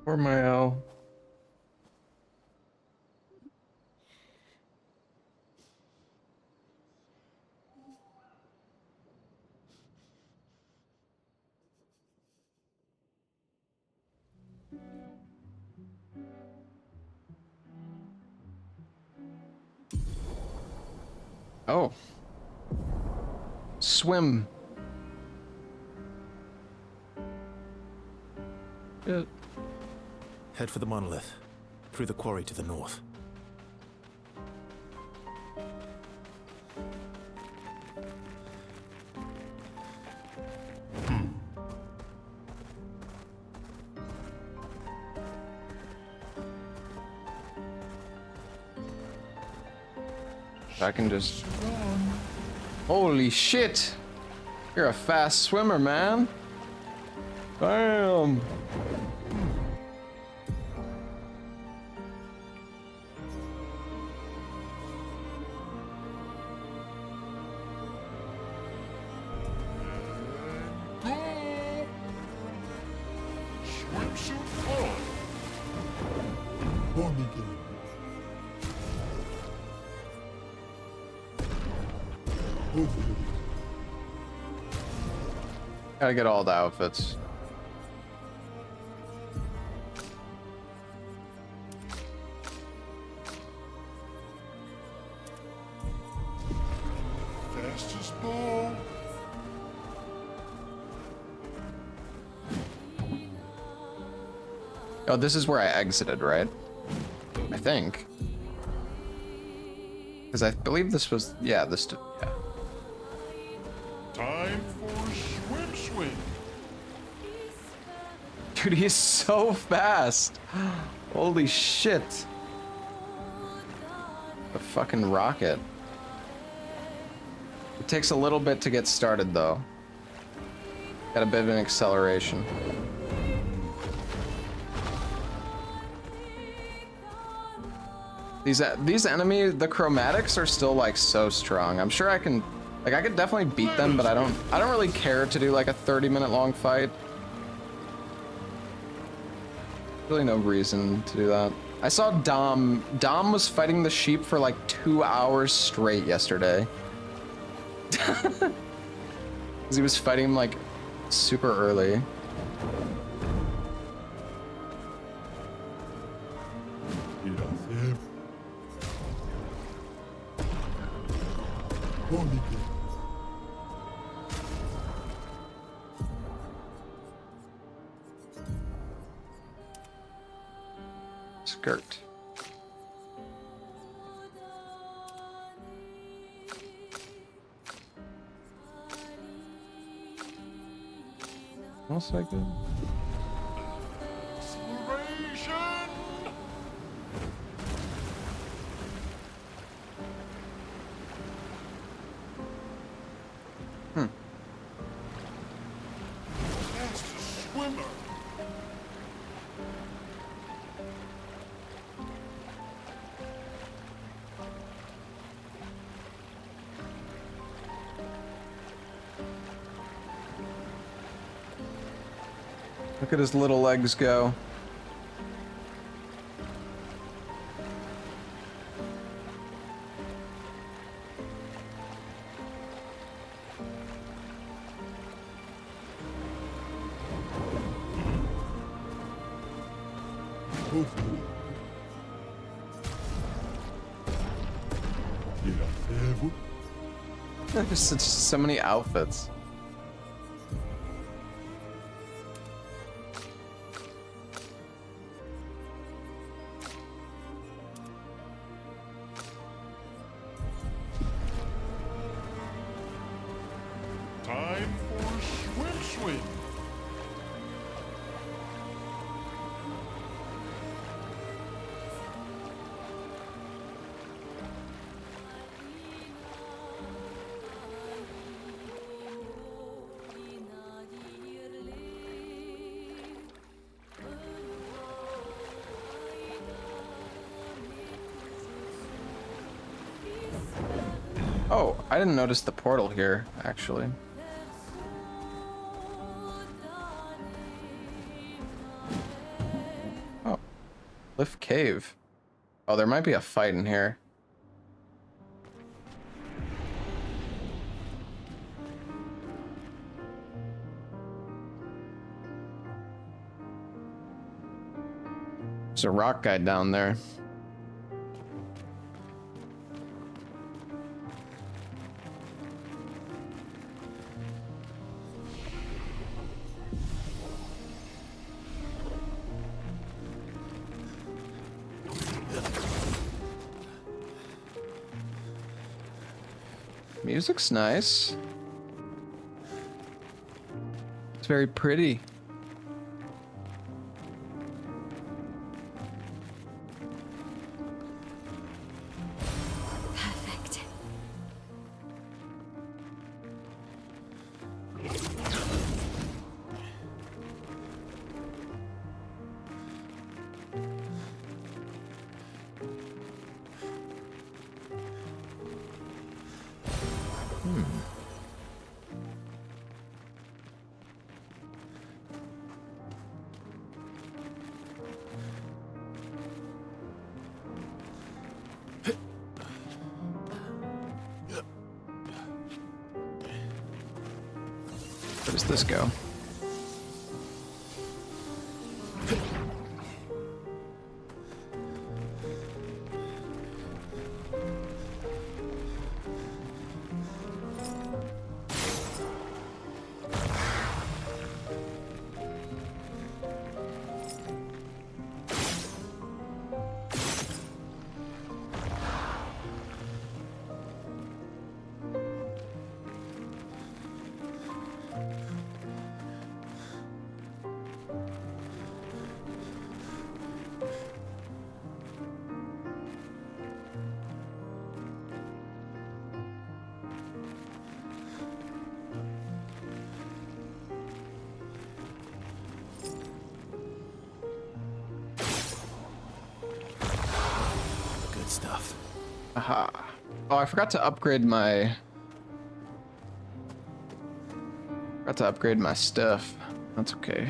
Poor Mael. Oh. Swim. Head for the monolith, through the quarry to the north. I can just... Holy shit! You're a fast swimmer, man. Damn. Swimsuit on! Born again. Gotta get all the outfits. Fastest ball. Oh, this is where I exited, right? I think. Because I believe this was... Yeah, this... Yeah. Time for swim. Dude, he's so fast. Holy shit. The fucking rocket. It takes a little bit to get started, though. Got a bit of an acceleration. These enemy, the chromatics are still like so strong. I'm sure I can, like I could definitely beat them, but I don't really care to do like a 30-minute long fight. Really no reason to do that. I saw Dom was fighting the sheep for like 2 hours straight yesterday. Because he was fighting him like super early. Skirt. Smells like good. Swimmer. Look at his little legs go. Just so many outfits. Time for swim. Oh, I didn't notice the portal here, actually. Oh. Lift cave. Oh, there might be a fight in here. There's a rock guy down there. Music's nice. It's very pretty. Perfect. Where does this go? Stuff. Aha. Oh, I forgot to upgrade my... Forgot to upgrade my stuff. That's okay.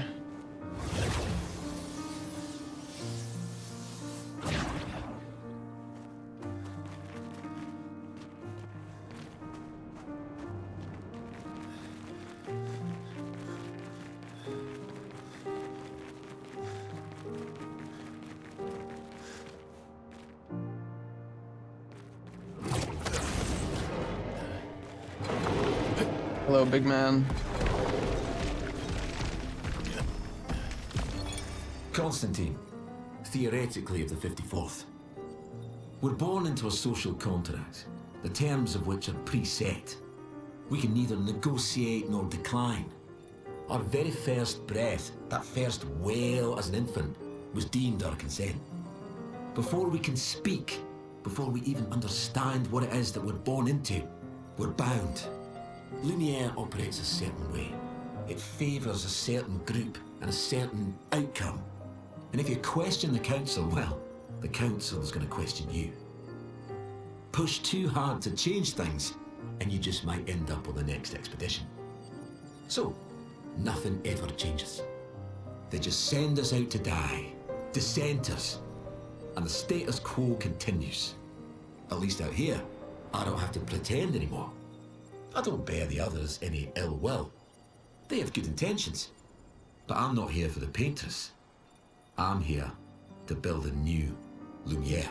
Hello, big man. Constantine, theoretically of the 54th. We're born into a social contract, the terms of which are preset. We can neither negotiate nor decline. Our very first breath, that first wail as an infant, was deemed our consent. Before we can speak, before we even understand what it is that we're born into, we're bound. Lumiere operates a certain way. It favours a certain group and a certain outcome. And if you question the Council, well, the Council is going to question you. Push too hard to change things, and you just might end up on the next expedition. So, nothing ever changes. They just send us out to die. Dissenters. And the status quo continues. At least out here, I don't have to pretend anymore. I don't bear the others any ill will. They have good intentions. But I'm not here for the painters. I'm here to build a new Lumiere.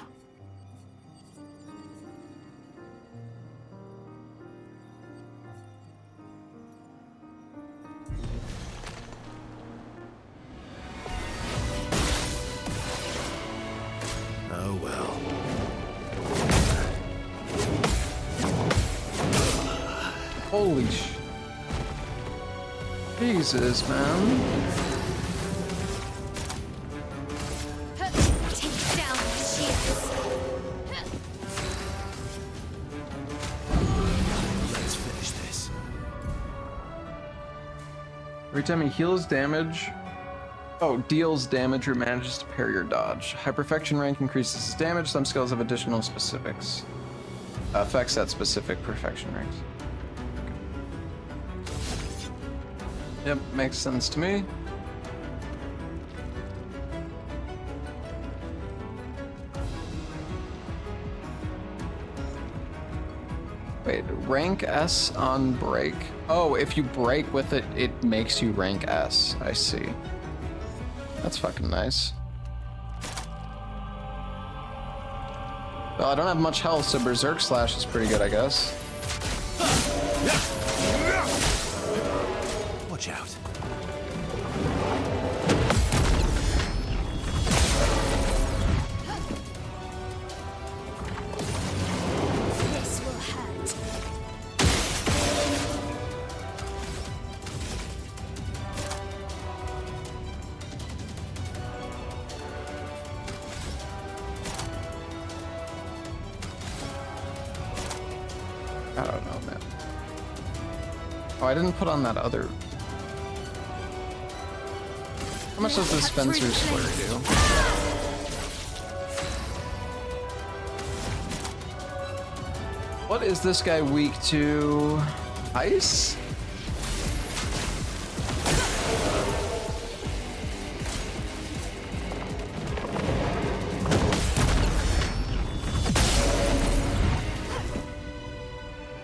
Oh well. Holy sh... Jesus, man. Take down the shields. Let's finish this. Every time he heals damage... Oh, deals damage or manages to parry or dodge. High perfection rank increases his damage. Some skills have additional specifics. Effects at specific perfection ranks. Yep, makes sense to me. Wait, rank S on break. Oh, if you break with it, it makes you rank S. I see. That's fucking nice. Well, I don't have much health, so Berserk Slash is pretty good, I guess. Watch out. This will hurt. I don't know, man. Oh, I didn't put on that other... How much does the Spencer's Flurry do? What is this guy weak to? Ice?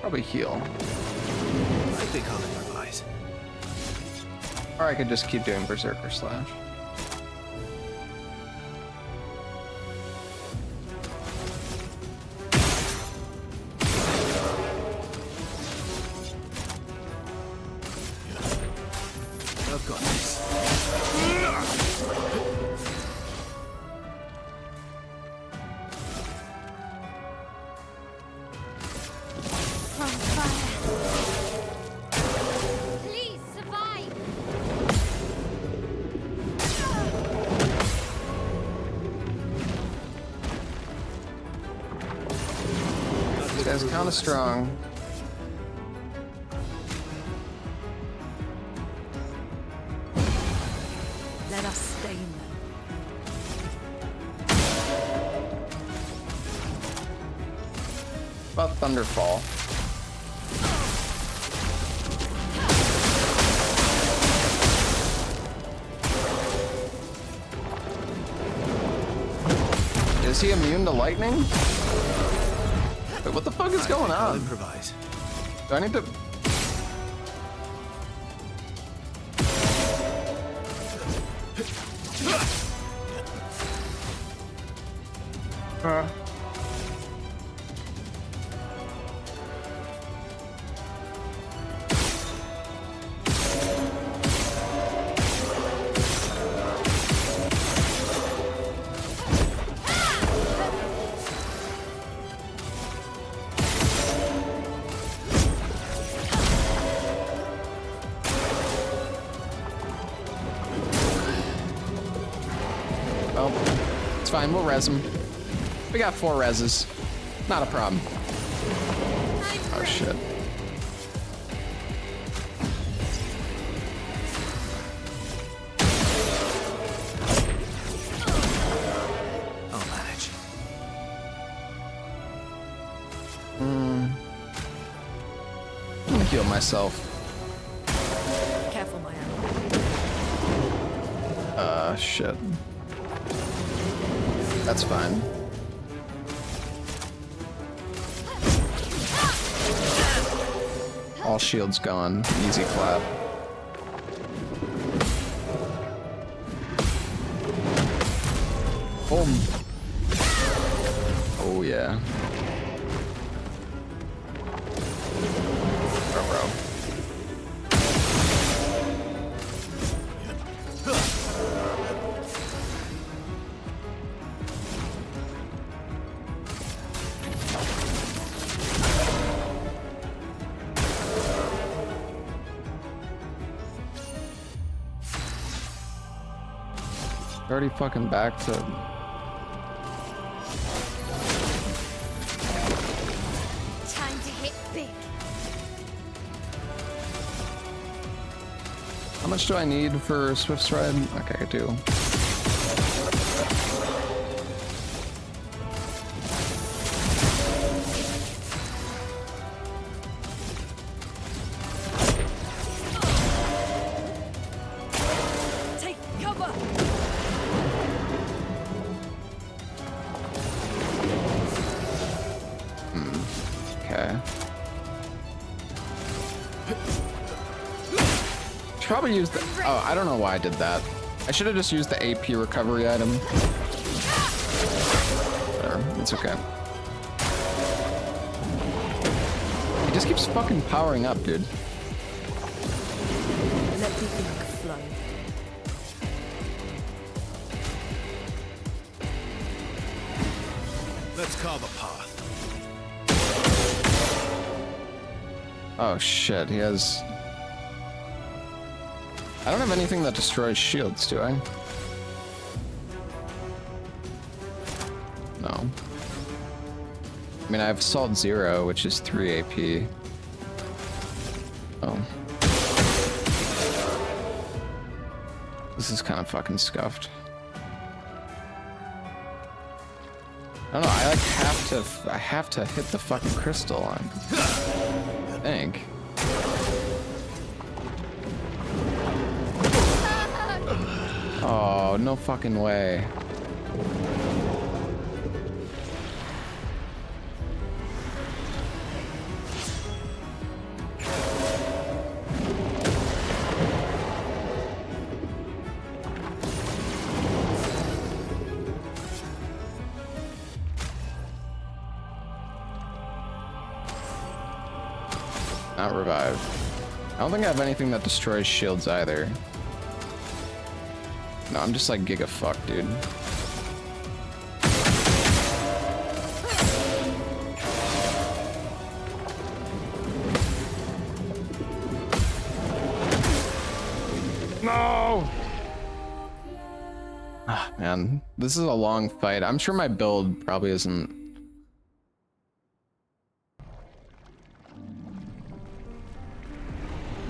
Probably heal. I think I'll improvise. Or I could just keep doing Berserker Slash. I've got this. From fire. Please survive. This guy's kind of strong. Let us stain them. About Thunderfall. Is he immune to lightning? Wait, what the fuck is going I'll on? improvise. Do I need to... Well, it's fine, we'll res him. We got 4 reses. Not a problem. Oh shit. I'll manage. I'm gonna heal myself. Careful, my Shit. That's fine. All shields gone. Easy clap. Boom. Oh yeah. Bro. Already fucking back to... Time to hit big. How much do I need for Swift Stride? Okay, I do. Take cover! Okay. Should probably use the... Oh, I don't know why I did that. I should have just used the AP recovery item. Whatever, it's okay. He just keeps fucking powering up, dude. Let the ink flow. Let's carve a path. Oh shit, he has... I don't have anything that destroys shields, do I? No. I mean, I have Assault 0, which is 3 AP. Oh. This is kind of fucking scuffed. I don't know, I like have to hit the fucking crystal on. I think. Oh, no fucking way. Not revive. I don't think I have anything that destroys shields either. No, I'm just like giga fucked, dude. No! Ah, man, this is a long fight. I'm sure my build probably isn't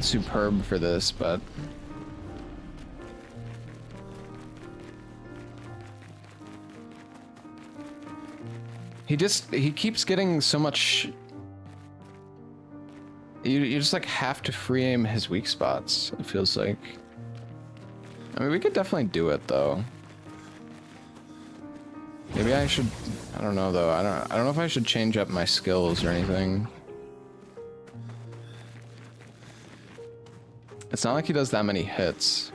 superb for this, but he keeps getting so much. You just like have to free aim his weak spots, it feels like. I mean, we could definitely do it though. Maybe I should, I don't know though. I don't know if I should change up my skills or anything. It's not like he does that many hits.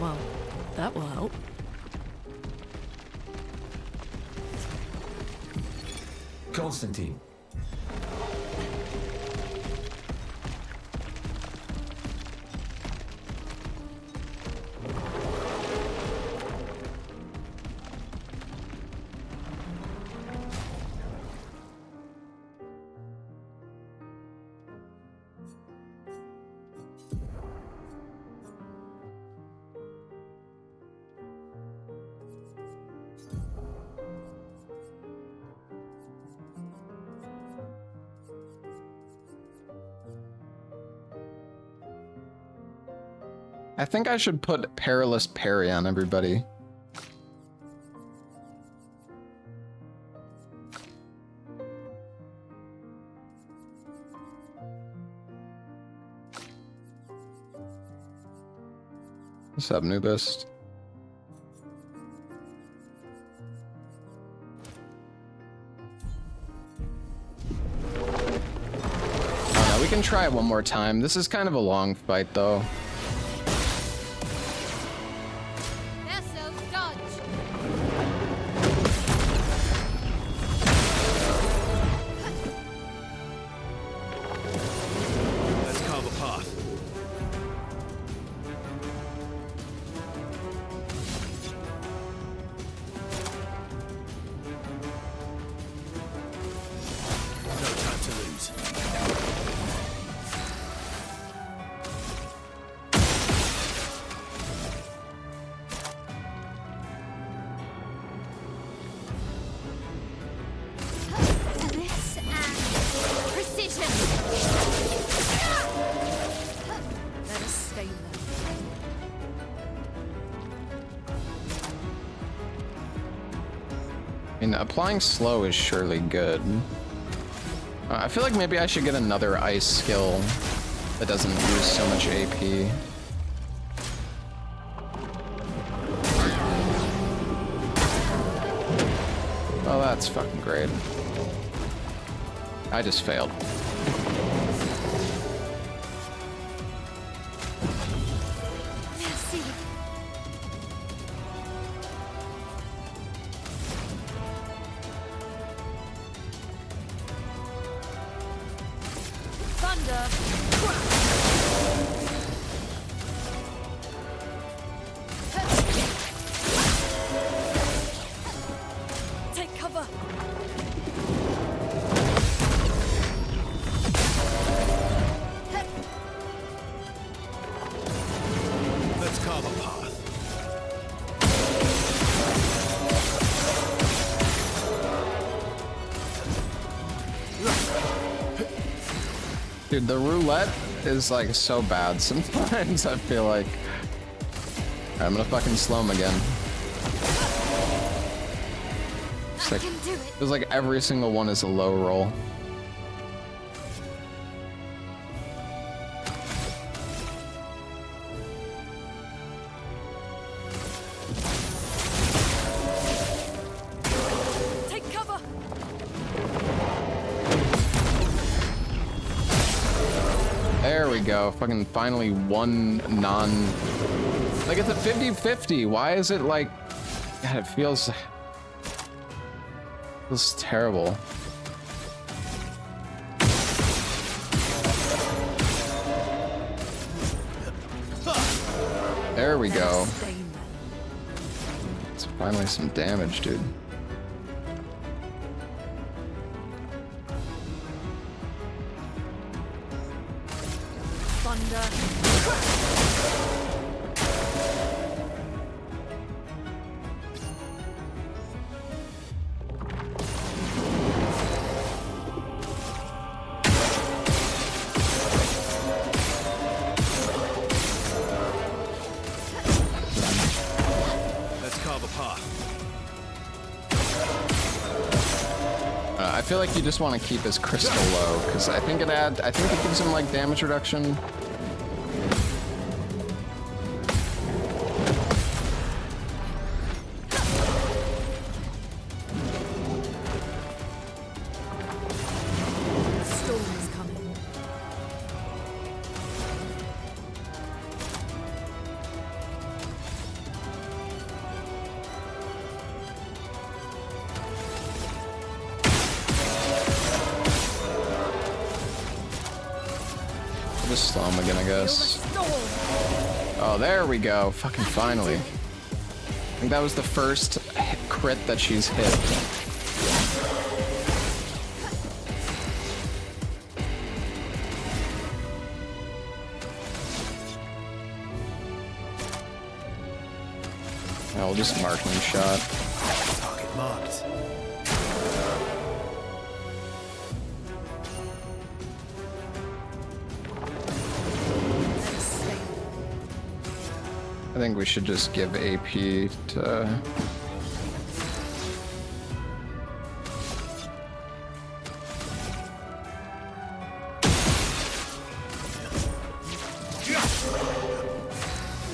Well, that will help. Constantine. I think I should put Perilous Parry on everybody. What's up, Nubist? Oh, no, we can try it one more time. This is kind of a long fight, though. Let's carve a path. No time to lose. This and precision. Let us stay there. I mean, applying slow is surely good. I feel like maybe I should get another ice skill that doesn't use so much AP. Oh, that's fucking great. I just failed. Merci. Take cover. Let's carve a path. Dude, the roulette is like so bad sometimes. I feel like I'm gonna fucking slow him again. It's like, feels like every single one is a low roll. Take cover. There we go. Fucking finally one non... Like, it's a 50-50. Why is it like... God, it feels terrible. There we go. It's finally some damage, dude. Let's carve a path. I feel like you just want to keep his crystal low, because I think it gives him like damage reduction. Storm is coming. I'll just slow him again, I guess. Oh, there we go. Fucking finally. I think that was the first crit that she's hit. I'll just mark one shot. Target marked. think we should just give AP to...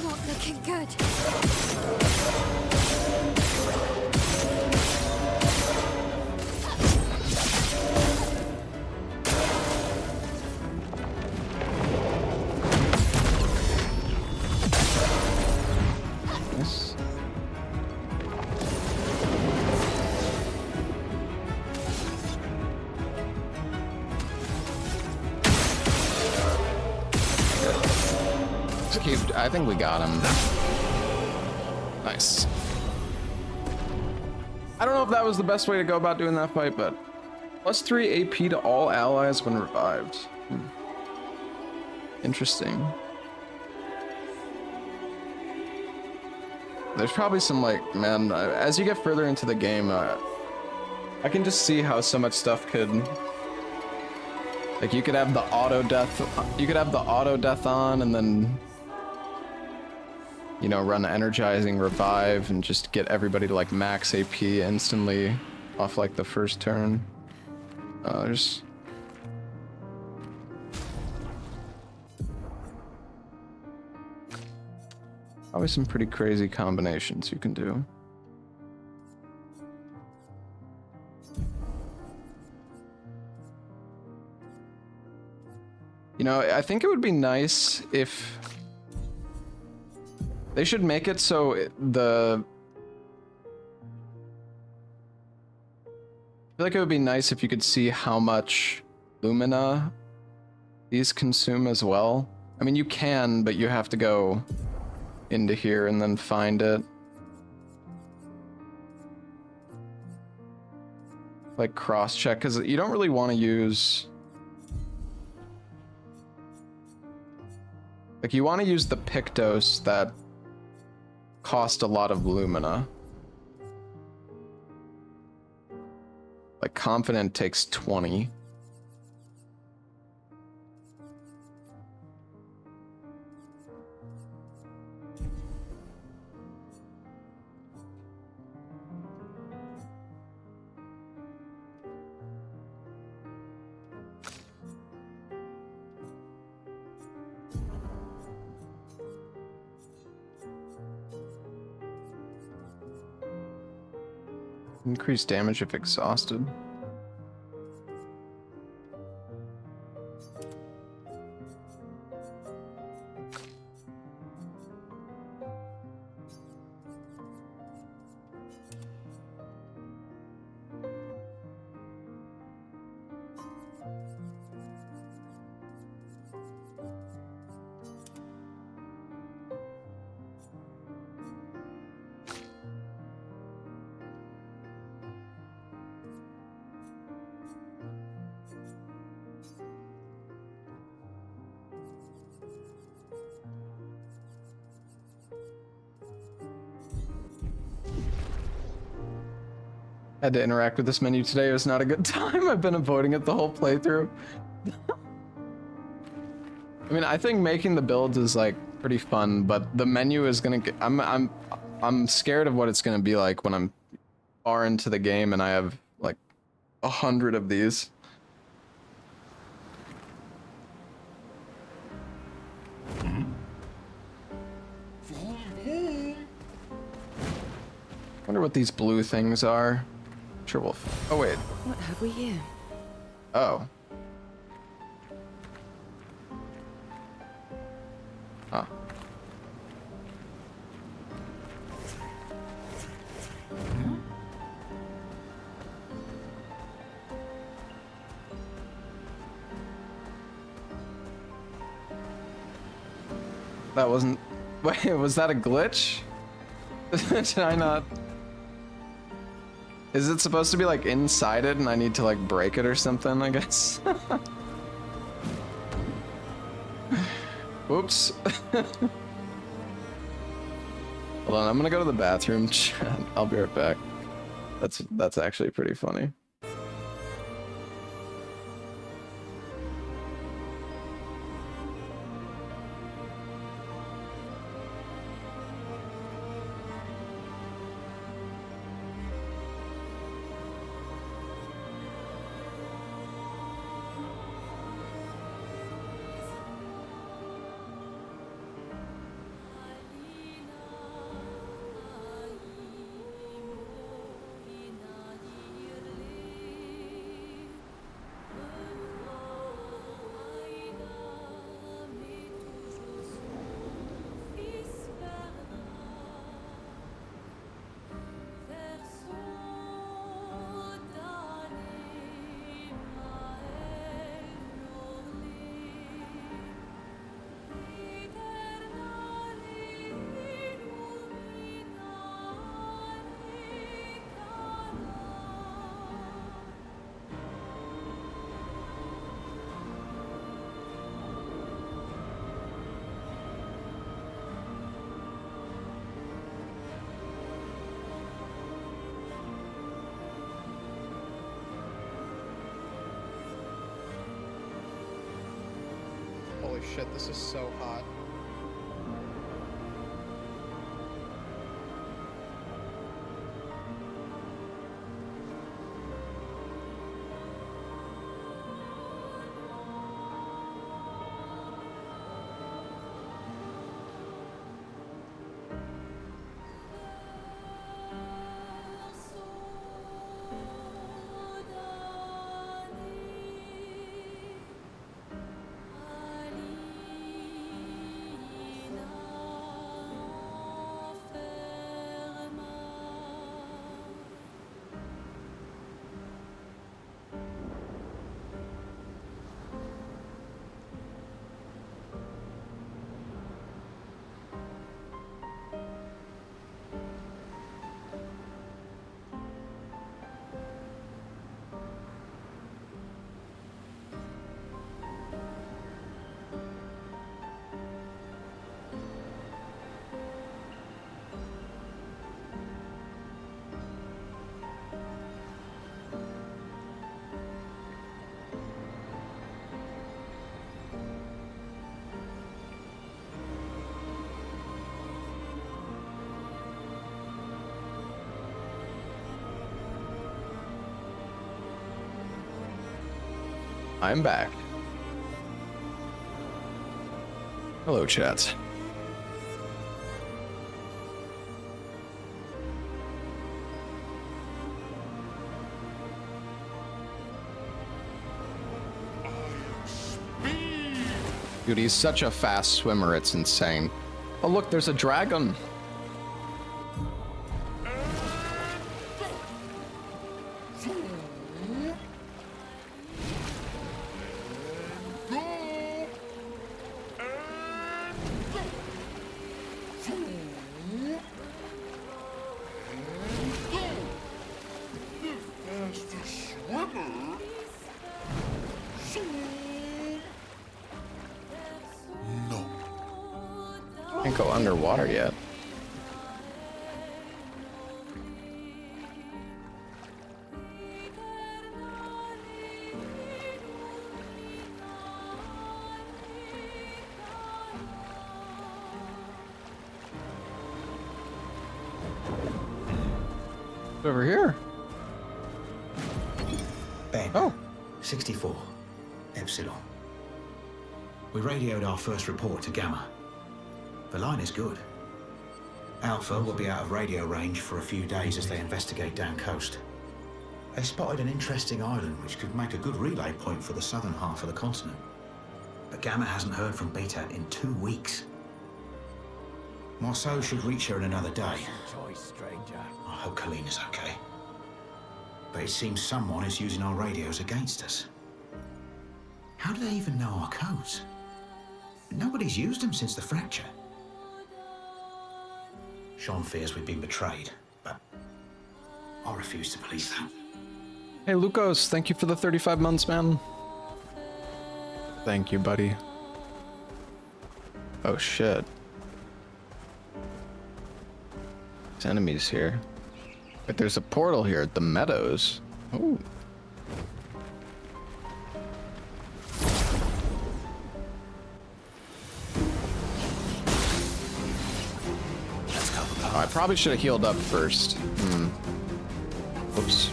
Not looking good. Nice. Just keep, I think we got him. Nice. I don't know if that was the best way to go about doing that fight, but +3 AP to all allies when revived. Interesting. There's probably some, like, man, as you get further into the game, I can just see how so much stuff could, like, you could have the auto death on, and then, you know, run energizing revive and just get everybody to like max AP instantly off like the first turn. There's probably some pretty crazy combinations you can do. You know, I think it would be nice if they should make it so I feel like it would be nice if you could see how much Lumina these consume as well. I mean, you can, but you have to go into here and then find it. Like cross-check, because you don't really want to use... Like, you want to use the Pictos that cost a lot of Lumina. Like, Confident takes 20. Increased damage if exhausted. Had to interact with this menu today. It was not a good time. I've been avoiding it the whole playthrough. I mean, I think making the builds is like pretty fun, but the menu is gonna get, I'm scared of what it's gonna be like when I'm far into the game and I have like 100 of these. Wonder what these blue things are. Sure, we'll. Oh wait. What have we here? Oh. Huh. That wasn't. Wait, was that a glitch? Did I not? Is it supposed to be like inside it and I need to like break it or something, I guess? Whoops. Hold on, I'm gonna go to the bathroom. I'll be right back. That's actually pretty funny. Holy shit, this is so hot. I'm back. Hello, chat. Dude, he's such a fast swimmer, it's insane. Oh look, there's a dragon. Can't go underwater yet. Over here. Ben. Oh. 64. Epsilon. We radioed our first report to Gamma. The line is good. Alpha will be out of radio range for a few days as they investigate down coast. They spotted an interesting island which could make a good relay point for the southern half of the continent. But Gamma hasn't heard from Beta in 2 weeks. Marceau should reach her in another day. Choice, stranger. I hope Kalina's okay. But it seems someone is using our radios against us. How do they even know our codes? Nobody's used them since the fracture. Sean fears we've been betrayed, but I refuse to believe that. Hey, Lucas, thank you for the 35 months, man. Thank you, buddy. Oh, shit. There's enemies here. But there's a portal here at the Meadows. Ooh. Oh, I probably should have healed up first. Oops.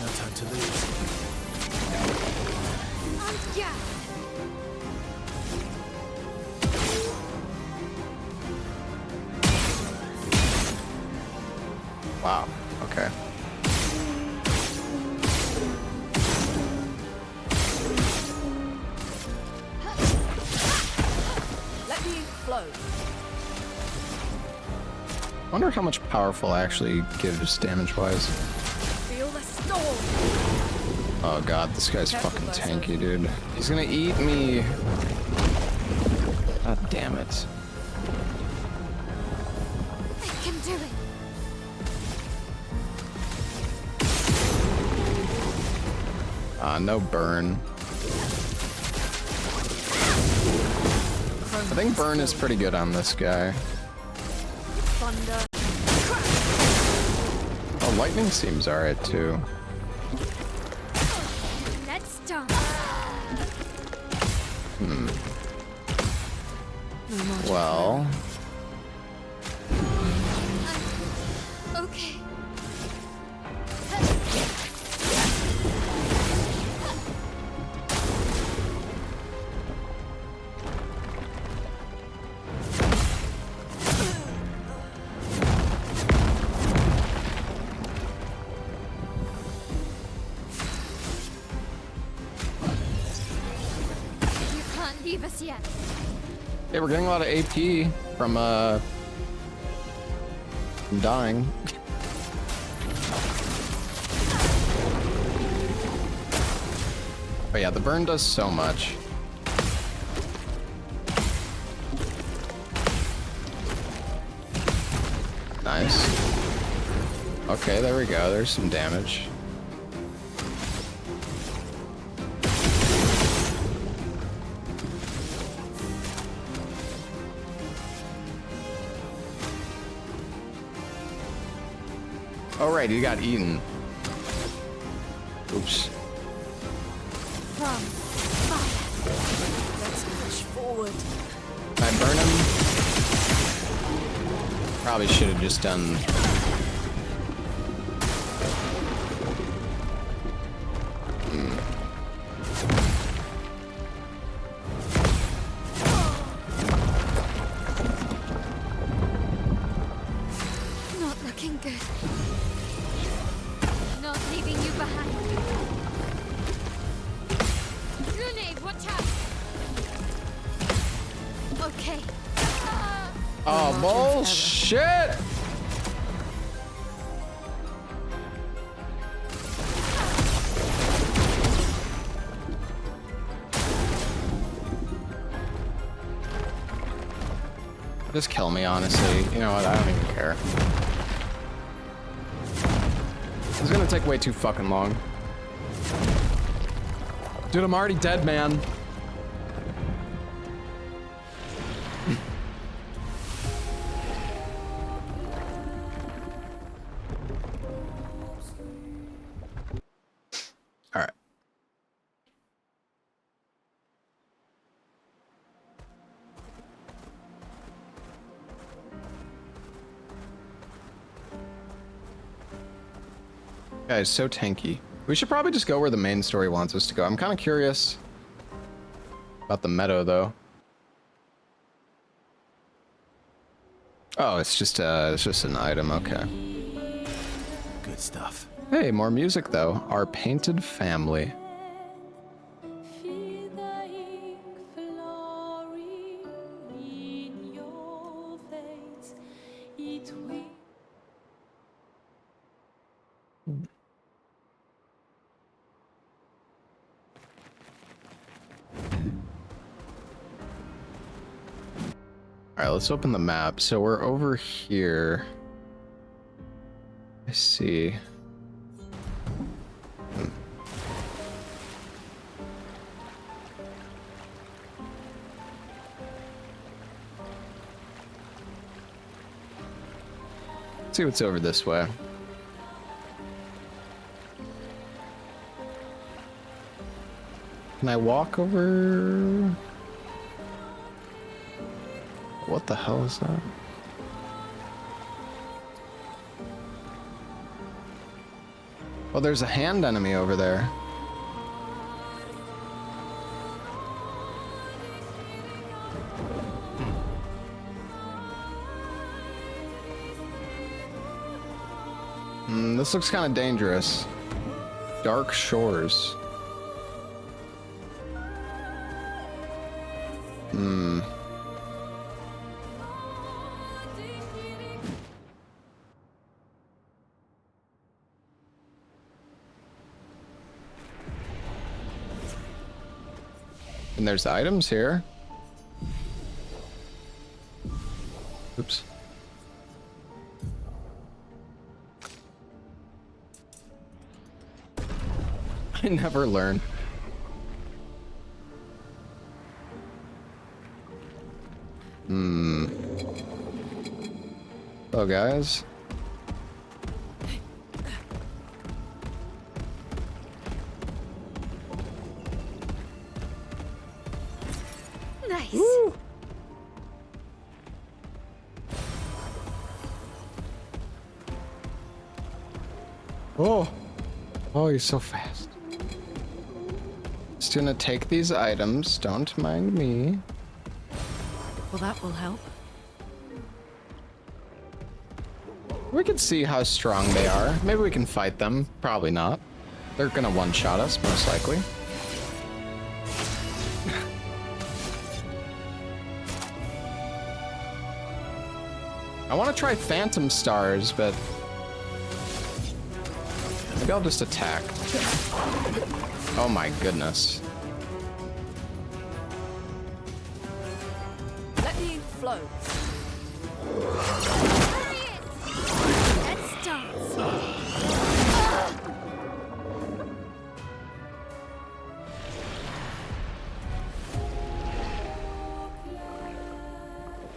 No time to lose. Yeah. Wow. Okay. Let me flow. Wonder how much powerful actually gives damage-wise. Feel the storm. Oh god, this guy's fucking tanky, dude. He's gonna eat me. God damn it. I can do it. No burn. I think burn is pretty good on this guy. Thunder. Oh, lightning seems alright too. Let's dance. Well. Okay. You can't leave us yet. Hey, we're getting a lot of AP from dying. But yeah, the burn does so much. Nice. Okay, there we go. There's some damage. Oh right, he got eaten. Oops. From fire. Let's push forward. Can I burn him? Probably should have just done. Not looking good. Not leaving you behind. Grenade, watch out. Okay. Oh, bullshit! Just kill me, honestly. You know what? I don't even care. It's gonna take way too fucking long. Dude, I'm already dead, man. All right. Guys, so tanky. We should probably just go where the main story wants us to go. I'm kind of curious about the meadow, though. Oh, it's just an item. Okay. Good stuff. Hey, more music though. Our painted family. All right, let's open the map. So we're over here. I see. Let's see what's over this way. Can I walk over? What the hell is that? Oh, there's a hand enemy over there. This looks kind of dangerous. Dark Shores. And there's items here. Oops. I never learn. Oh, guys. Nice. Woo. Oh. Oh, you're so fast. Just gonna take these items. Don't mind me. Well, that will help. We can see how strong they are. Maybe we can fight them. Probably not. They're gonna one-shot us, most likely. I want to try Phantom Stars, but maybe I'll just attack. Oh my goodness. Let me flow. Let's dance.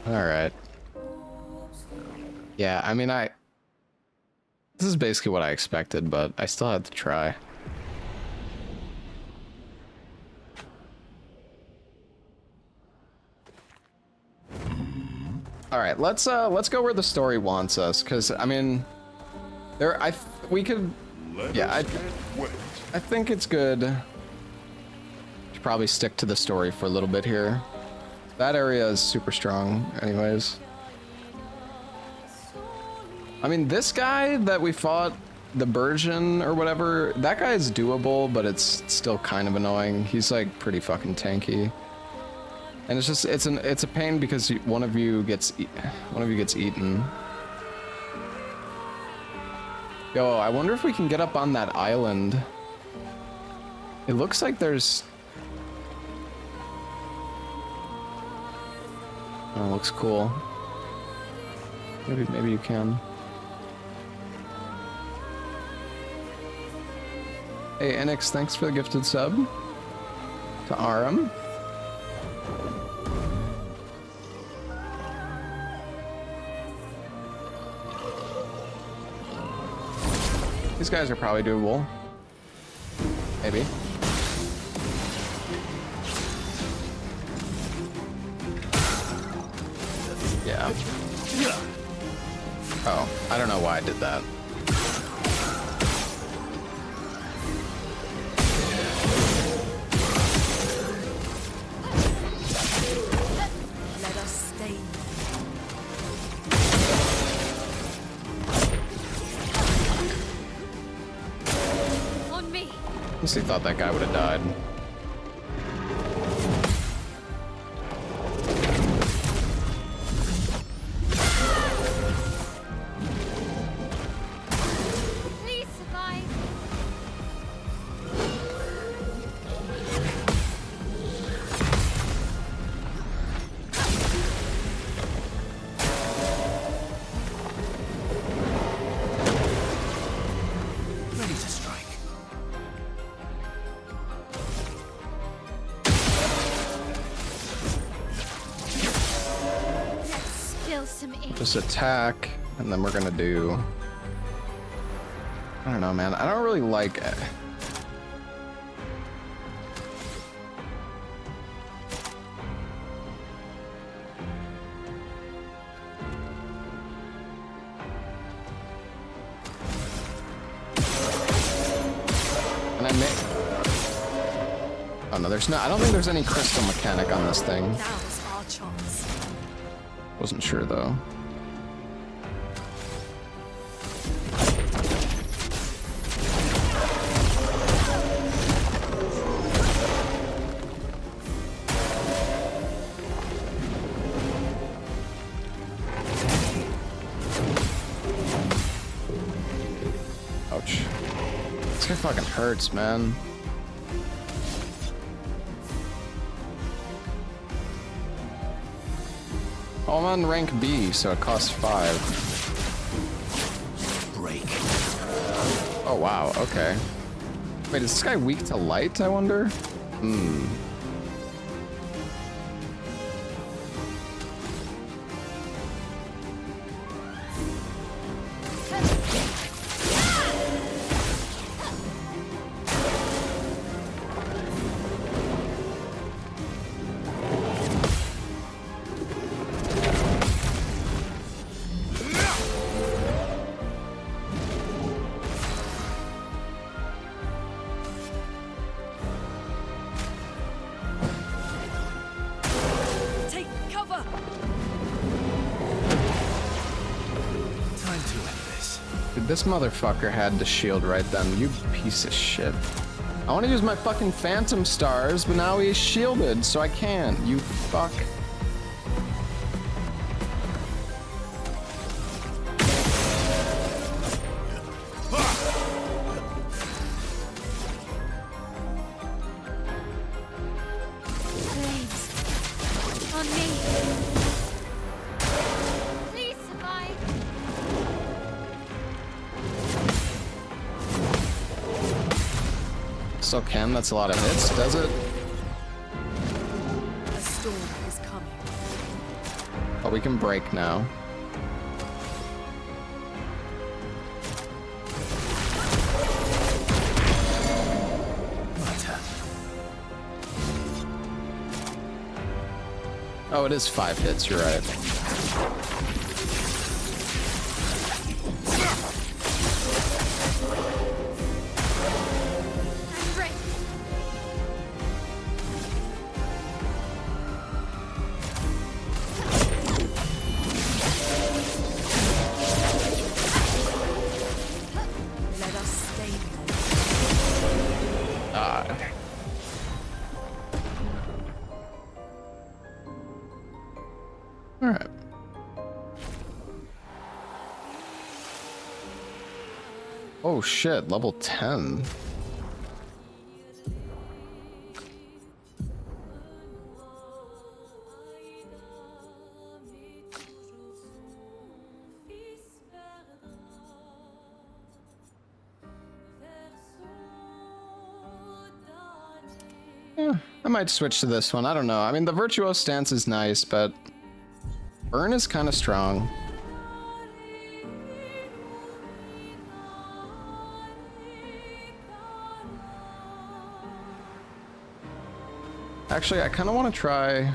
All right. Yeah, I mean, this is basically what I expected, but I still had to try. All right, let's go where the story wants us, because I mean, we could, yeah, I think it's good to probably stick to the story for a little bit here. That area is super strong, anyways. I mean, this guy that we fought, the Burgeon or whatever, that guy is doable, but it's still kind of annoying. He's like pretty fucking tanky, and it's just it's a pain because one of you gets eaten. Yo, I wonder if we can get up on that island. It looks like there's. Oh, looks cool. Maybe you can. Hey, Enix, thanks for the gifted sub. To Aram. These guys are probably doable. Maybe. Yeah. Oh, I don't know why I did that. Let us stay. On me. Honestly thought that guy would have died. Please survive. Ready to strike. Let's spill some ink. Just attack, and then we're gonna do. I don't know, man. I don't really like it. And I may. Oh no, there's not. I don't think there's any crystal mechanic on this thing. Now's our chance. Wasn't sure though. Ouch. This guy fucking hurts, man. Oh, I'm on rank B, so it costs 5. Break. Oh wow, okay. Wait, is this guy weak to light, I wonder? Hmm. Dude, this motherfucker had the shield right then, you piece of shit. I want to use my fucking phantom stars, but now he's shielded, so I can't. You fuck. Flames. On me. Please survive. Still can, that's a lot of hits, does it? A storm is coming. But we can break now. Oh, it is 5 hits, you're right. Let us stay here. Alright. Oh shit, level 10. I might switch to this one. I don't know. I mean, the Virtuoso stance is nice, but Burn is kind of strong. Actually, I kind of want to try...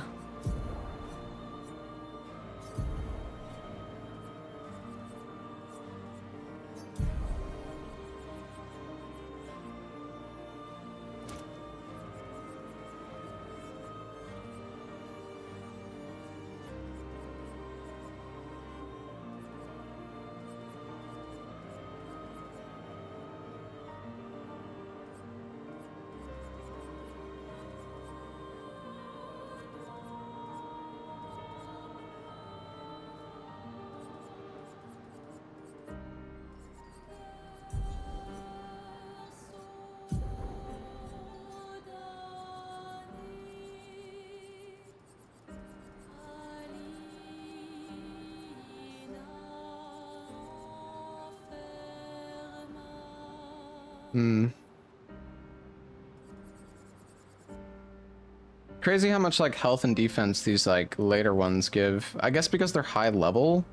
Crazy how much like health and defense these like later ones give. I guess because they're high level.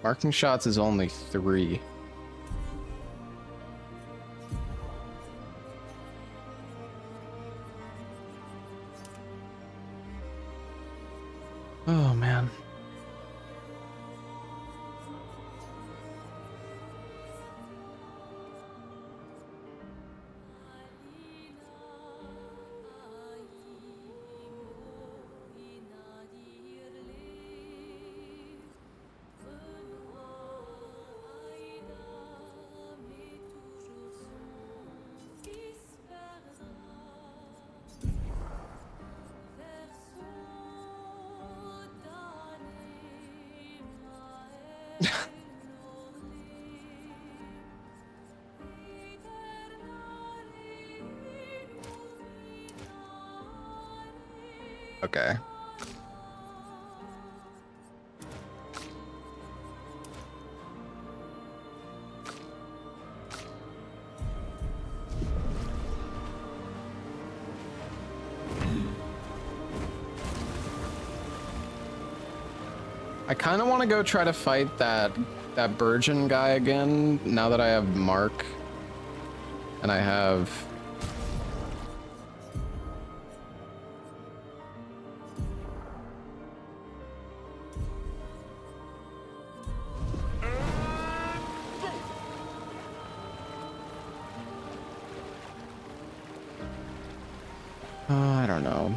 Marking shots is only 3. Oh man. Okay. I kind of want to go try to fight that Burgeon guy again, now that I have Mark. And I have... I don't know.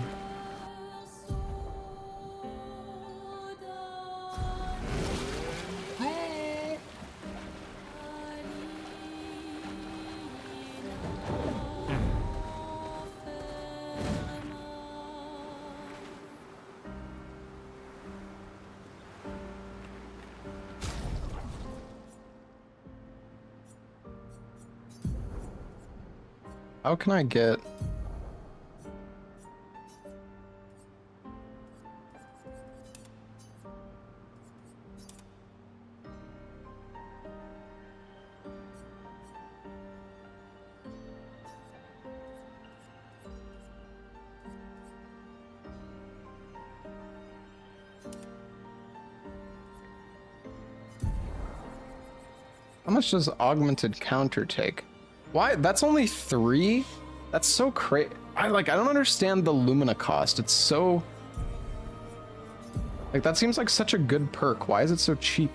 How can I get... How much does augmented counter take? Why? That's only 3? That's so crazy. I don't understand the Lumina cost. It's so... Like, that seems like such a good perk. Why is it so cheap?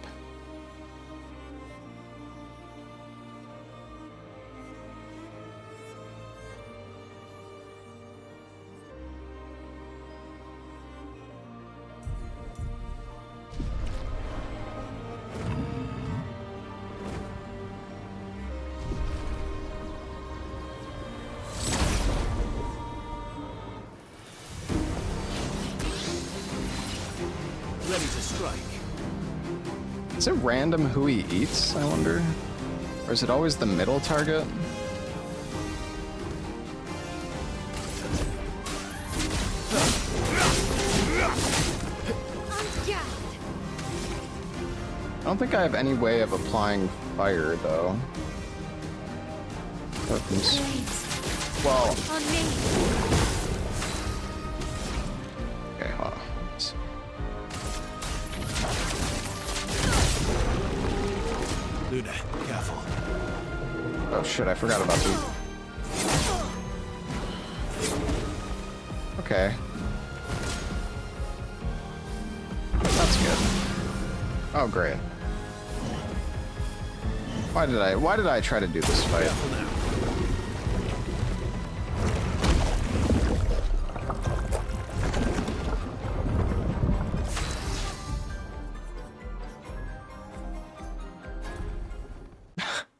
Ready to strike. Is it random who he eats, I wonder? Or is it always the middle target? I don't think I have any way of applying fire, though. Well... Okay, hold on. Luna, careful. Oh shit, I forgot about these. Okay. That's good. Oh great. Why did I try to do this fight?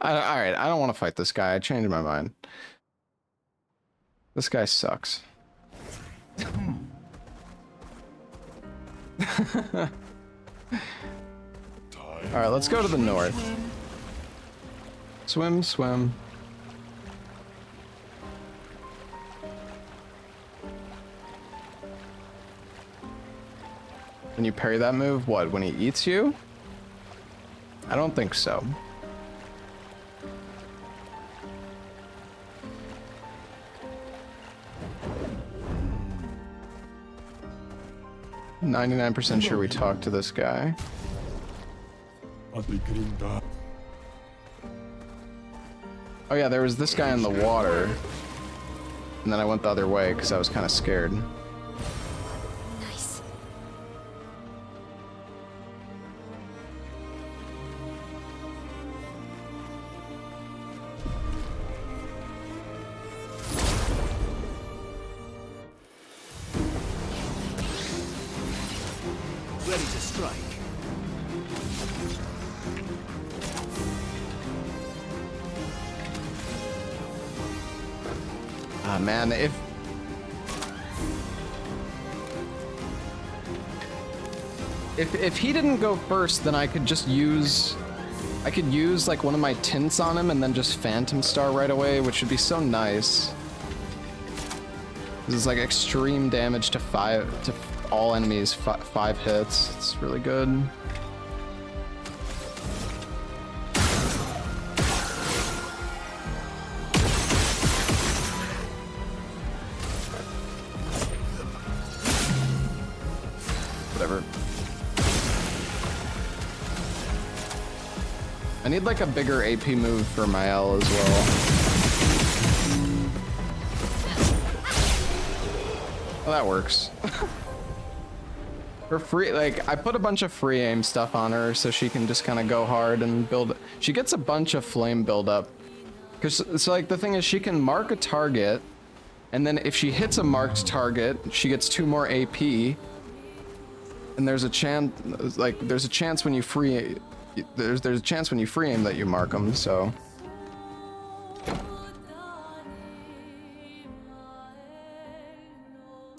Alright, I don't want to fight this guy. I changed my mind. This guy sucks. Alright, let's go to the north. Swim, swim. Can you parry that move? What, when he eats you? I don't think so. 99% sure we talked to this guy. Oh yeah, there was this guy in the water. And then I went the other way because I was kind of scared. Nice. Ready to strike. Ah man, if he didn't go first, then I could just use like one of my tints on him and then just Phantom Star right away, which would be so nice. This is like extreme damage to all enemies, 5 hits. It's really good. Whatever. I need like a bigger AP move for Mael as well. Oh, that works. For free, like, I put a bunch of free aim stuff on her so she can just kind of go hard and build. She gets a bunch of flame buildup. Because, so like, the thing is, she can mark a target, and then if she hits a marked target, she gets 2 more AP. And there's a chance, like, there's a chance when you free, there's a chance when you free aim that you mark them, so.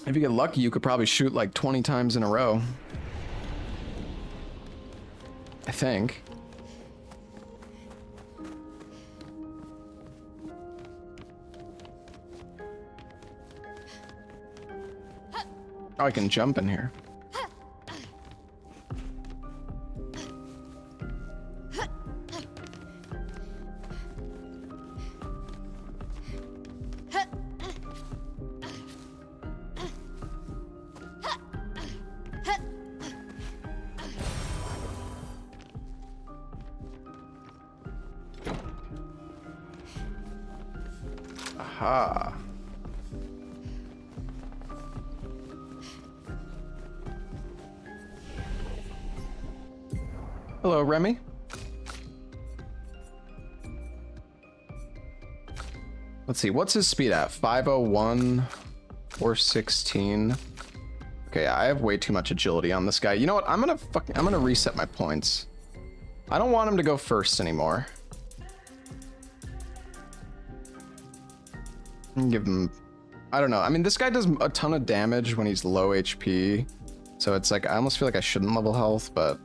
If you get lucky, you could probably shoot like 20 times in a row. I think. Oh, I can jump in here. Aha. Hello, Remy. Let's see, what's his speed at? 501, 416. Okay, I have way too much agility on this guy. You know what? I'm gonna reset my points. I don't want him to go first anymore. Give him, I don't know. I mean, this guy does a ton of damage when he's low HP. So it's like, I almost feel like I shouldn't level health, but.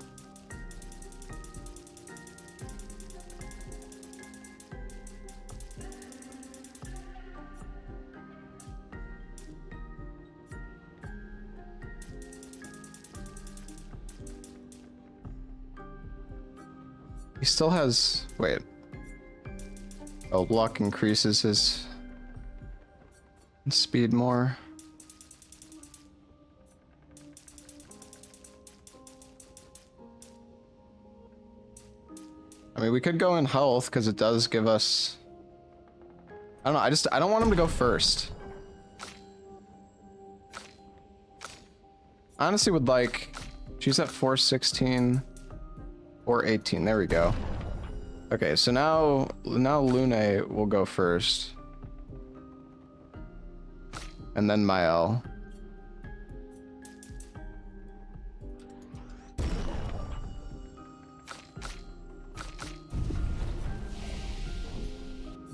He still has, wait. Oh, luck increases his speed more. I mean, we could go in health because it does give us, I don't know, I don't want him to go first. I honestly would like, she's at 416, 418, there we go. Okay, so now Lune will go first. And then Mael.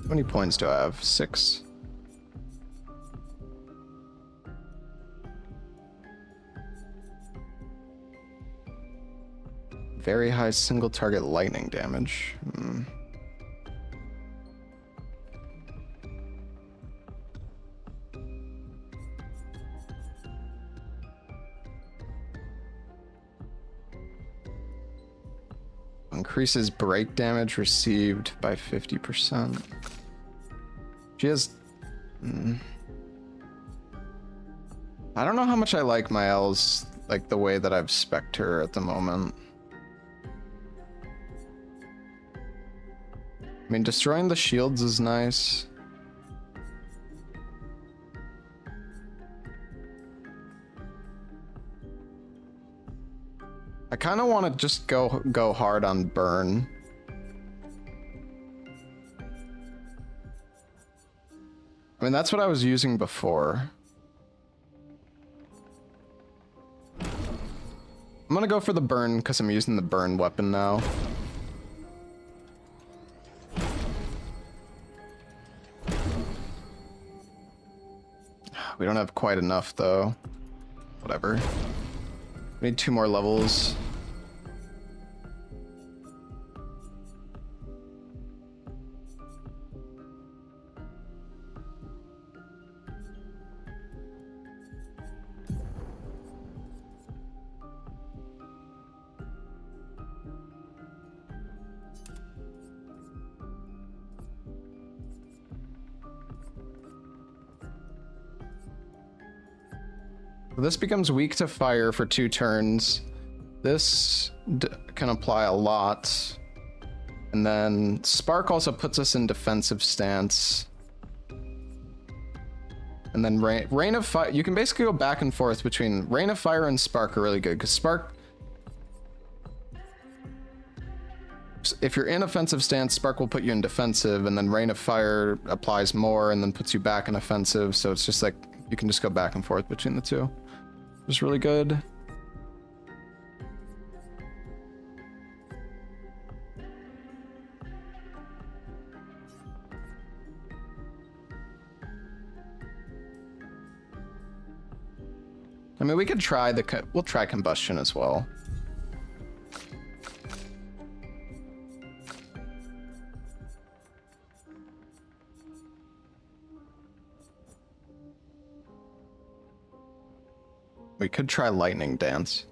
How many points do I have? 6. Very high single target lightning damage. Increases break damage received by 50%. She has... I don't know how much I like Mael's, like, the way that I've spec'd her at the moment. I mean, destroying the shields is nice. I kind of want to just go hard on burn. I mean, that's what I was using before. I'm gonna go for the burn because I'm using the burn weapon now. We don't have quite enough though. Whatever. We need 2 more levels. This becomes weak to fire for 2 turns. This can apply a lot. And then Spark also puts us in defensive stance. And then Rain of Fire, you can basically go back and forth between Rain of Fire and Spark are really good, because Spark, if you're in offensive stance, Spark will put you in defensive, and then Rain of Fire applies more and then puts you back in offensive, so it's just like, you can just go back and forth between the two. It's really good. I mean, we could try we'll try combustion as well. We could try lightning dance.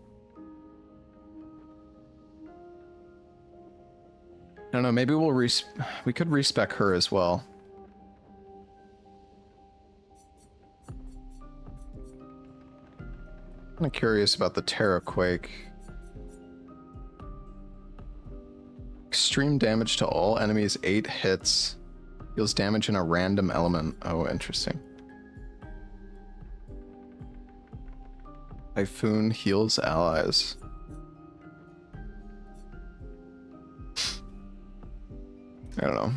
I don't know, maybe we could respec her as well. I'm kind of curious about the Terra Quake. Extreme damage to all enemies, 8 hits. Deals damage in a random element. Oh, interesting. Typhoon heals allies. I don't know.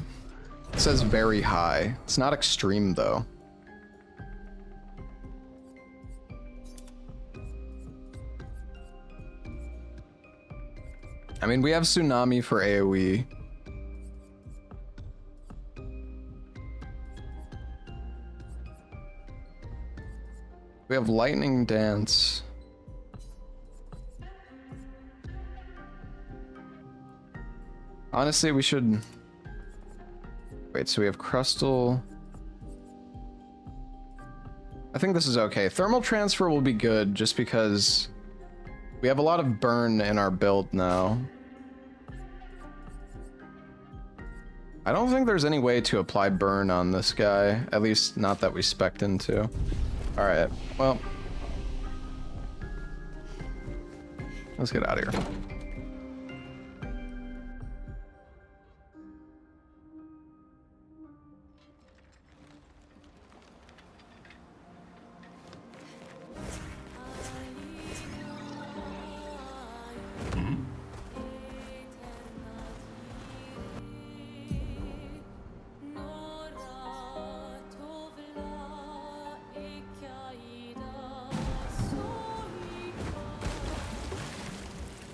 It says very high. It's not extreme though. I mean, we have Tsunami for AoE. We have Lightning Dance. Honestly, we should... Wait, so we have Crustal. I think this is okay. Thermal Transfer will be good just because we have a lot of burn in our build now. I don't think there's any way to apply burn on this guy, at least not that we spec'd into. Alright, well, let's get out of here.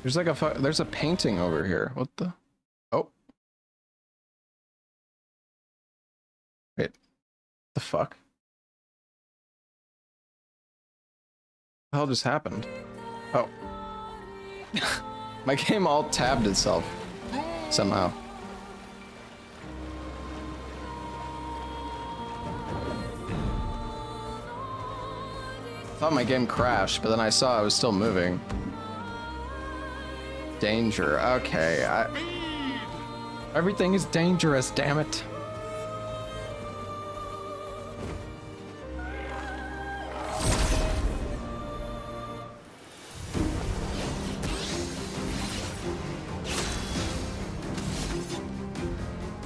There's like there's a painting over here. What the? Oh. Wait. The fuck? What the hell just happened? Oh. My game all tabbed itself. Somehow. I thought my game crashed, but then I saw I was still moving. Danger. Okay. Everything is dangerous, damn it.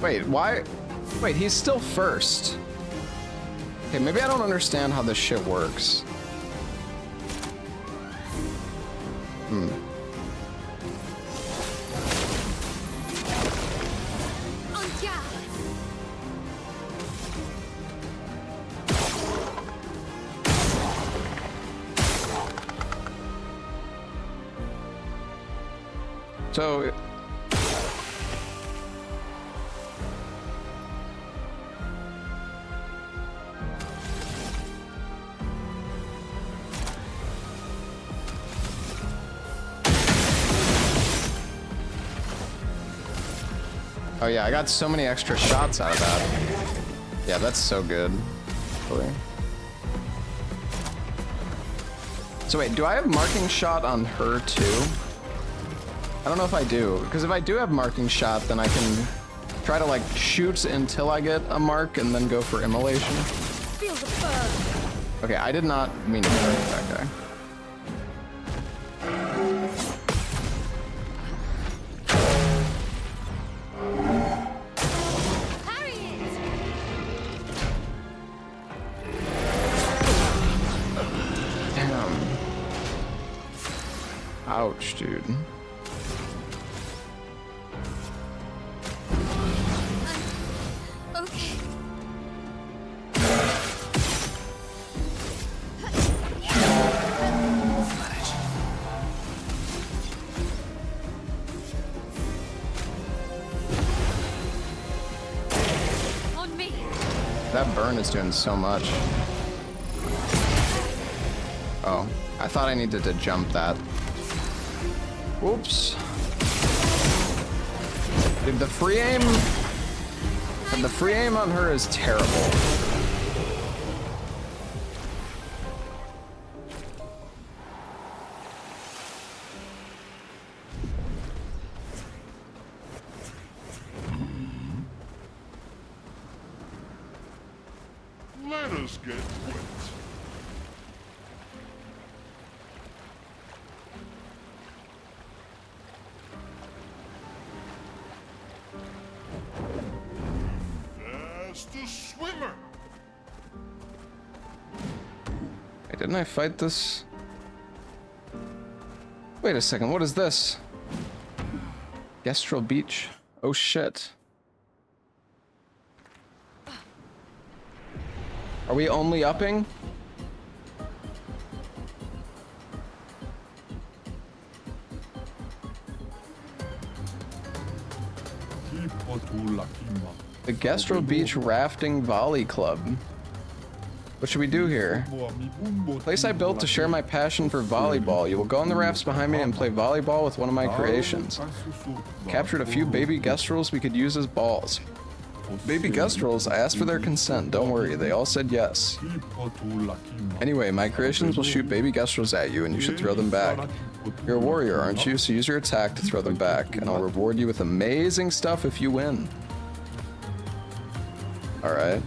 Wait, why? Wait, he's still first. Okay, maybe I don't understand how this shit works. So... Oh yeah, I got so many extra shots out of that. Yeah, that's so good. Really. So wait, do I have marking shot on her too? I don't know if I do, because if I do have marking shot, then I can try to like shoot until I get a mark and then go for immolation. Feel the burn. Okay, I did not mean to hurt that guy. Ouch, dude. Okay. On me. That burn is doing so much. Oh, I thought I needed to jump that. Whoops. Dude, the free aim on her is terrible. Let us get wet. That's the swimmer. Hey, didn't I fight this? Wait a second, what is this? Gestrel Beach? Oh shit. Are we only upping? The Gestrel Beach Rafting Volley Club. What should we do here? Place I built to share my passion for volleyball. You will go on the rafts behind me and play volleyball with one of my creations. Captured a few baby Gestrels we could use as balls. Baby Gestrels, I asked for their consent, don't worry, they all said yes. Anyway, my creations will shoot baby Gestrels at you and you should throw them back. You're a warrior, aren't you? So use your attack to throw them back, and I'll reward you with amazing stuff if you win. Alright.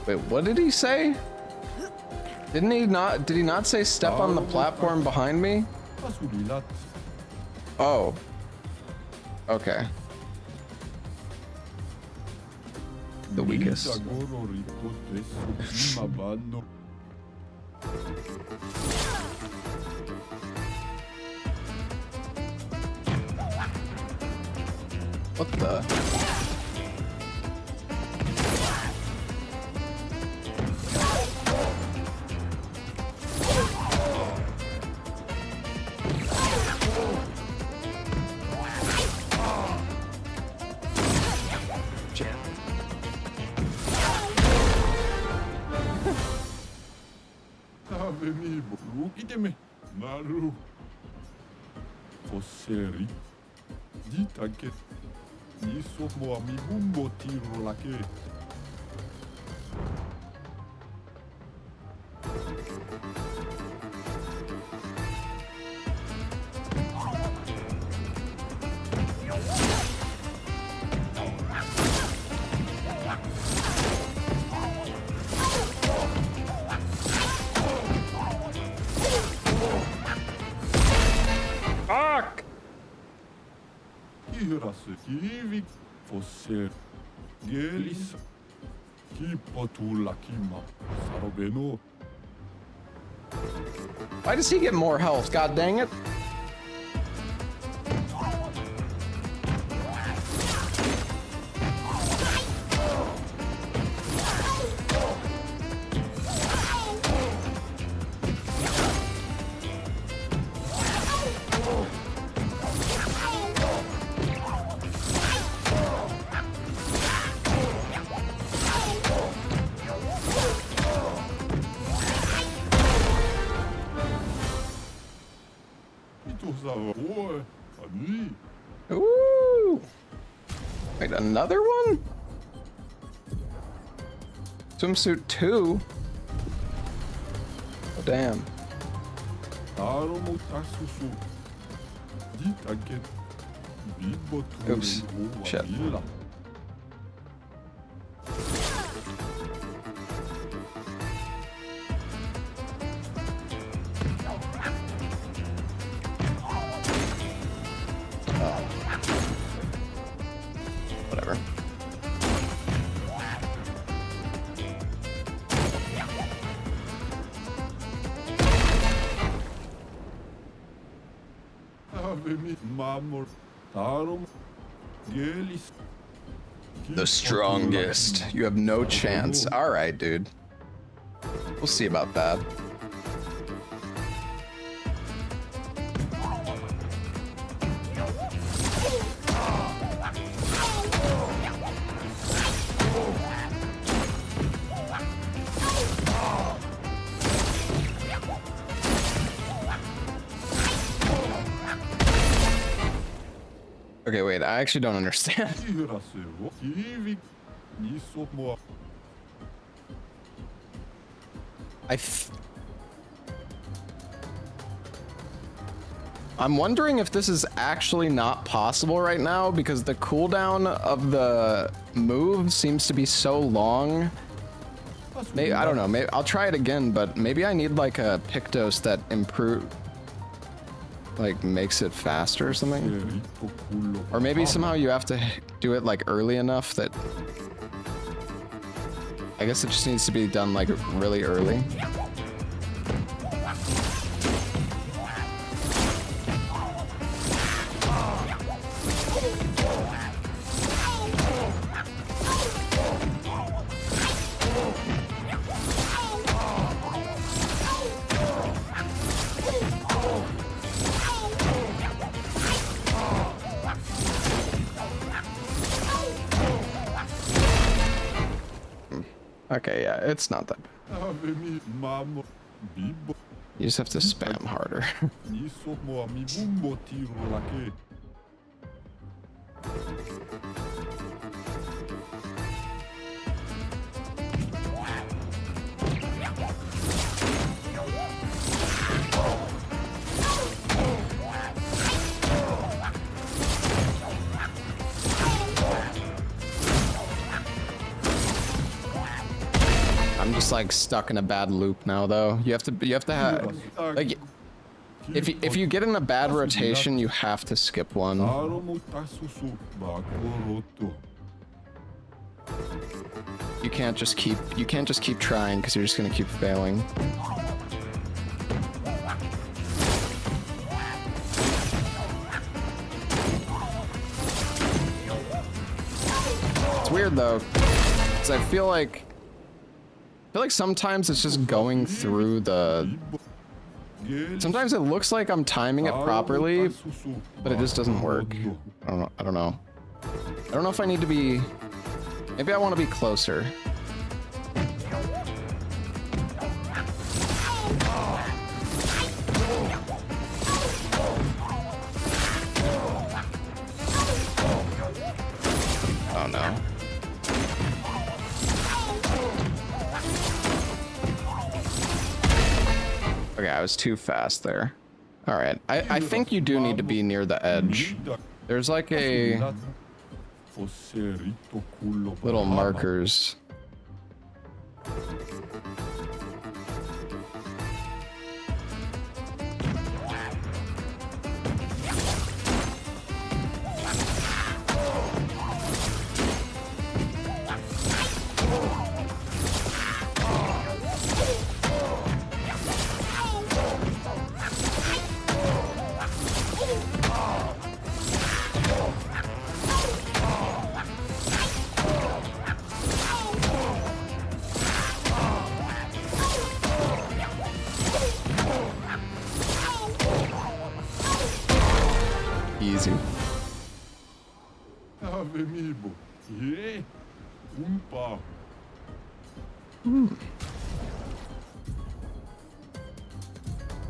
Wait, what did he say? Did he not say step on the platform behind me? Oh. Okay. The weakest. What the? Naru. Fosseri. Ditake. Iso mo amibumbo tiro lake. Fuck! Kivi Fosser Gelis Kipotulakima Sarobeno. Why does he get more health? God dang it. Ooh! Wait, another one? Swimsuit 2? Oh, damn. Oops. Shit. Whatever. The strongest. You have no chance. Alright, dude. We'll see about that. Okay, wait, I actually don't understand. I'm wondering if this is actually not possible right now because the cooldown of the move seems to be so long. Maybe, I don't know, maybe I'll try it again, but maybe I need like a Pictos that like makes it faster or something. Or maybe somehow you have to do it like early enough that I guess it just needs to be done like really early. Okay, yeah, it's not that bad. You just have to spam harder. I'm just like stuck in a bad loop now though. You have to have like if you get in a bad rotation, you have to skip one. You can't just keep trying because you're just gonna keep failing. It's weird though, because I feel like sometimes it's just going through the... Sometimes it looks like I'm timing it properly, but it just doesn't work. I don't know. I don't know if I need to be... Maybe I want to be closer. Oh no. Okay, I was too fast there. Alright, I think you do need to be near the edge. There's like a... little markers. Easy.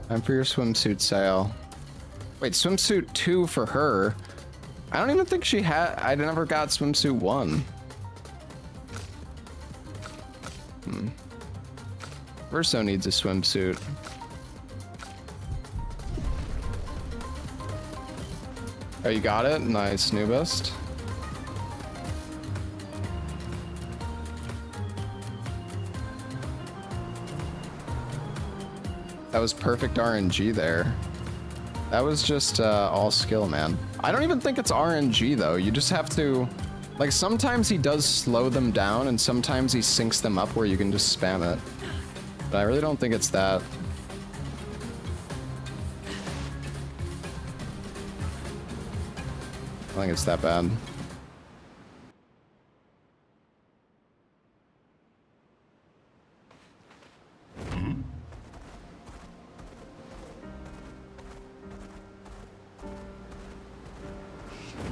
Time for your swimsuit sale. Wait, Wait, swimsuit 2 for her. I don't even think she had. I never got swimsuit 1. Verso needs a swimsuit. Oh, you got it? Nice, Nubist. That was perfect RNG there. That was just all skill, man. I don't even think it's RNG though. You just have to, like, sometimes he does slow them down and sometimes he syncs them up where you can just spam it. But I really don't think it's that. I don't think it's that bad.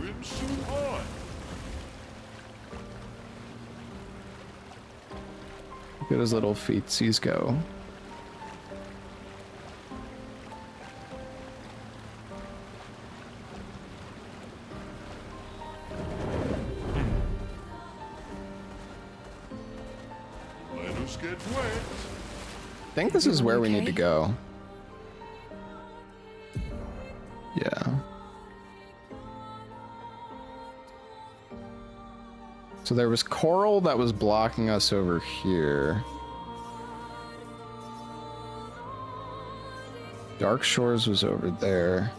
Swimsuit on. Look at his little feetsies go. Let us get wet. I think this is where we need to go. Yeah. So there was coral that was blocking us over here. Dark Shores was over there.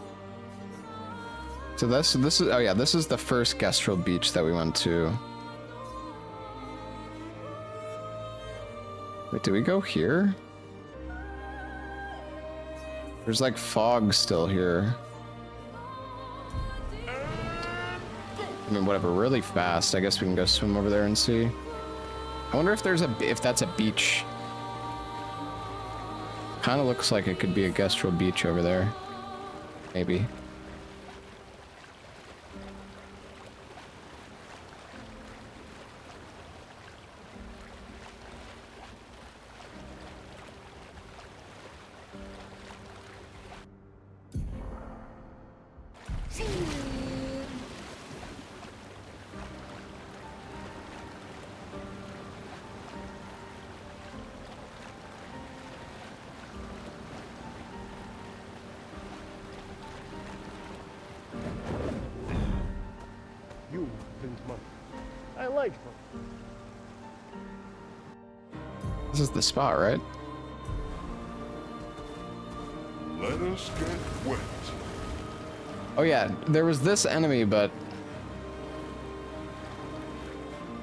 So this is, oh yeah, this is the first Gestrel beach that we went to. Wait, did we go here? There's like fog still here. I mean, whatever, really fast. I guess we can go swim over there and see. I wonder if there's if that's a beach. Kind of looks like it could be a Gestrel beach over there. Maybe. You think money. I like money. This is the spot, right? Let us get wet. Oh yeah, there was this enemy, but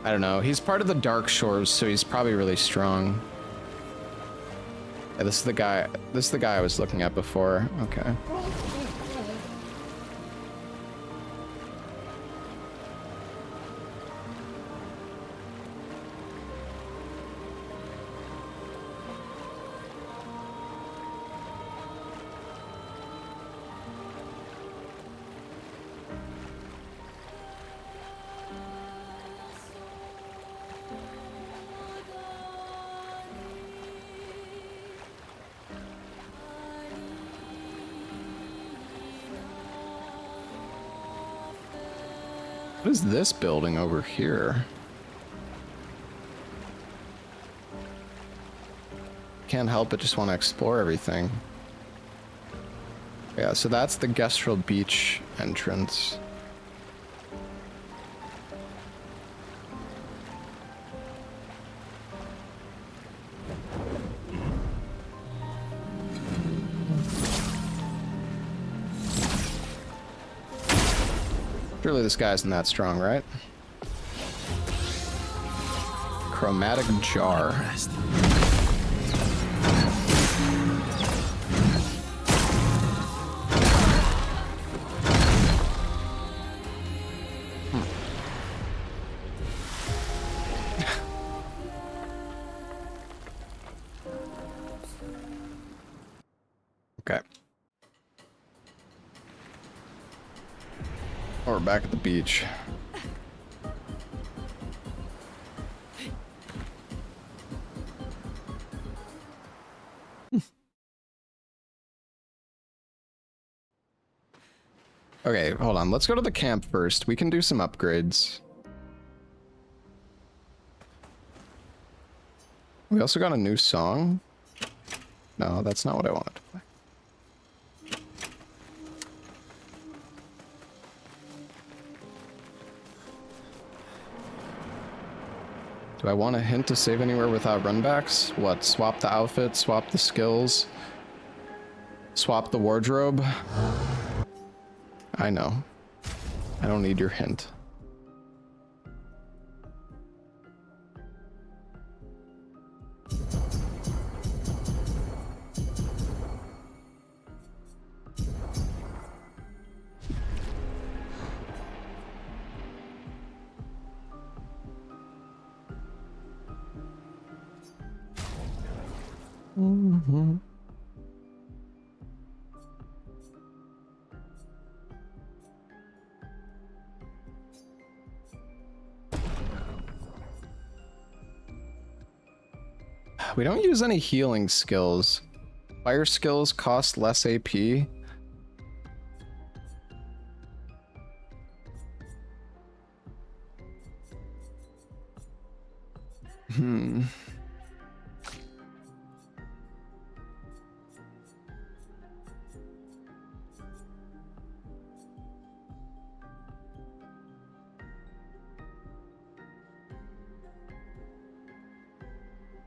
I don't know. He's part of the Dark Shores, so he's probably really strong. Yeah, this is the guy. This is the guy I was looking at before. Okay. What is this building over here? Can't help but just want to explore everything. Yeah, so that's the Gestrel Beach entrance. Surely this guy isn't that strong, right? Chromatic jar. Okay. We're back at the beach. Okay, hold on. Let's go to the camp first. We can do some upgrades. We also got a new song. No, that's not what I wanted to play. Do I want a hint to save anywhere without runbacks? What, swap the outfit, swap the skills, swap the wardrobe? I know. I don't need your hint. Mm-hmm. We don't use any healing skills. Fire skills cost less AP.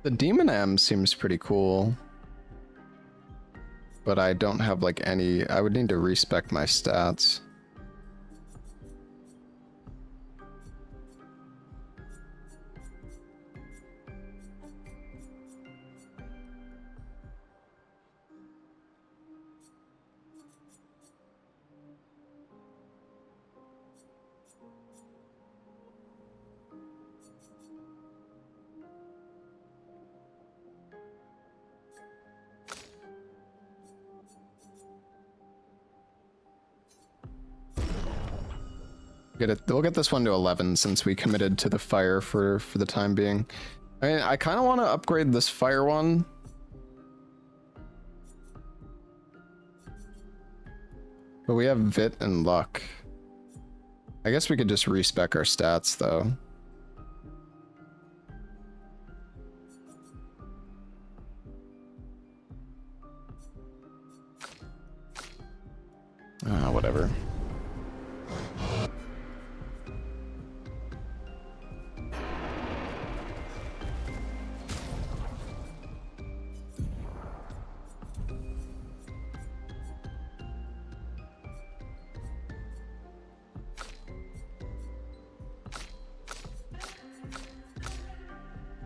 The Demon M seems pretty cool. But I don't have like any... I would need to respec my stats. We'll get this one to 11 since we committed to the fire for the time being. I mean, I kind of want to upgrade this fire one. But we have Vit and Luck. I guess we could just respec our stats though. Whatever.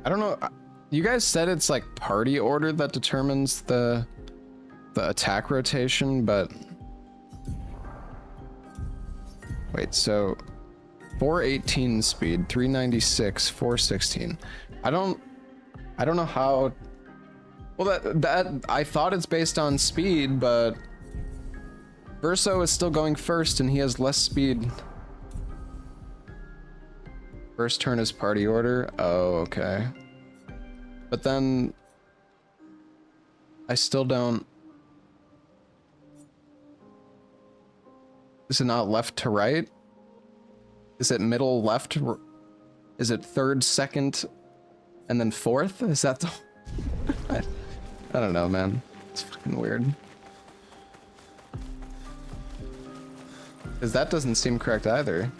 I don't know. You guys said it's like party order that determines the attack rotation, but wait, so 418 speed, 396, 416. I don't know how. Well, that I thought it's based on speed, but Verso is still going first and he has less speed. First turn is party order. Oh, okay. But then I still don't. Is it not left to right? Is it middle left? Is it third, second, and then fourth? Is that the... I don't know, man. It's fucking weird. Because that doesn't seem correct either.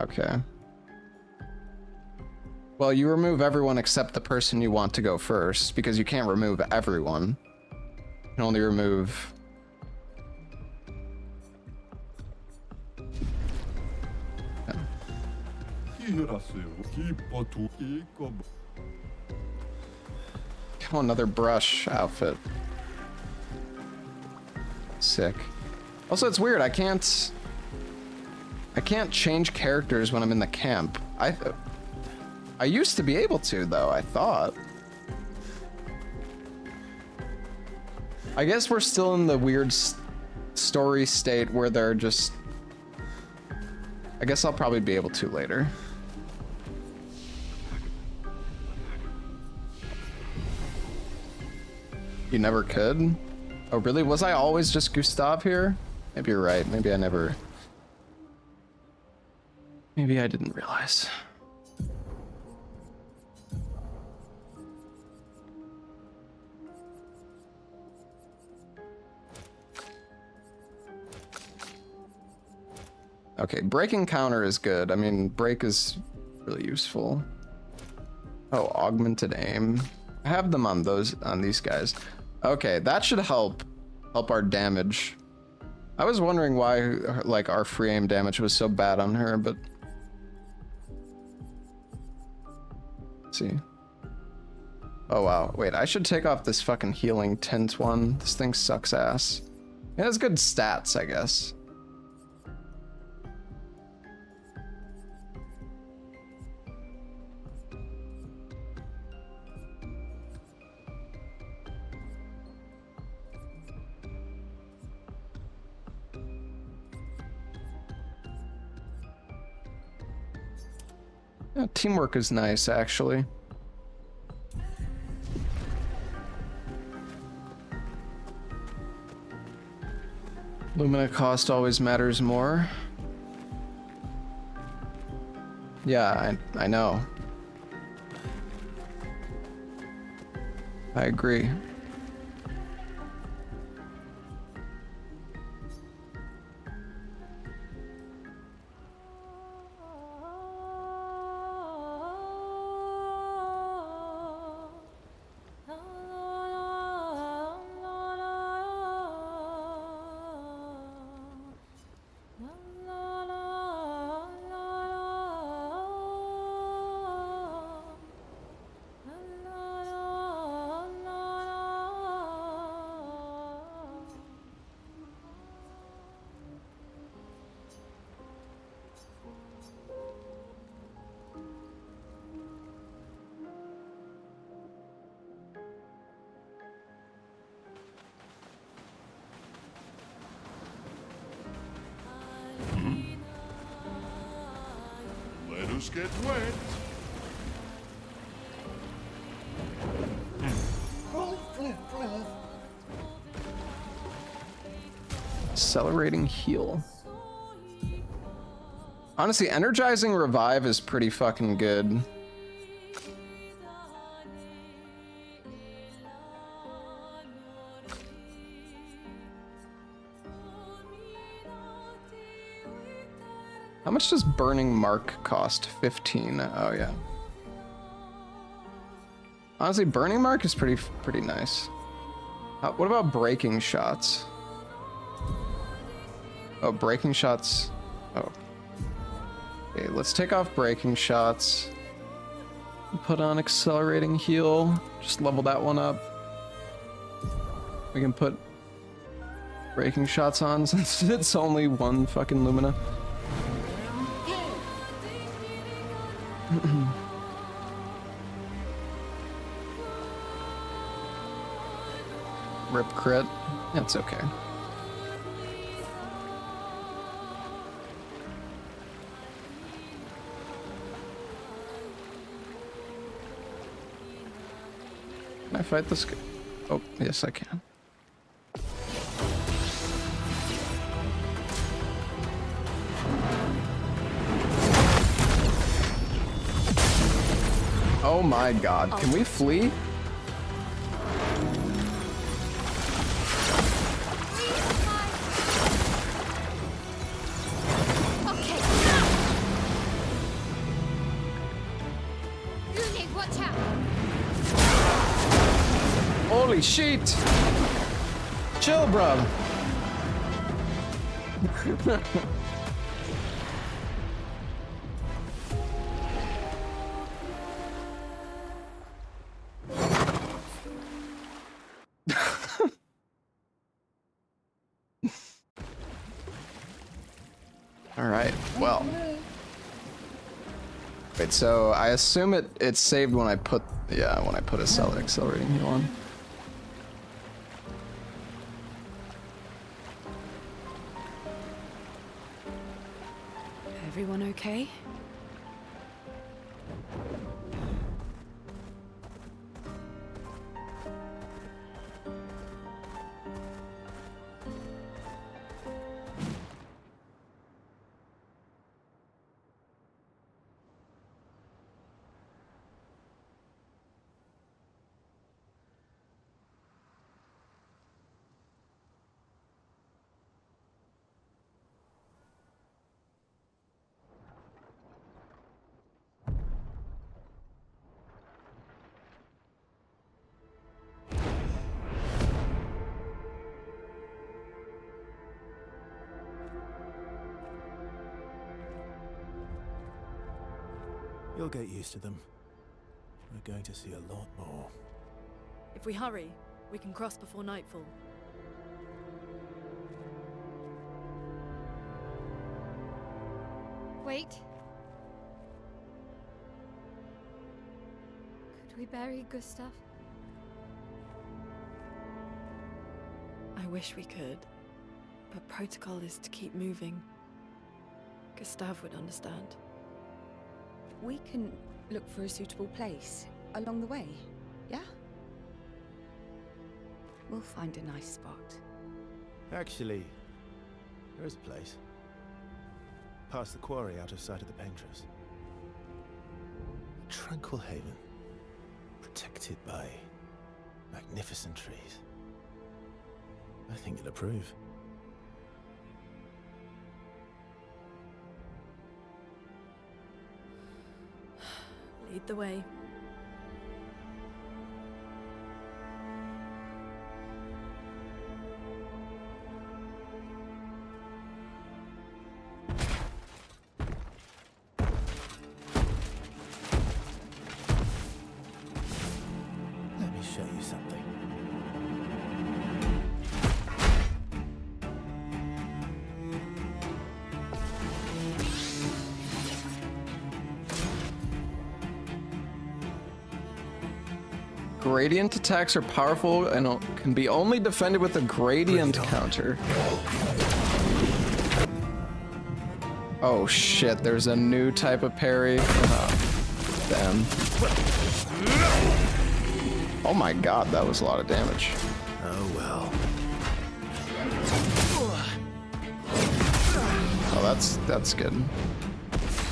Okay. Well, you remove everyone except the person you want to go first, because you can't remove everyone. You can only remove... Oh, another brush outfit. Sick. Also, it's weird, I can't change characters when I'm in the camp. I used to be able to, though, I thought. I guess we're still in the weird story state where they're just... I guess I'll probably be able to later. You never could? Oh, really? Was I always just Gustav here? Maybe you're right. Maybe I never... Maybe I didn't realize. Okay, breaking counter is good. I mean, break is really useful. Oh, augmented aim. I have them on these guys. Okay, that should help our damage. I was wondering why like our free aim damage was so bad on her, but let's see. Oh wow, wait, I should take off this fucking healing tint one. This thing sucks ass. It has good stats, I guess. Yeah, teamwork is nice, actually. Lumina cost always matters more. Yeah, I know. I agree. Let us get wet. Accelerating heal. Honestly, energizing revive is pretty fucking good. How much does burning mark cost? 15. Oh yeah. Honestly, burning mark is pretty nice. What about breaking shots? Oh, breaking shots. Oh. Okay, let's take off breaking shots. Put on accelerating heal. Just level that one up. We can put breaking shots on since it's only one fucking Lumina. Rip crit. That's okay. Can I fight this guy? Oh, yes I can. Oh my god, can we flee? Okay. Lunig, watch out. Holy shit! Chill, bro. All right. Well. Wait, so I assume it's saved when I put when I put a accelerating heal on. Everyone okay? You'll get used to them. We're going to see a lot more. If we hurry, we can cross before nightfall. Wait. Could we bury Gustav? I wish we could, but protocol is to keep moving. Gustav would understand. We can look for a suitable place along the way, yeah? We'll find a nice spot. Actually, there is a place. Past the quarry, out of sight of the painters. A tranquil haven. Protected by magnificent trees. I think you'll approve. Lead the way. Let me show you something. Gradient attacks are powerful and can be only defended with a gradient counter. Oh shit, there's a new type of parry. Oh, damn. Oh my god, that was a lot of damage. Oh well. Oh, that's good.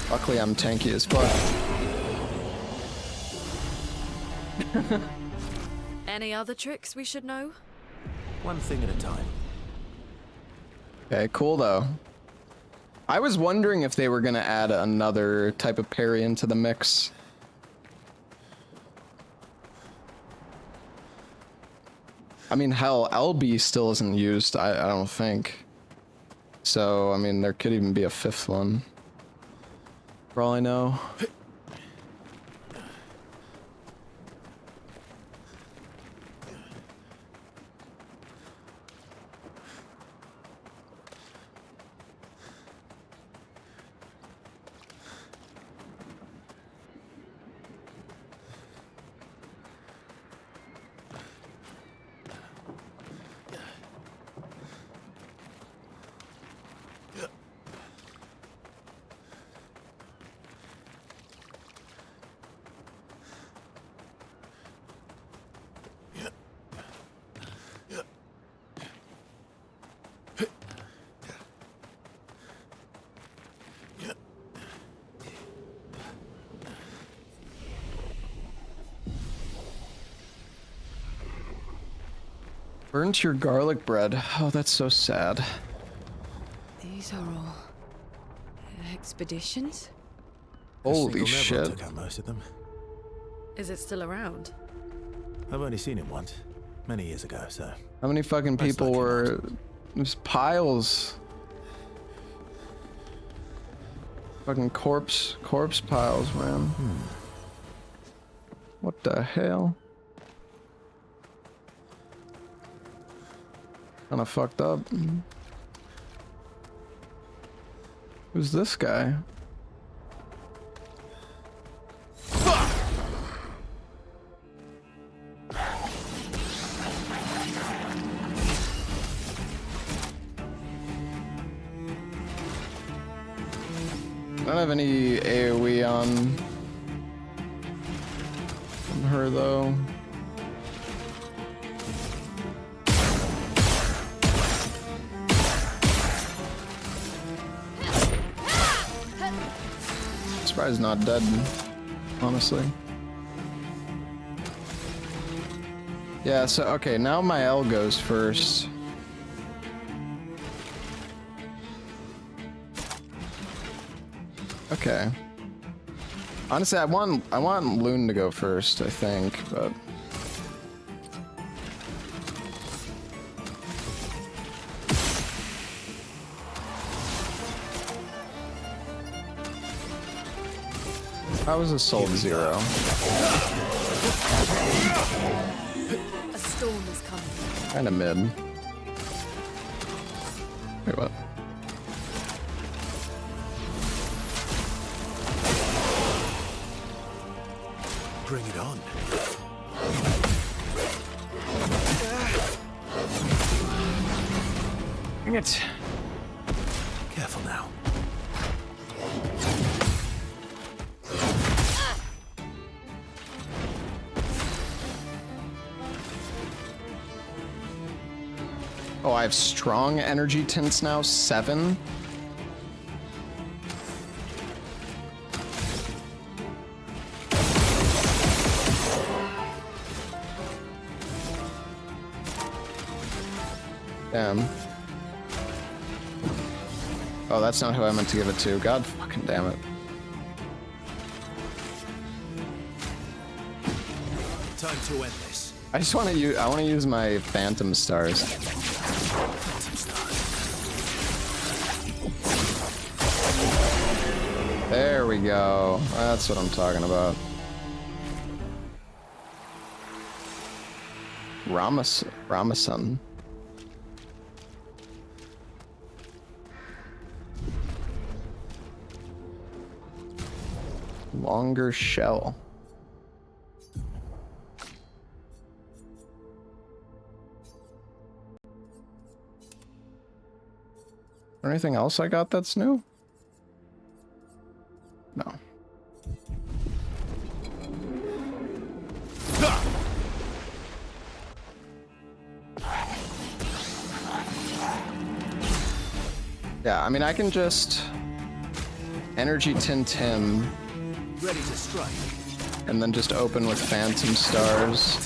Luckily I'm tanky as fuck. Any other tricks we should know? One thing at a time. Okay, cool though. I was wondering if they were gonna add another type of parry into the mix. I mean, hell, LB still isn't used, I don't think. So, I mean, there could even be a fifth one. For all I know. Burnt your garlic bread. Oh, that's so sad. These are all expeditions? Holy shit. Took out most of them. Is it still around? I've only seen it once, many years ago, so. How many fucking people were... There's piles. Fucking corpse piles, man. What the hell? Kinda fucked up. Who's this guy? I don't have any AoE on her though. Surprised not dead, honestly. Yeah, so okay, now my L goes first. Okay. Honestly, I want Loon to go first, I think, but that was a soul 0. A storm is coming. Kinda mid. Wait, what? Bring it on. Dang it. Careful now. Oh, I have strong energy tints now, 7. Damn. Oh, that's not who I meant to give it to. God fucking damn it. Time to end this. I just want to use. I want to use my Phantom Stars. There we go. That's what I'm talking about. Ramasan. Longer shell. Anything else I got that's new? No. Yeah, I mean, I can just energy tint him. Ready to strike. And then just open with Phantom Stars.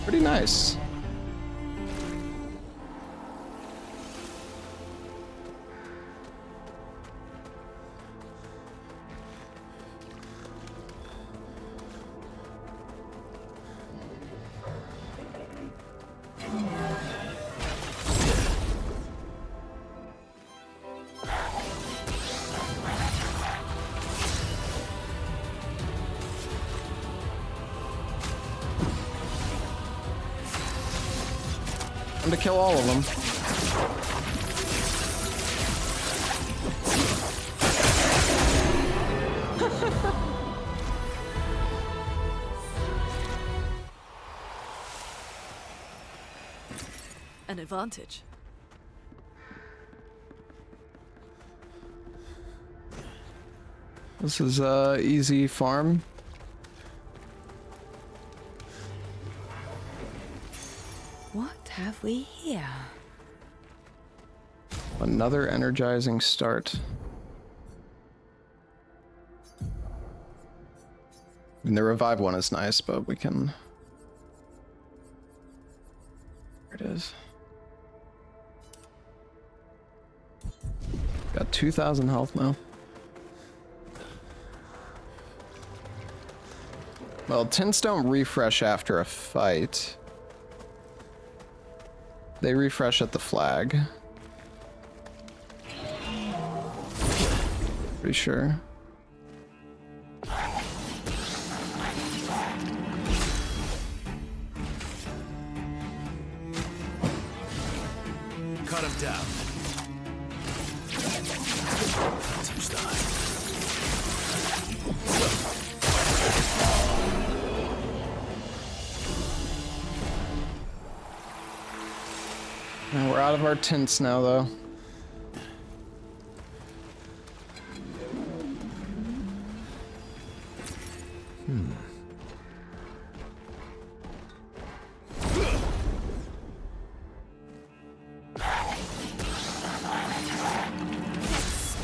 Pretty nice. Time to kill all of them. An advantage. This is easy farm. What have we here? Another energizing start. And the revive one is nice, but we can... There it is. Got 2,000 health now. Well, tints don't refresh after a fight. They refresh at the flag. Pretty sure. Cut him down. Some style. We're out of our tints now, though.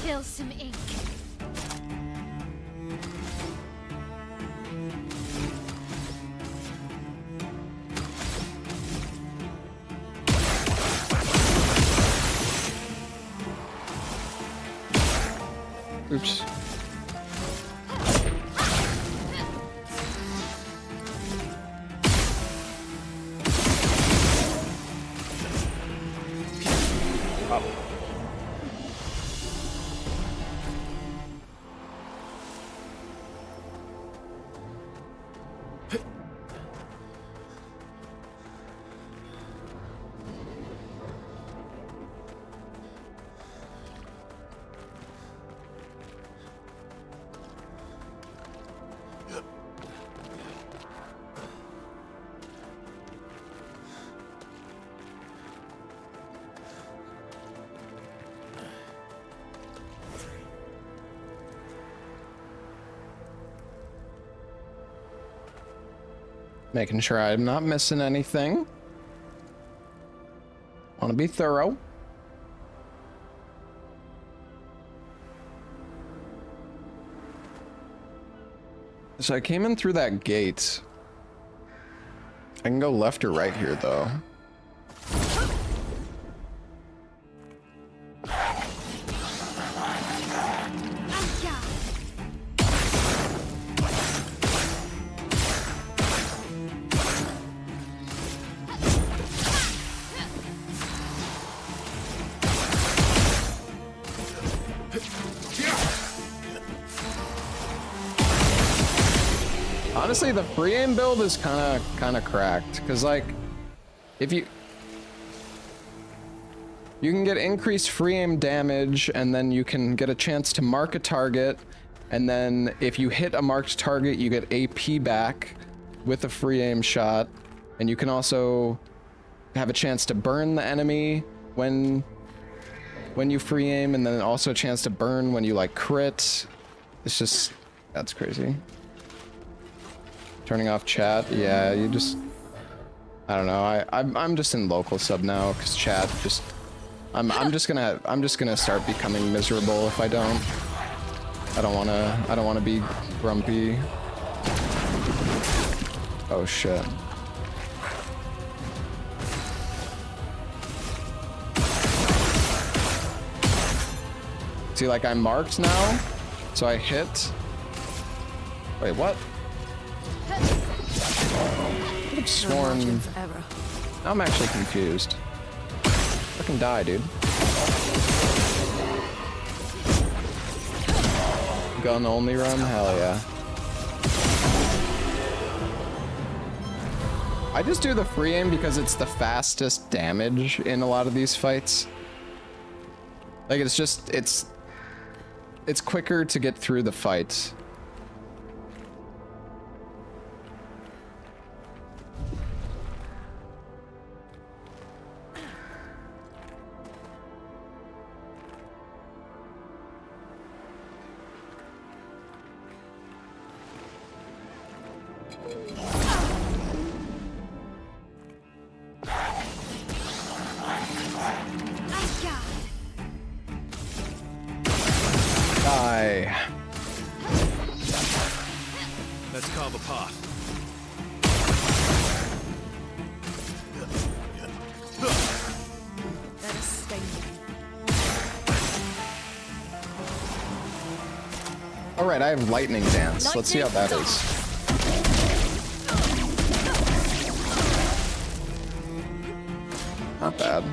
Spill some ink. Oops. Making sure I'm not missing anything. Want to be thorough. So I came in through that gate. I can go left or right here, though. Honestly, the free aim build is kind of cracked, because like, if you can get increased free aim damage, and then you can get a chance to mark a target, and then if you hit a marked target, you get AP back with a free aim shot, and you can also have a chance to burn the enemy when you free aim, and then also a chance to burn when you like crit. It's just, that's crazy. Turning off chat, yeah, you just, I don't know. I'm just in local sub now because chat just, I'm just gonna start becoming miserable if I don't. I don't wanna be grumpy. Oh shit. See, like I'm marked now, so I hit. Wait, what? I could've sworn. Now I'm actually confused. Fucking die, dude. Gun only run? Hell yeah. I just do the free aim because it's the fastest damage in a lot of these fights. Like it's just, it's quicker to get through the fight. Let's carve a path. Let us stay. All right, I have lightning dance. Let's see how that is. Not bad.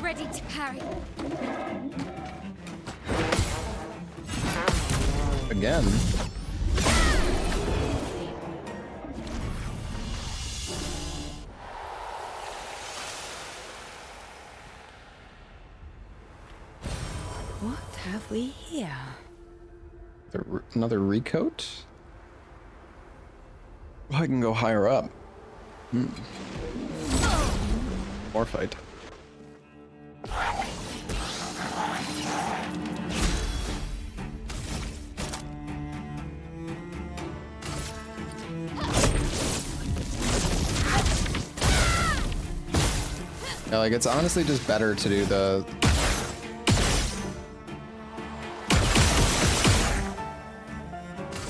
Ready to parry. Again. What have we here? Another recoat? I can go higher up. More fight. Yeah, like it's honestly just better to do the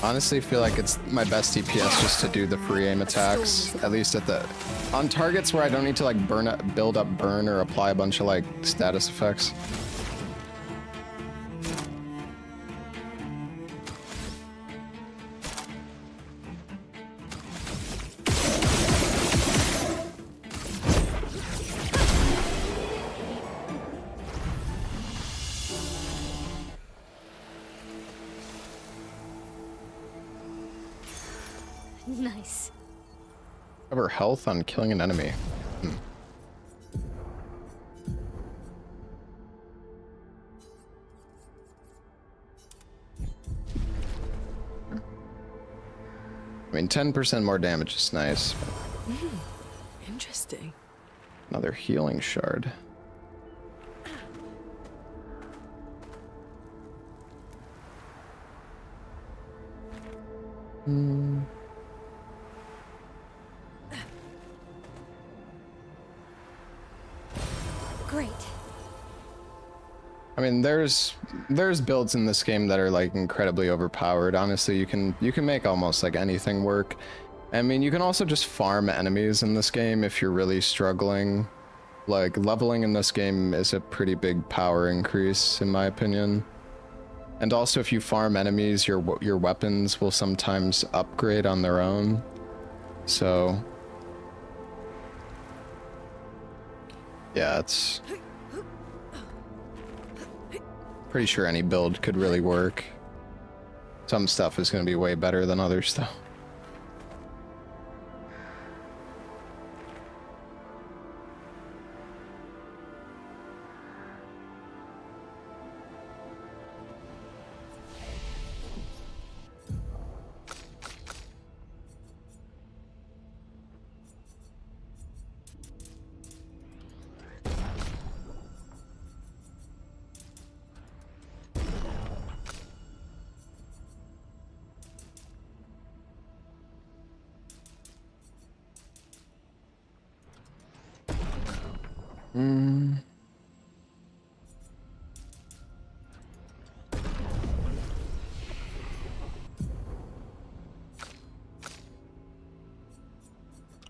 honestly feel like it's my best DPS just to do the free aim attacks, at least at the on targets where I don't need to like build up burn or apply a bunch of like status effects. Nice. Cover health on killing an enemy. I mean, 10% more damage is nice. Interesting. Another healing shard. Great. I mean, there's builds in this game that are like incredibly overpowered. Honestly, you can make almost like anything work. I mean, you can also just farm enemies in this game if you're really struggling. Like leveling in this game is a pretty big power increase in my opinion. And also if you farm enemies, your weapons will sometimes upgrade on their own. So yeah, it's pretty sure any build could really work. Some stuff is going to be way better than other stuff.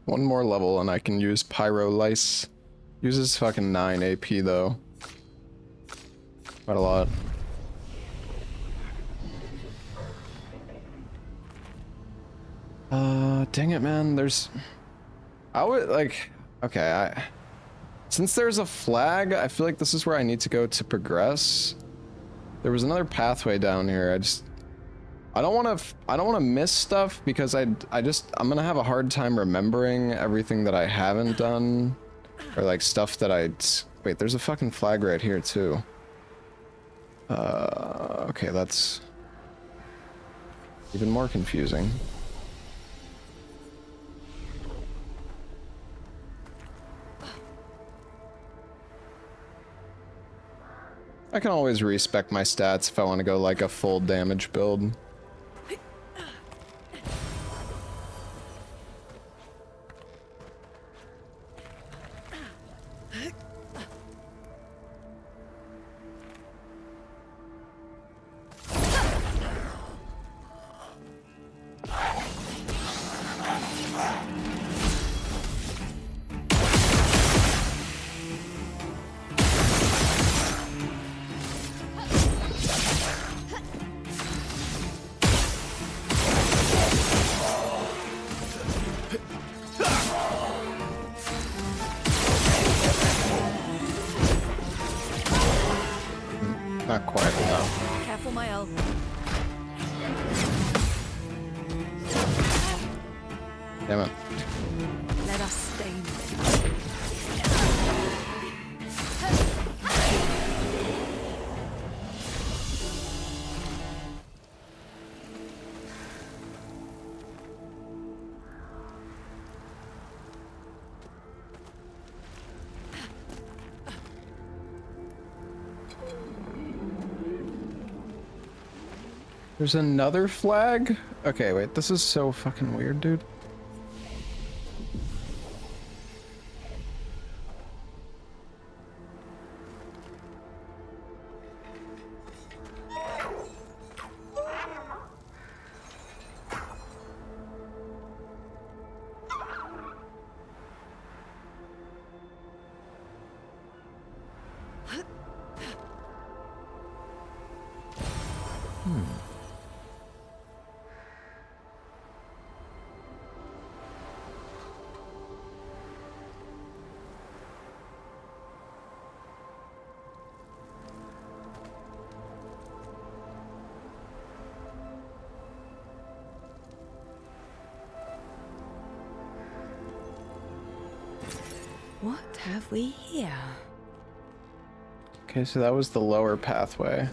One more level and I can use Pyro Lice. Uses fucking 9 AP though. Quite a lot. Dang it, man. I would like, okay, since there's a flag, I feel like this is where I need to go to progress. There was another pathway down here. I don't want to miss stuff because I'm gonna have a hard time remembering everything that I haven't done, or like stuff that wait, there's a fucking flag right here too. Okay, that's even more confusing. I can always respec my stats if I want to go like a full damage build. Not quite enough. Careful, my L. Damn it. Let us stain. There's another flag? Okay, wait, this is so fucking weird, dude. What have we here? Okay, so that was the lower pathway.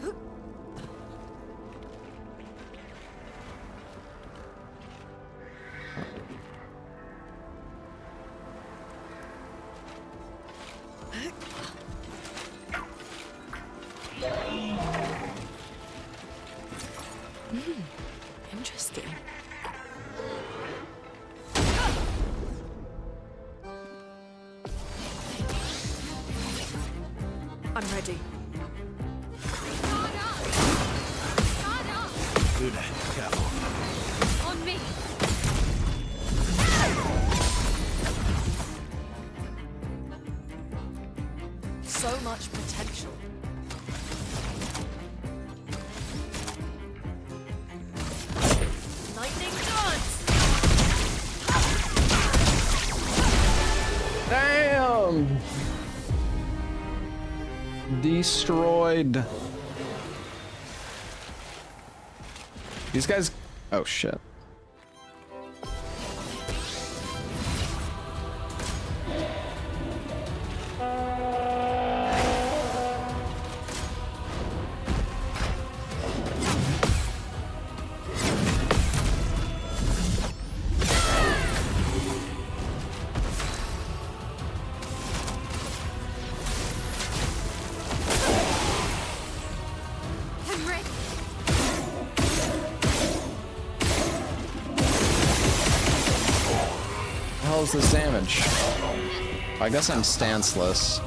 Interesting. I'm ready. Good, careful. On me. So much potential. Lightning dance! Damn! Destroyed. These guys. Oh shit. I'm ready. What the hell is this damage? I guess I'm stanceless.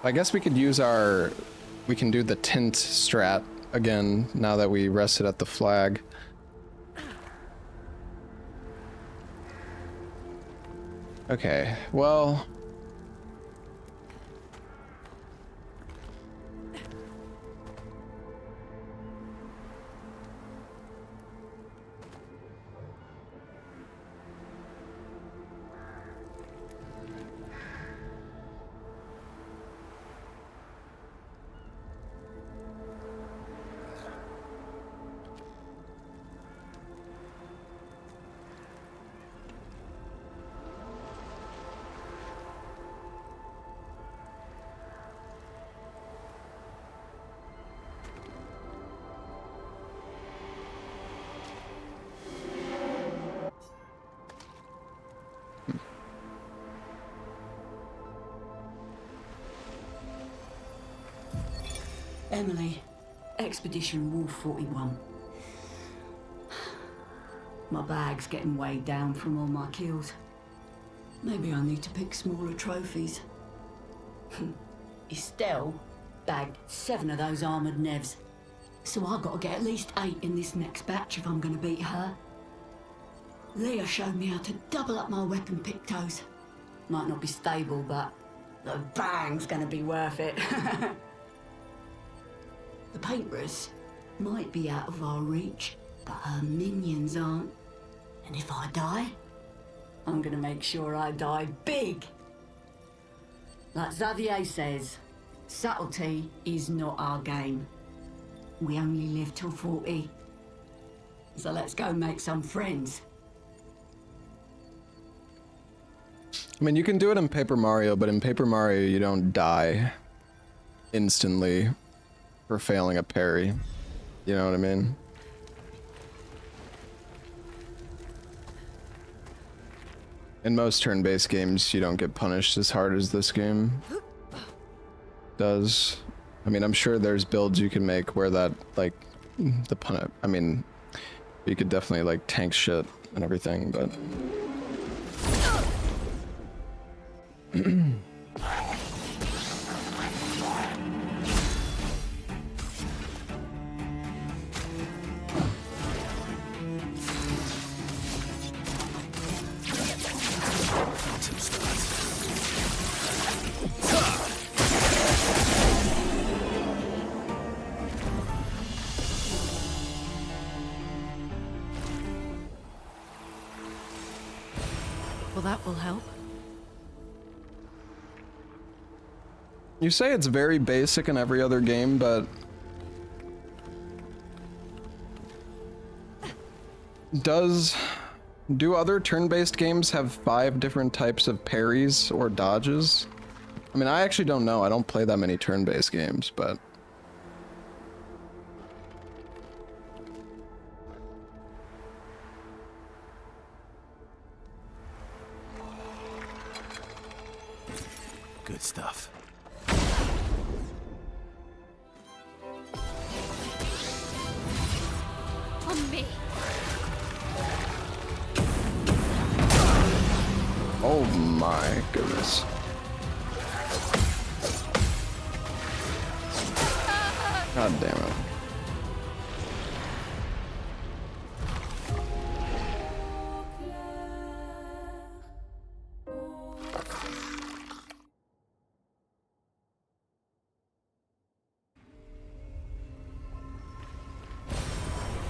I guess we could use our... We can do the tint strat again now that we rested at the flag. Okay, well... Emily, Expedition Wolf 41. My bag's getting weighed down from all my kills. Maybe I need to pick smaller trophies. Estelle bagged 7 of those armoured nevs. So I've got to get at least 8 in this next batch if I'm going to beat her. Leah showed me how to double up my weapon pictos. Might not be stable, but the bang's going to be worth it. The paintbrus might be out of our reach, but her minions aren't. And if I die, I'm gonna make sure I die big. Like Xavier says, subtlety is not our game. We only live till 40. So let's go make some friends. I mean, you can do it in Paper Mario, but in Paper Mario you don't die instantly for failing a parry. You know what I mean? In most turn-based games, you don't get punished as hard as this game does. I mean, I'm sure there's builds you can make where that, like, I mean, you could definitely, like, tank shit and everything, but... Well, that will help. You say it's very basic in every other game, but... Do other turn-based games have 5 different types of parries or dodges? I mean, I actually don't know. I don't play that many turn-based games, but... Good stuff. On me. Oh my goodness. God damn it.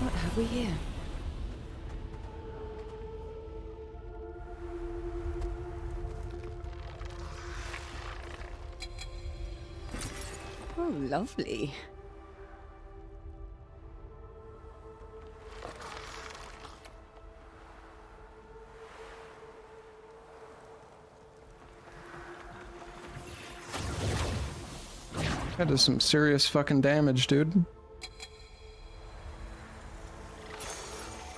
What have we here? Oh, lovely. That does some serious fucking damage, dude.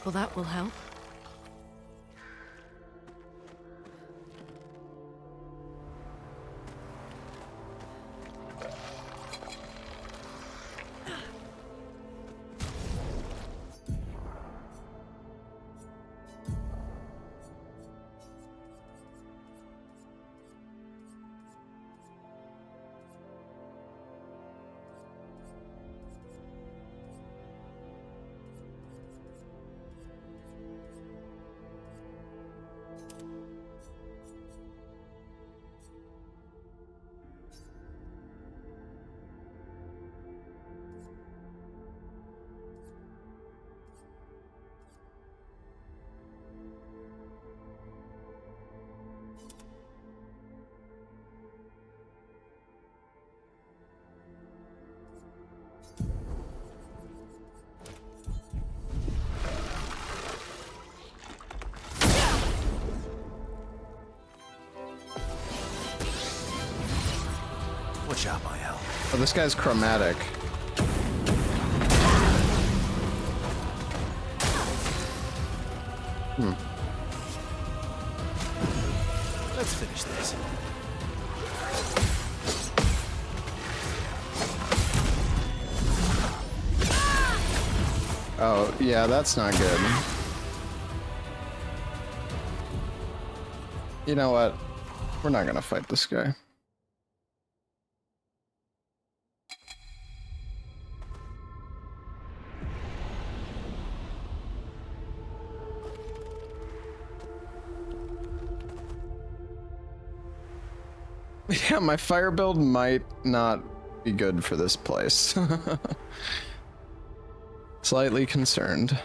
Well, that will help. Watch out, my hell. Oh, this guy's chromatic. Let's finish this. Oh, yeah, that's not good. You know what? We're not gonna fight this guy. Yeah, my fire build might not be good for this place. Slightly concerned.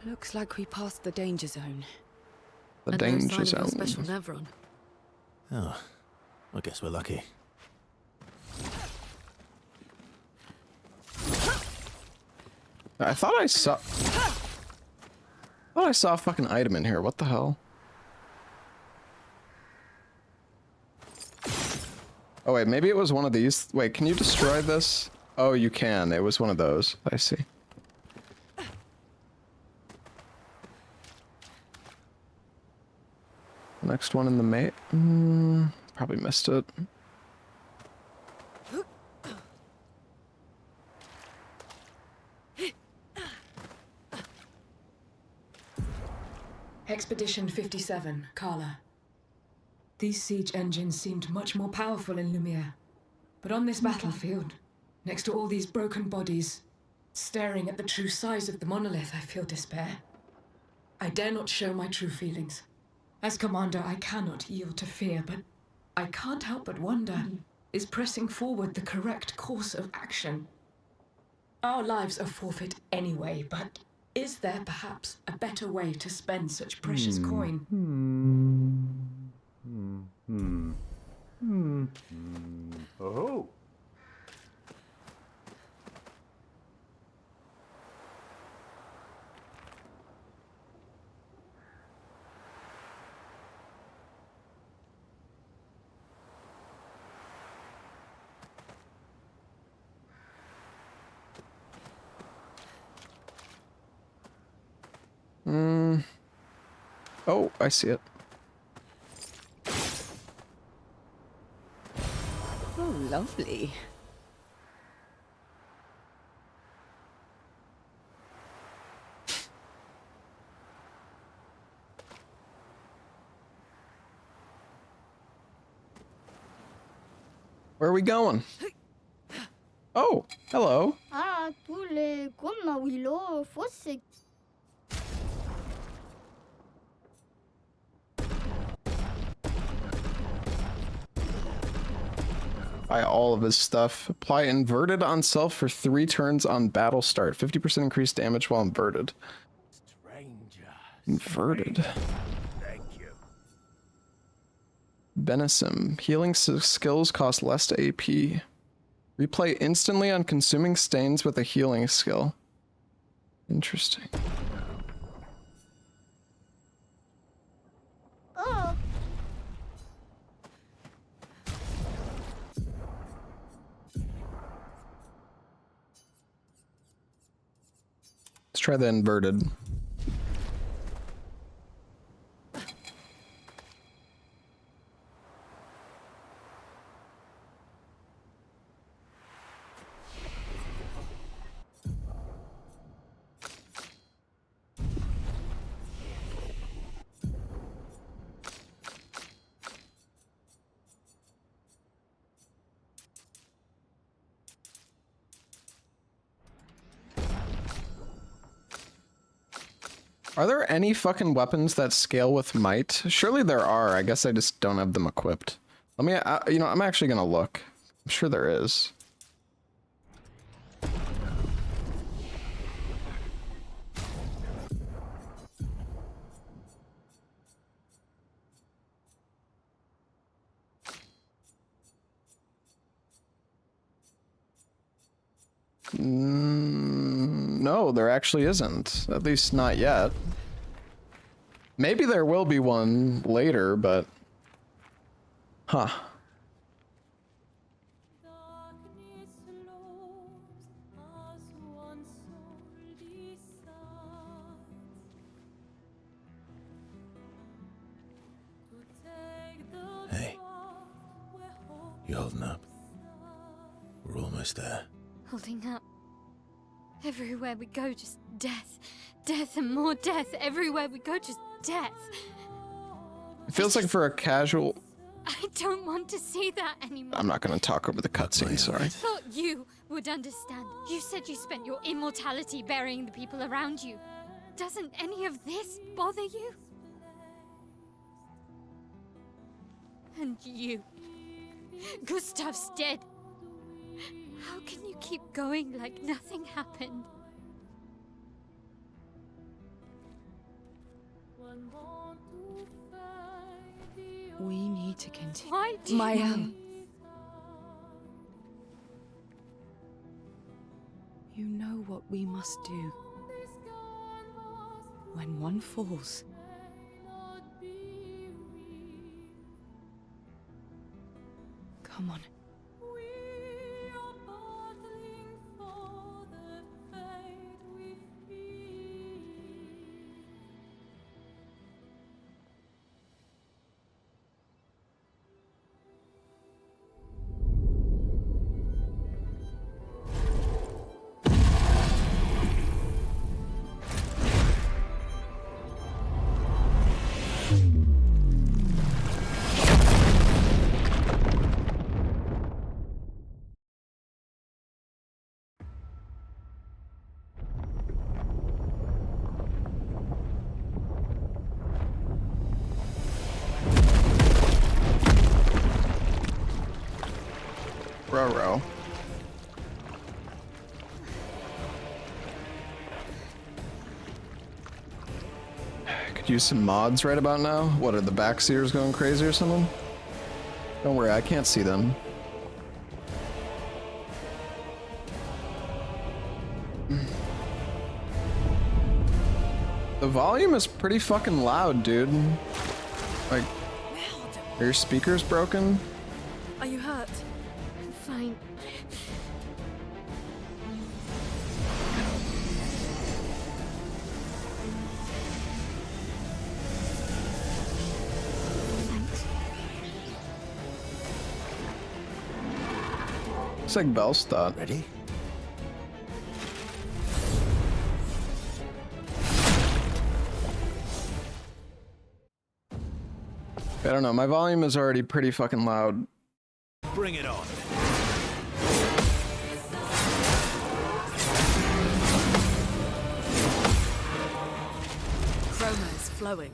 Looks like we passed the danger zone. The And danger no sign of zone. your special Nevron. Oh, I guess we're lucky. I thought I saw a fucking item in here. What the hell? Oh wait, maybe it was one of these. Wait, can you destroy this? Oh, you can. It was one of those. I see. Next one in the mate. Probably missed it. Expedition 57, Carla. These siege engines seemed much more powerful in Lumiere. But on this battlefield, next to all these broken bodies, staring at the true size of the monolith, I feel despair. I dare not show my true feelings. As commander, I cannot yield to fear, but I can't help but wonder, is pressing forward the correct course of action? Our lives are forfeit anyway, but is there perhaps a better way to spend such precious coin? Oh. Oh, I see it. Oh, lovely. Where are we going? Oh, hello. Ah, tous les comme Willow fosse. Buy all of his stuff. Apply inverted on self for 3 turns on battle start. 50% increased damage while inverted. Inverted. Thank you. Benesim. Healing skills cost less AP. Replay instantly on consuming stains with a healing skill. Interesting. Oh. Let's try the inverted. Are there any fucking weapons that scale with might? Surely there are. I guess I just don't have them equipped. Let me, you know, I'm actually gonna look. I'm sure there is. No, there actually isn't. At least not yet. Maybe there will be one later, but... Huh. Hey. You holding up? We're almost there. Holding up. Everywhere we go, just death. Death and more death. Everywhere we go, just death. It feels like for a casual... I don't want to see that anymore. I'm not gonna talk over the cutscene, sorry. I thought you would understand. You said you spent your immortality burying the people around you. Doesn't any of this bother you? And you. Gustav's dead. How can you keep going like nothing happened? We need to continue. Why do you... Mayam. You know what we must do. When one falls, come on. bro. Could use some mods right about now. What, are the backseers going crazy or something? Don't worry, I can't see them. The volume is pretty fucking loud, dude. Like, are your speakers broken? Are you hurt? I'm fine. Looks like Bell's thought. Ready? I don't know, my volume is already pretty fucking loud. Bring it on. Chroma is flowing.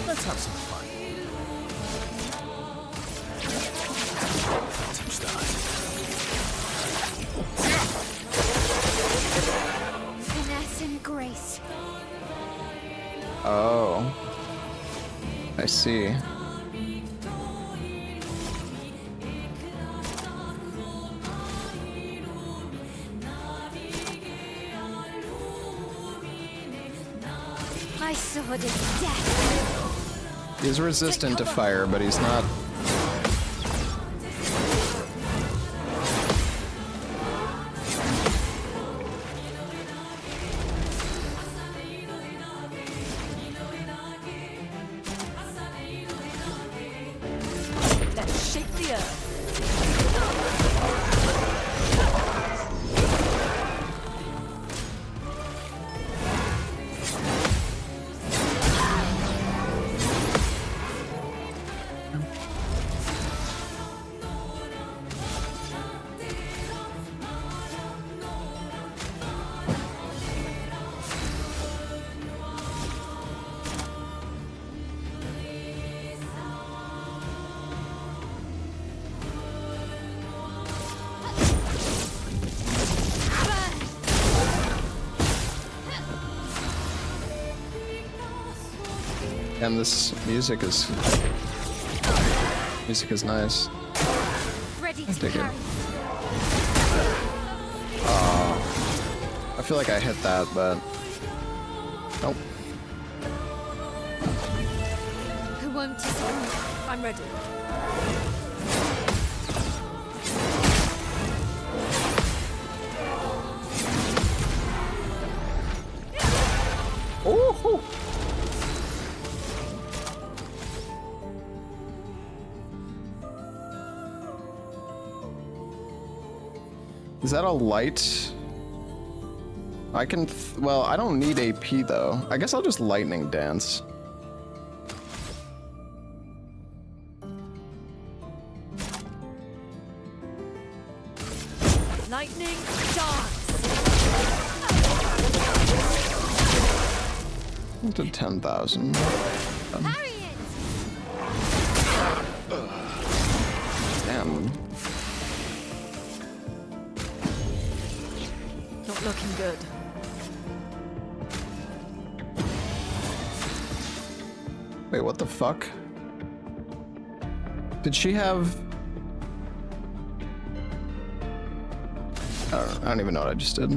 Let's have some fun. Phantom stars. Finesse and grace. Oh. I see. My sword is death. He's resistant to fire, but he's not. Let's shake the earth. And this music is nice. Ready I to dig it. carry. I feel like I hit that, but nope. Who won't disagree? I'm ready. Oh. Is that a light? I can, well, I don't need AP though. I guess I'll just lightning dance. Lightning dance. To 10,000. Parry it! Damn. Not looking good. Wait, what the fuck? Did she have... I don't even know what I just did.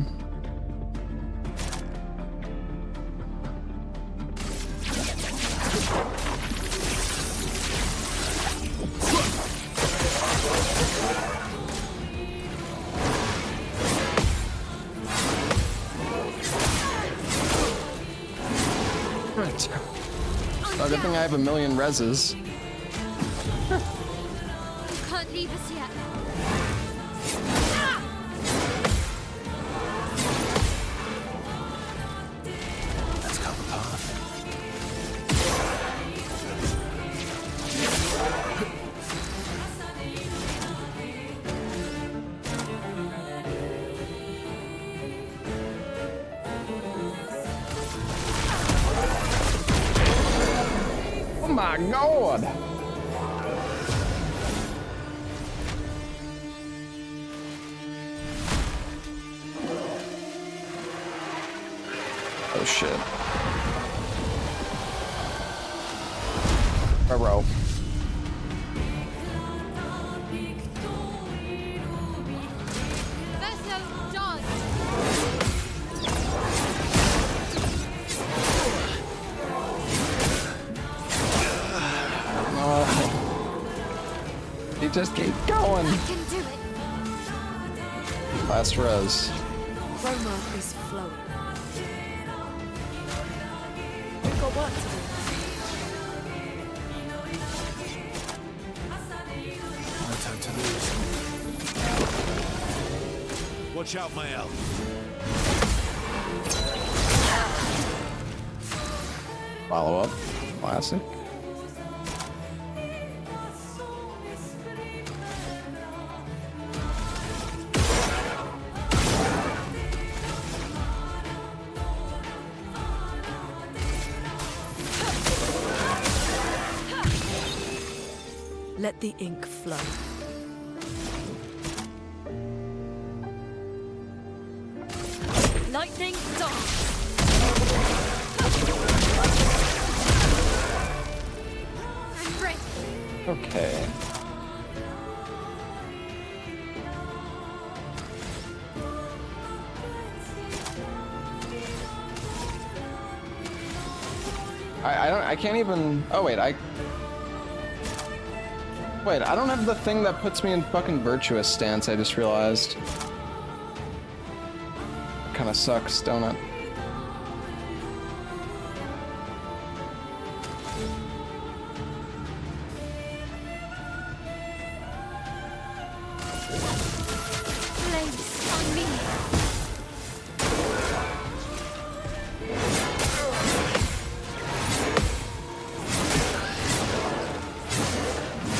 Right. Oh, good thing I have a million reses. You can't leave us yet. Let's come apart. Oh my god! Oh shit. Bro. He just keep going. I can do it. Last res. Roma is flowing. We've got work to do. No time to lose. Watch out, Mael. Follow up. Classic. Let the ink flow. Lightning dance. I'm ready. Okay. I can't even. Oh wait, I don't have the thing that puts me in fucking virtuous stance. I just realized. Kind of sucks, don't it? Place on me.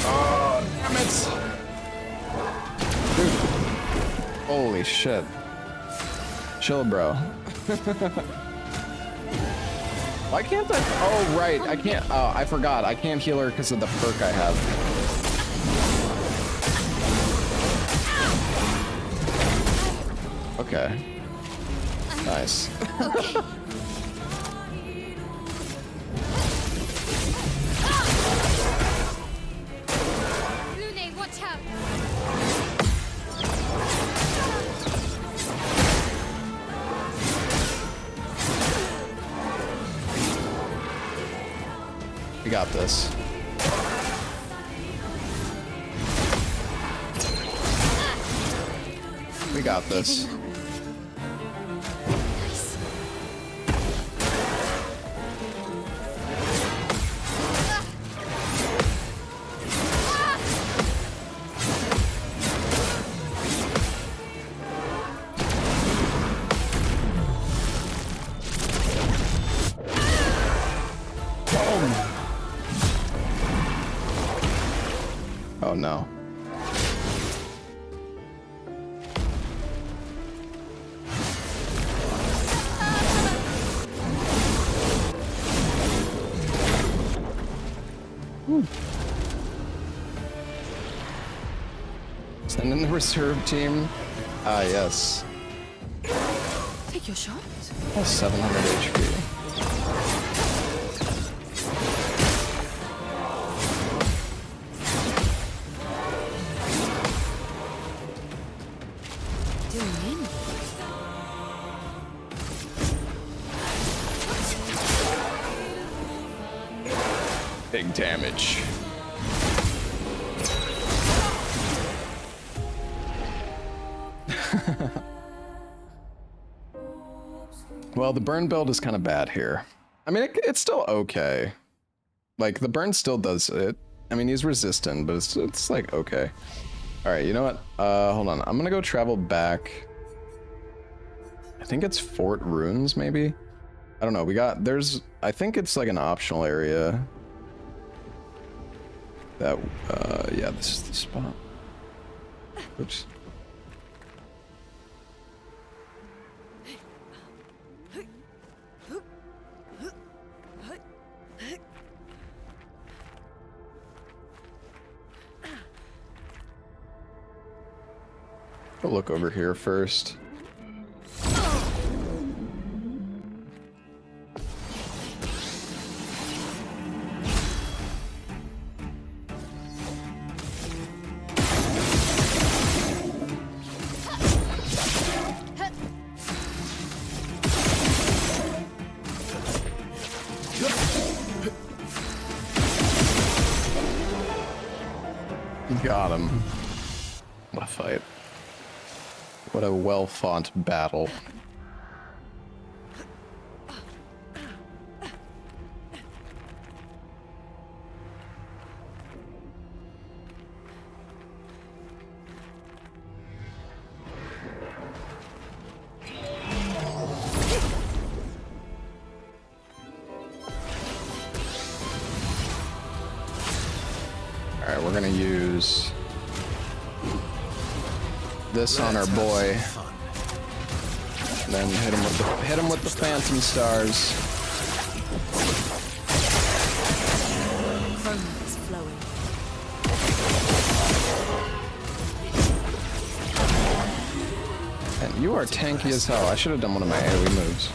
Oh, damn it! Dude. Holy shit. Chill, bro. Why can't I? Oh, right. I can't. Oh, I forgot. I can't heal her because of the perk I have. Okay. Nice. Lune, watch out. We got this. We got this. Oh no. Send in the reserve team. Ah, yes. Take your shot. That's 700 HP. Big damage. Well, the burn build is kind of bad here. I mean, it's still okay. Like, the burn still does it. I mean, he's resistant, but it's like, okay. Alright, you know what? Hold on. I'm gonna go travel back. I think it's Fort Runes, maybe? I don't know. I think it's like an optional area. That, yeah, this is the spot. Oops. I'll look over here first. Got him. What a fight. What a well-fought battle. Alright, we're gonna use this on our boy. Then hit him with the phantom stars. Chroma's flowing. And you are tanky as hell. I should have done one of my AoE moves.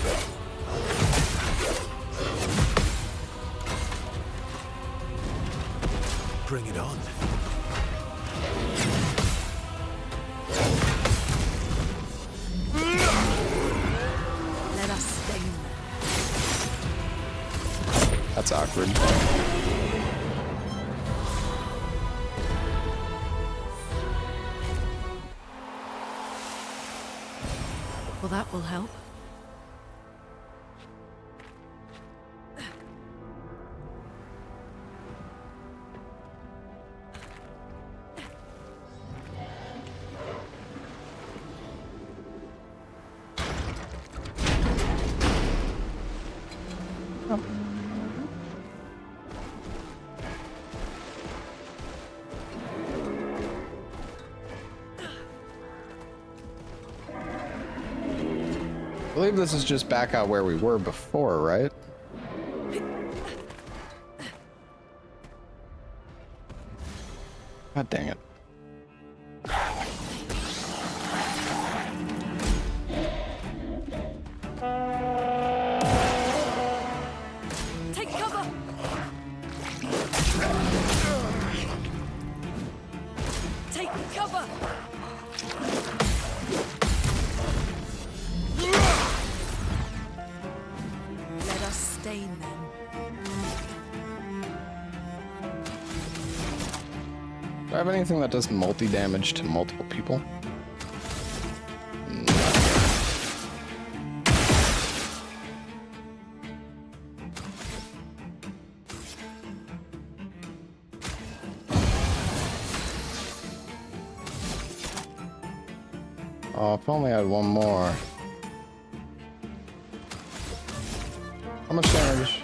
Bring it on. Let us stay. That's awkward. Well, that will help. I believe this is just back out where we were before, right? God dang it. Take cover. Take cover. Let us stain them. Do I have anything that does multi-damage to multiple people? No. Oh, if only I had one more. How much damage?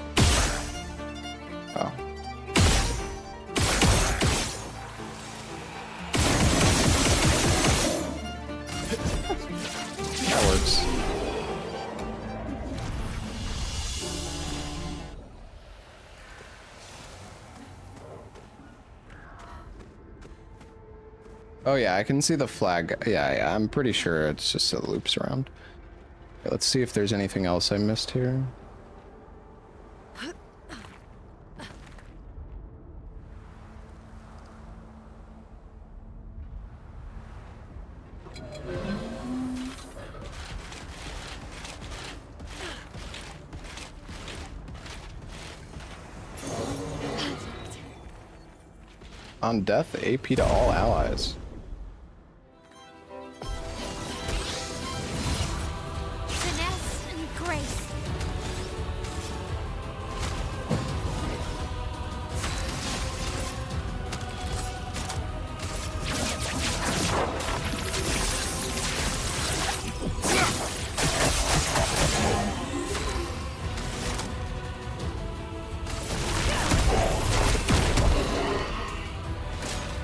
Oh. That works. Oh yeah, I can see the flag. Yeah, I'm pretty sure it's just it loops around. Okay, let's see if there's anything else I missed here. On death, AP to all allies. Finesse and grace.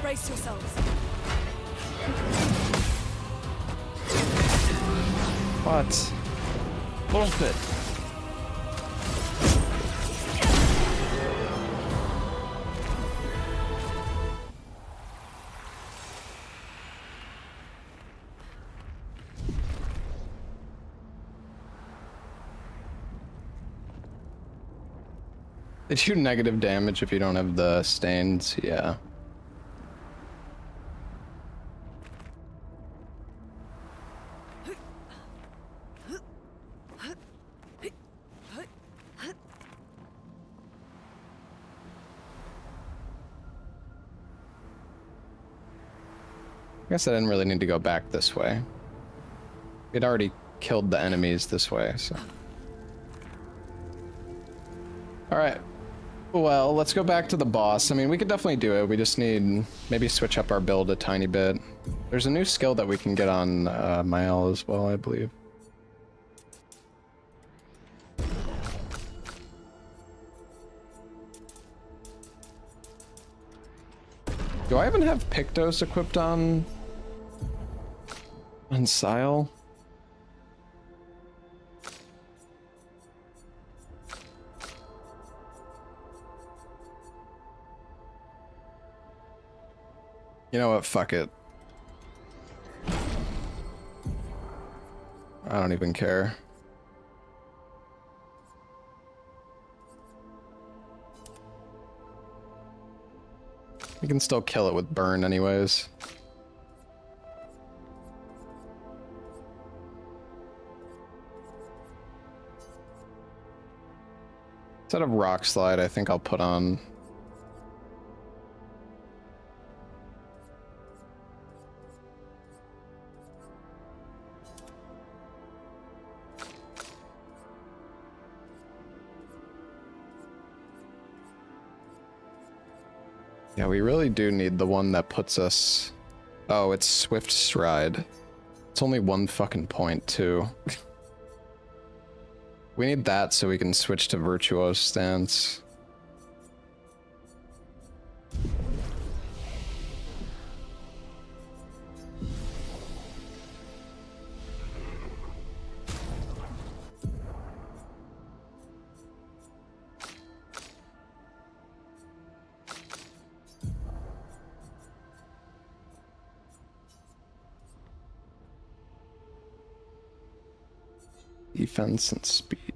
Brace yourselves. What? Bullshit. They do negative damage if you don't have the stains, yeah. guess I didn't really need to go back this way. We'd already killed the enemies this way, so. Alright. Well, let's go back to the boss. I mean, we could definitely do it. We just need maybe switch up our build a tiny bit. There's a new skill that we can get on Mael as well, I believe. Do I even have Pictos equipped on Sile? You know what? Fuck it. I don't even care. We can still kill it with burn anyways. Instead of rock slide, I think I'll put on yeah, we really do need the one that puts us... Oh, it's Swift Stride. It's only one fucking point, too. We need that so we can switch to Virtuose Stance. Defense and speed.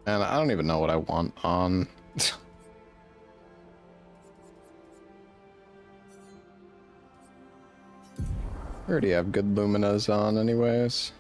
Man, I don't even know what I want on. I already have good Luminas on anyways.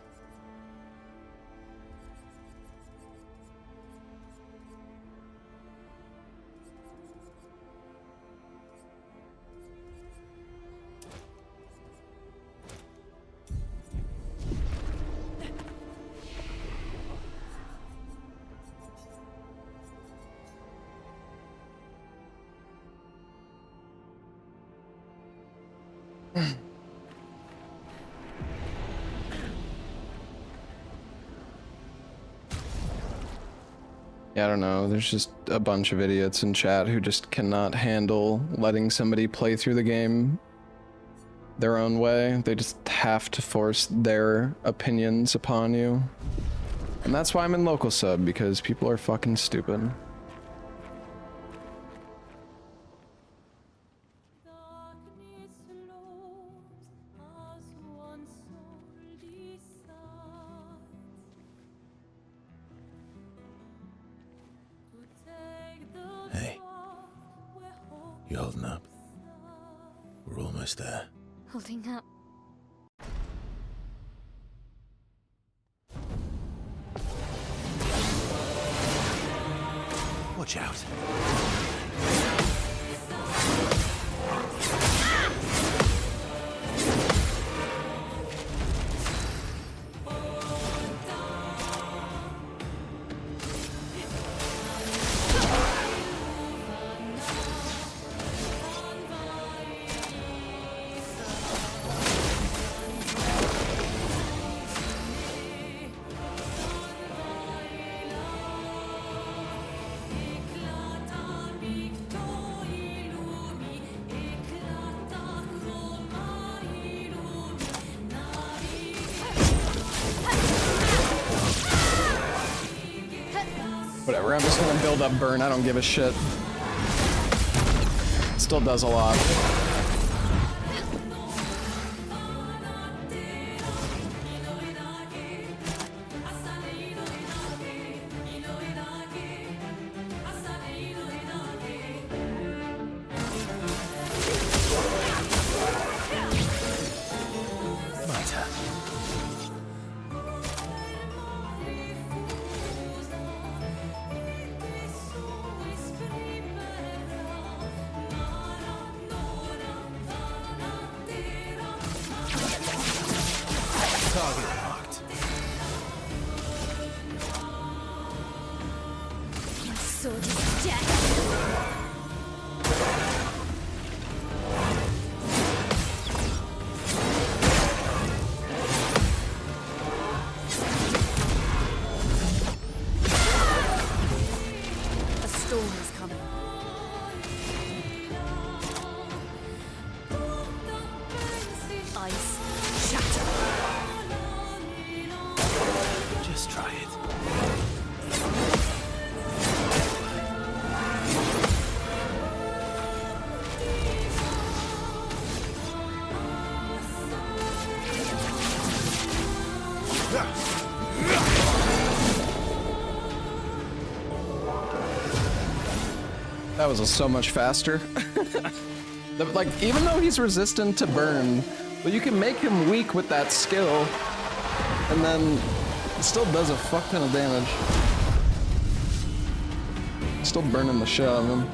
Yeah, I don't know. There's just a bunch of idiots in chat who just cannot handle letting somebody play through the game their own way. They just have to force their opinions upon you. And that's why I'm in local sub, because people are fucking stupid. Hey, you holding up? We're almost there. Holding up. Watch out. I'm just gonna build up burn. I don't give a shit. Still does a lot. That was so much faster. Like, even though he's resistant to burn, but you can make him weak with that skill, and then it still does a fuck ton of damage. Still burning the shit out of him.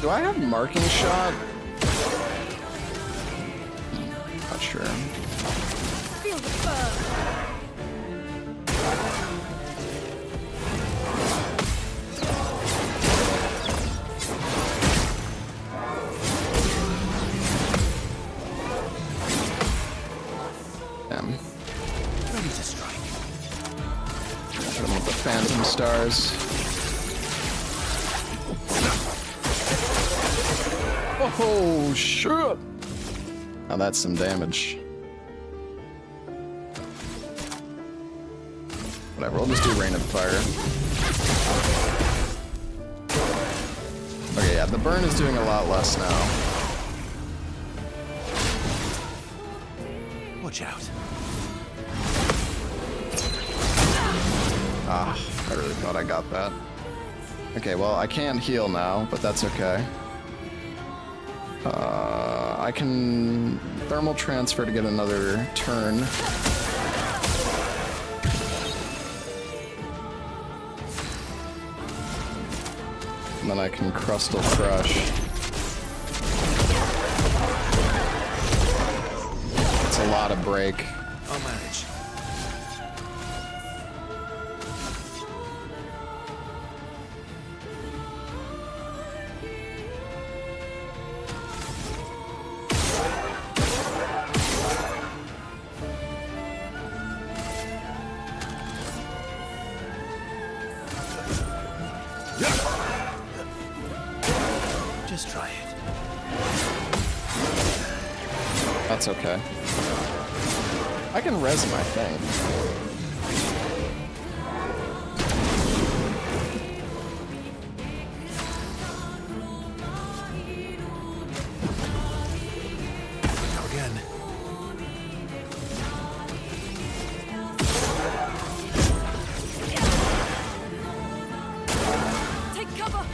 Do I have marking shot? Not sure. Feel the burn. Damn. Ready to strike. Hit him with the phantom stars. Oh shit! Now that's some damage. Whatever, we'll just do rain of fire. Okay, yeah, the burn is doing a lot less now. Watch out. Ah, I really thought I got that. Okay, well, I can't heal now, but that's okay. I can thermal transfer to get another turn. And then I can crustal crush. It's a lot of break. I'll manage. Just try it. That's okay. I can res him, I think. Go again. Take cover!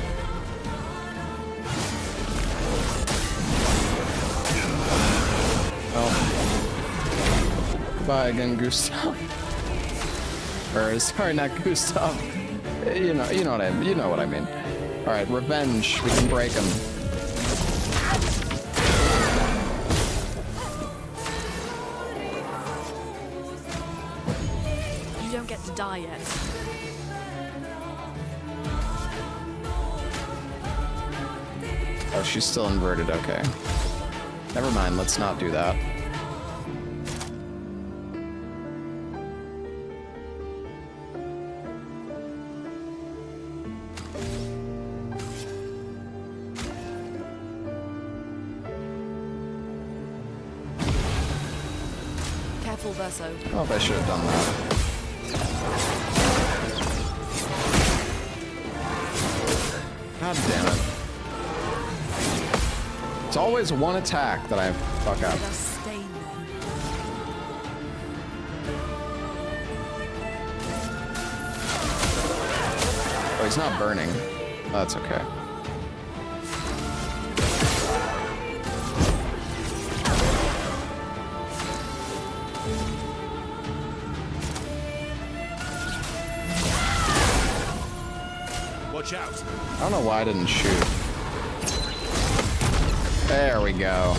Goodbye again, Gustav. Or sorry, not Gustav. You know what I mean. All right, revenge. We can break him. You don't get to die yet. Oh, she's still inverted. Okay. Never mind. Let's not do that. full verso. Oh, I should have done that. God damn it. It's always one attack that I fuck up. Let us stay there. Oh, he's not burning. That's okay. Watch out. I don't know why I didn't shoot. There we go.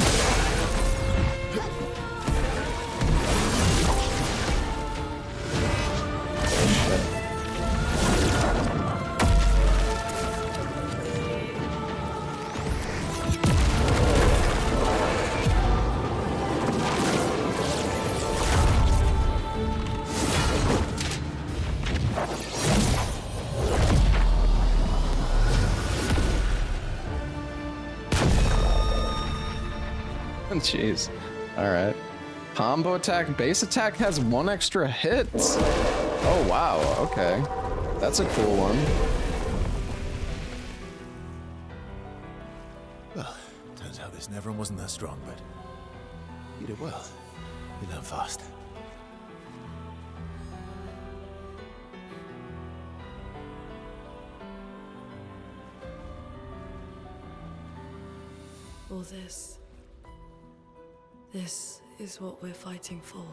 Jeez. Alright. Combo attack, base attack has 1 extra hit. Oh wow, okay. That's a cool one. Well, turns out this Nevron wasn't that strong, but you did well. You learn fast. All this. This is what we're fighting for.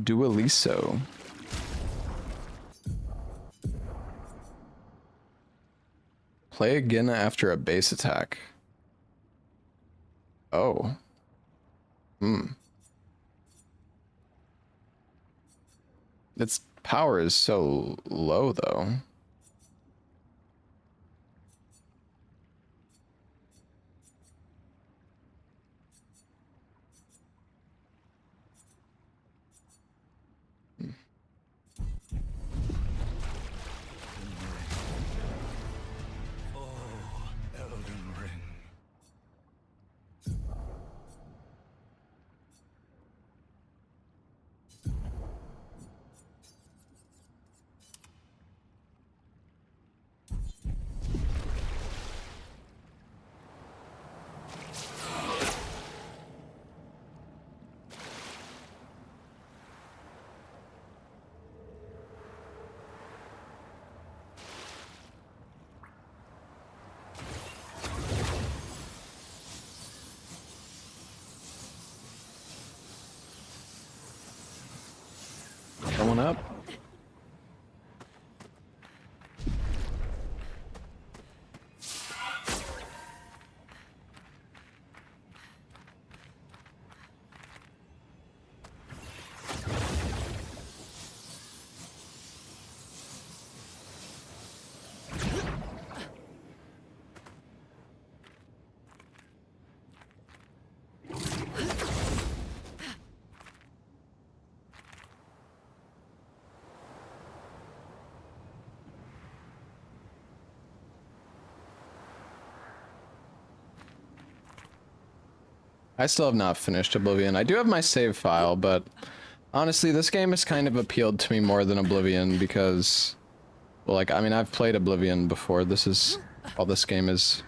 Dualiso. Play again after a base attack. Oh. Its power is so low, though. Going up. I still have not finished Oblivion. I do have my save file, but honestly, this game has kind of appealed to me more than Oblivion because, well, like, I mean, I've played Oblivion before. This is, well, this game is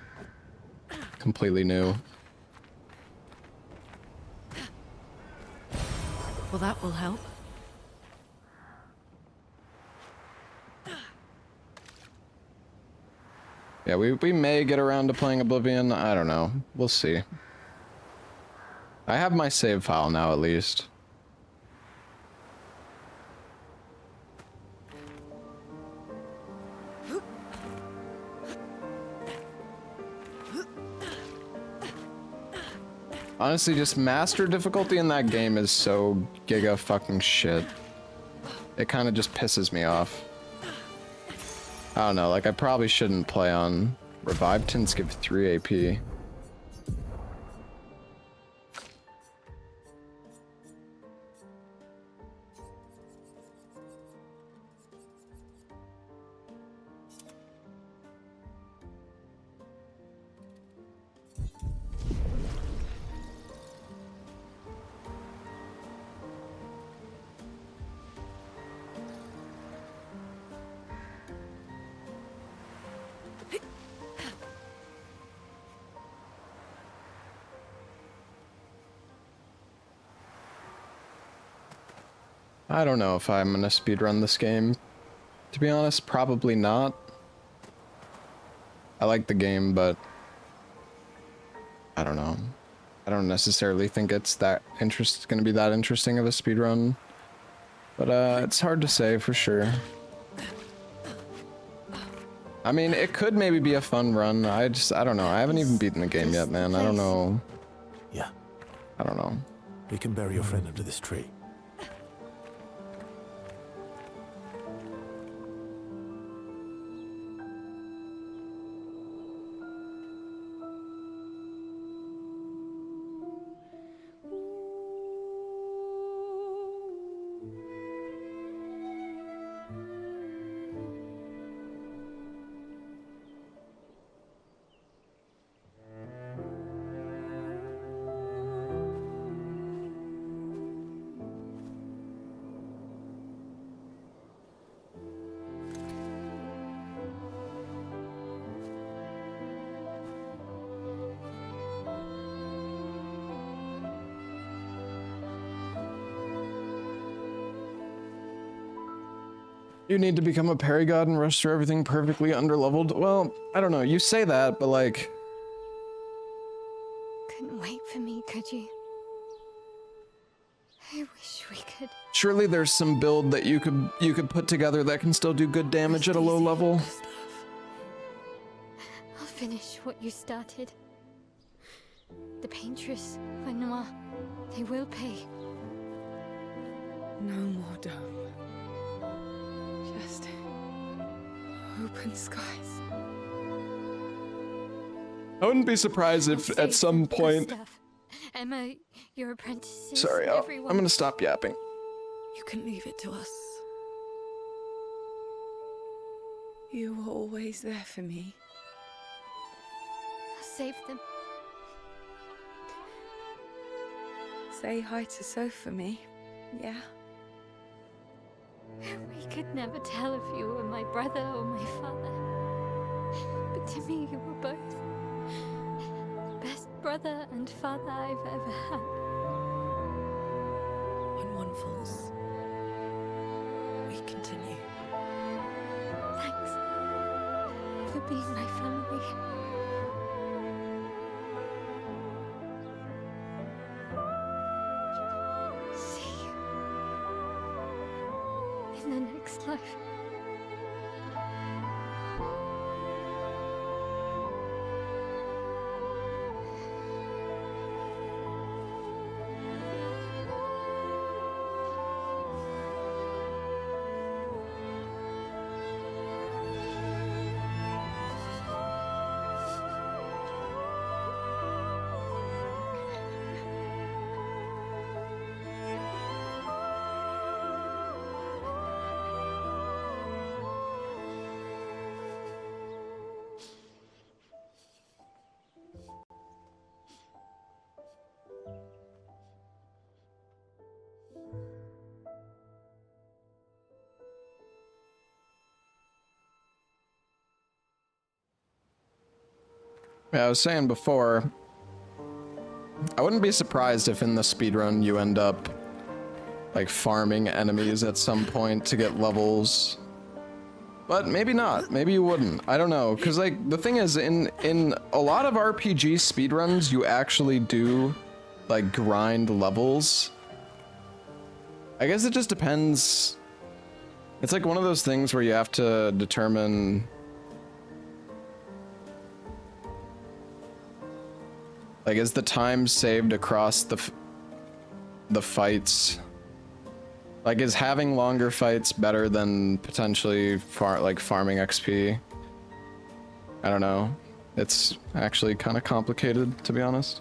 completely new. Well, that will help. Yeah, we may get around to playing Oblivion. I don't know. We'll see. I have my save file now, at least. Honestly, just master difficulty in that game is so giga fucking shit. It kind of just pisses me off. I don't know, like I probably shouldn't play on Revive tints give 3 AP. I don't know if I'm gonna speedrun this game. To be honest, probably not. I like the game, but I don't know. I don't necessarily think it's gonna be that interesting of a speedrun. But it's hard to say for sure. I mean, it could maybe be a fun run. I don't know. I haven't even beaten the game yet, man. I don't know. Yeah. I don't know. We can bury your friend under this tree. You need to become a parry-god and rush through everything perfectly underleveled. Well, I don't know. You say that, but like... Couldn't wait for me, could you? I wish we could. Surely there's some build that you could put together that can still do good damage at a low level. I'll finish what you started. The Paintress, Renoir, they will pay. No more dome. Just open skies. I wouldn't be surprised if at some point... Emma, your apprentices, Sorry, I'm gonna stop yapping. You can leave it to us. You were always there for me. I'll save them. Say hi to Soph for me, yeah? We could never tell if you were my brother or my father. But to me, you were both. Best brother and father I've ever had. When one falls, we continue. Thanks for being my family. See you in the next life. Yeah, I was saying before, I wouldn't be surprised if in the speedrun you end up like farming enemies at some point to get levels. But maybe not. Maybe you wouldn't. I don't know. Cause like the thing is in a lot of RPG speedruns you actually do like grind levels. I guess it just depends. It's like one of those things where you have to determine like, is the time saved across the fights? Like, is having longer fights better than potentially farming XP? I don't know. It's actually kind of complicated, to be honest.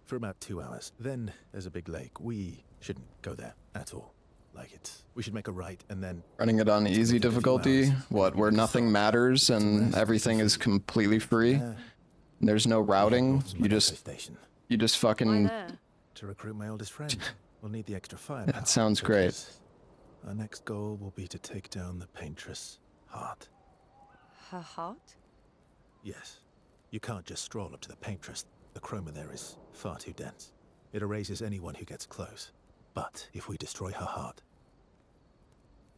For about 2 hours. Then there's a big lake. We shouldn't go there at all. Like we should make a right and then... Running it on easy difficulty, what, where nothing matters and everything is completely free? There's no routing, you just fucking... To recruit my oldest friend. We'll need the extra firepower. That sounds great. Our next goal will be to take down the paintress' heart. Her heart? Yes. You can't just stroll up to the paintress. The chroma there is far too dense. It erases anyone who gets close. But if we destroy her heart,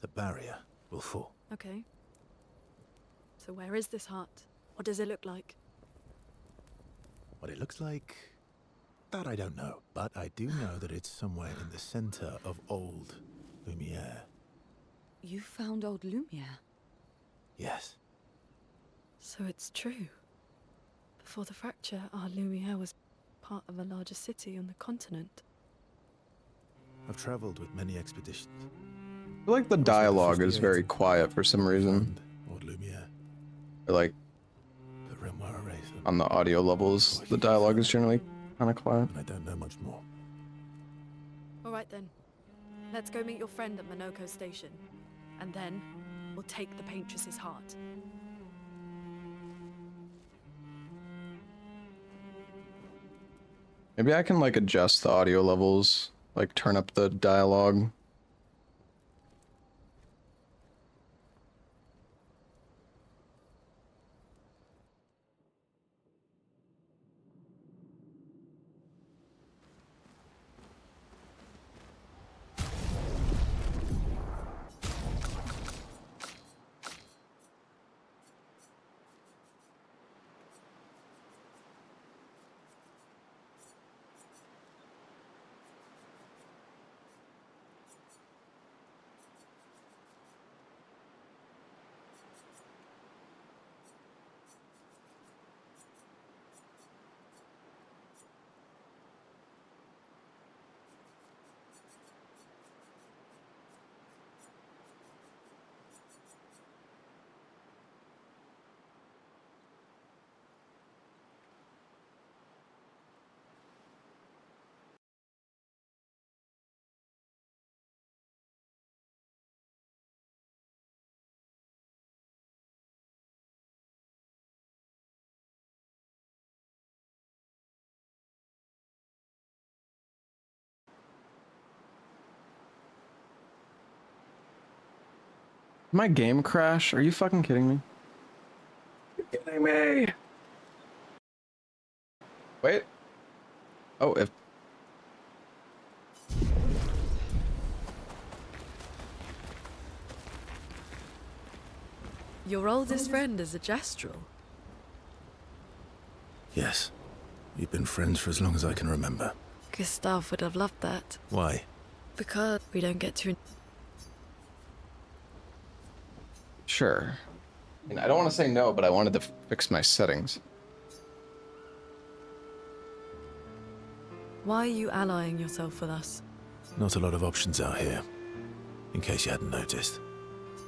the barrier will fall. Okay. So where is this heart? What does it look like? What it looks like, that I don't know. But I do know that it's somewhere in the center of old Lumiere. You found old Lumiere? Yes. So it's true. Before the fracture, our Lumiere was part of a larger city on the continent. I've traveled with many expeditions. I feel like the dialogue is very quiet for some reason. Or like, on the audio levels, the dialogue is generally kind of quiet. I don't know much more. Alright then. Let's go meet your friend at Monoko Station. And then, we'll take the paintress's heart. Maybe I can like adjust the audio levels, like turn up the dialogue. My game crash? Are you fucking kidding me? You're kidding me! Wait. Oh, if... Your oldest friend is a Gestrel. Yes. We've been friends for as long as I can remember. Gustav would have loved that. Why? Because we don't get to... Sure. I mean, I don't want to say no, but I wanted to fix my settings. Why are you allying yourself with us? Not a lot of options out here, in case you hadn't noticed.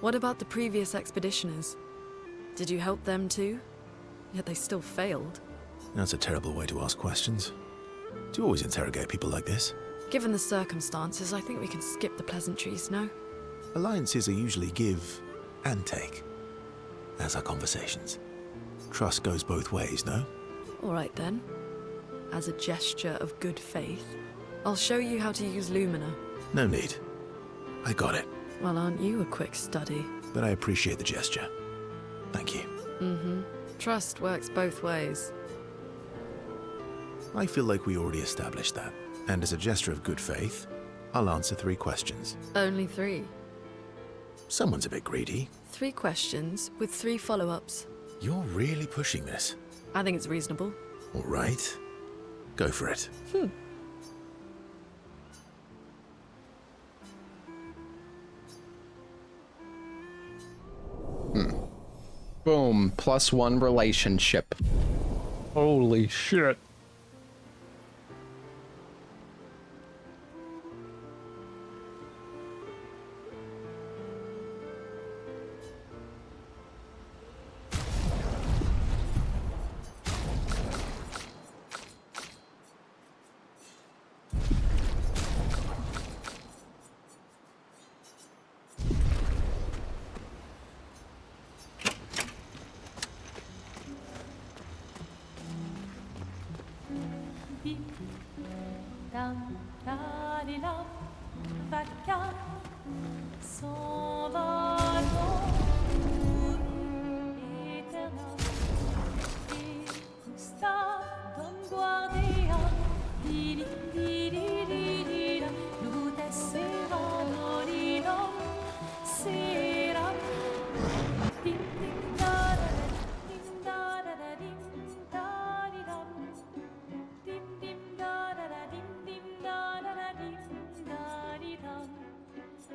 What about the previous expeditioners? Did you help them too? Yet they still failed. That's a terrible way to ask questions. Do you always interrogate people like this? Given the circumstances, I think we can skip the pleasantries, no? Alliances are usually give and take, as are conversations. Trust goes both ways, no? Alright then. As a gesture of good faith, I'll show you how to use Lumina. No need. I got it. Well, aren't you a quick study? But I appreciate the gesture. Thank you. Mm-hmm. Trust works both ways. I feel like we already established that. And as a gesture of good faith, I'll answer 3 questions. Only 3. Someone's a bit greedy. 3 questions with 3 follow-ups. You're really pushing this. I think it's reasonable. All right. Go for it. Boom. +1 relationship. Holy shit.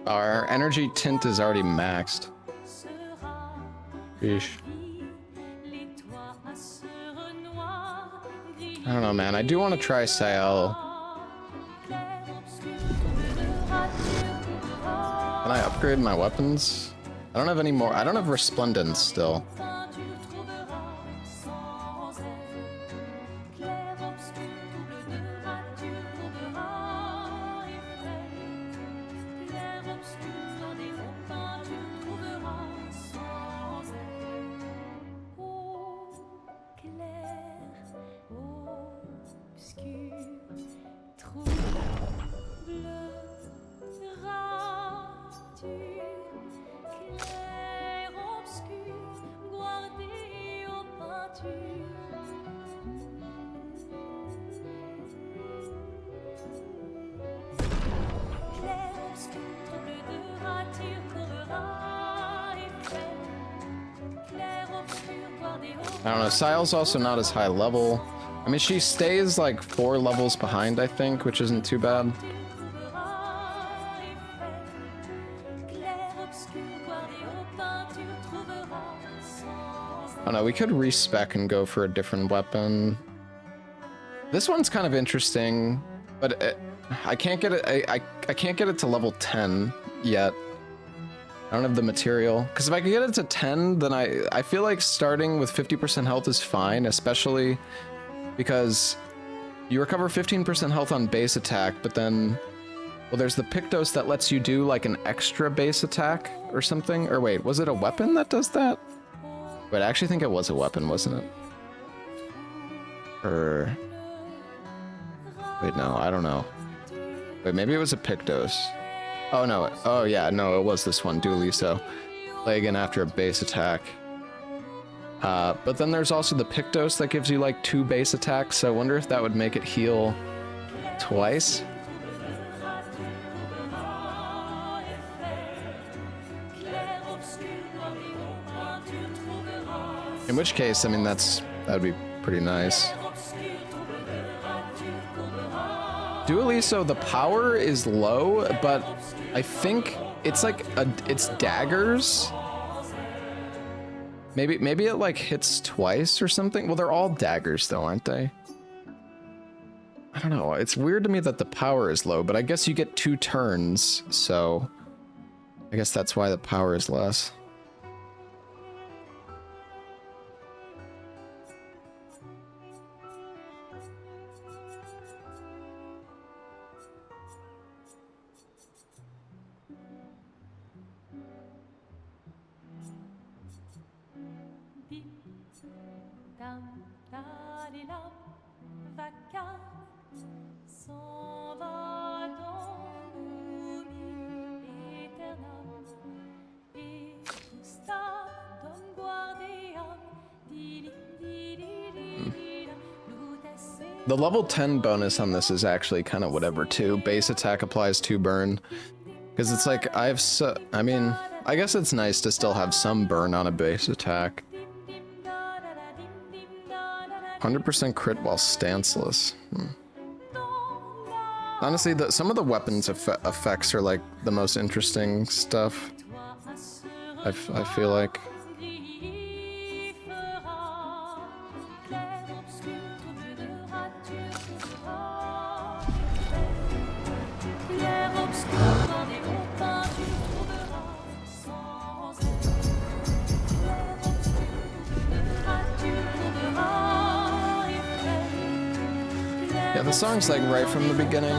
Our energy tint is already maxed. Yeesh. I don't know, man. I do want to try Sael. Can I upgrade my weapons? I don't have any more. I don't have Resplendence still. I don't know, Sael's also not as high level. I mean, she stays like 4 levels behind, I think, which isn't too bad. I don't know, we could respec and go for a different weapon. This one's kind of interesting, but I can't get it. I can't get it to level 10 yet. I don't have the material. Because if I could get it to 10, then I feel like starting with 50% health is fine, especially because you recover 15% health on base attack, but then, well, there's the Pictos that lets you do like an extra base attack or something. Or wait, was it a weapon that does that? Wait, I actually think it was a weapon, wasn't it? Or... wait, no, I don't know. Wait, maybe it was a Pictos. Oh no, oh yeah, no, it was this one, Dualiso. Play again after a base attack. But then there's also the Pictos that gives you like 2 base attacks, so I wonder if that would make it heal twice. In which case, I mean, that would be pretty nice. Dualiso, the power is low, but I think it's like it's daggers. Maybe it like hits twice or something. Well, they're all daggers though, aren't they? I don't know. It's weird to me that the power is low, but I guess you get 2 turns, so I guess that's why the power is less. The level 10 bonus on this is actually kind of whatever too. Base attack applies 2 burn. Because it's like, I mean, I guess it's nice to still have some burn on a base attack. 100% crit while stanceless. Honestly, some of the weapons effects are like the most interesting stuff. I feel like. Yeah, the song's like right from the beginning.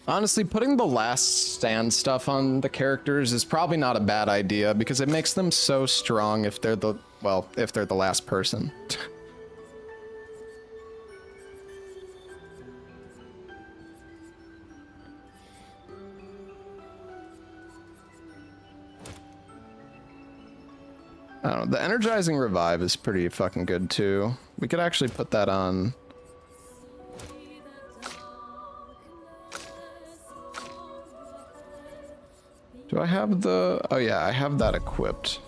Honestly, putting the last stand stuff on the characters is probably not a bad idea because it makes them so strong if they're the, well, if they're the last person. I don't know, the energizing revive is pretty fucking good too. We could actually put that on. Do I have the, oh yeah, I have that equipped.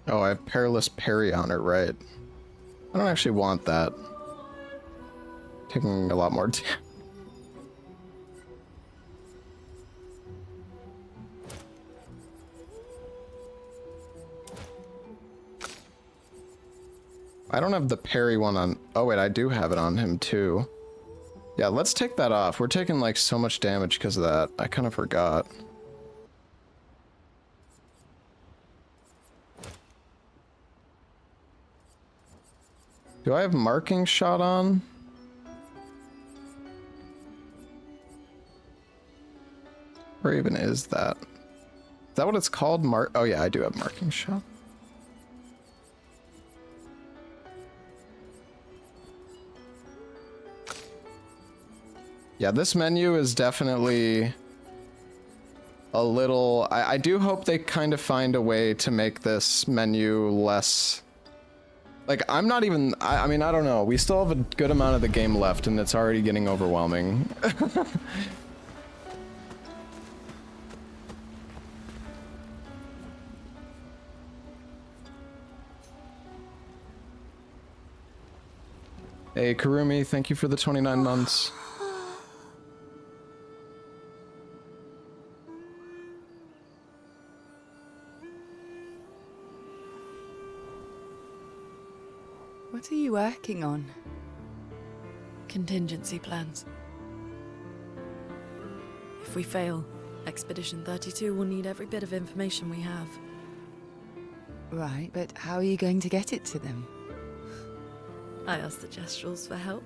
Oh, I have Perilous Parry on it, right? I don't actually want that. Taking a lot more damage. I don't have the parry one on. Oh wait, I do have it on him too. Yeah, let's take that off. We're taking like so much damage because of that. I kind of forgot. Do I have marking shot on? Where even is that? Is that what it's called? Oh yeah, I do have marking shot. Yeah, this menu is definitely a little... I do hope they kind of find a way to make this menu less... Like, I'm not even... I mean, I don't know. We still have a good amount of the game left, and it's already getting overwhelming. Hey, Karumi, thank you for the 29 months. What are you working on? Contingency plans. If we fail, Expedition 32 will need every bit of information we have. Right, but how are you going to get it to them? I asked the Gestrals for help.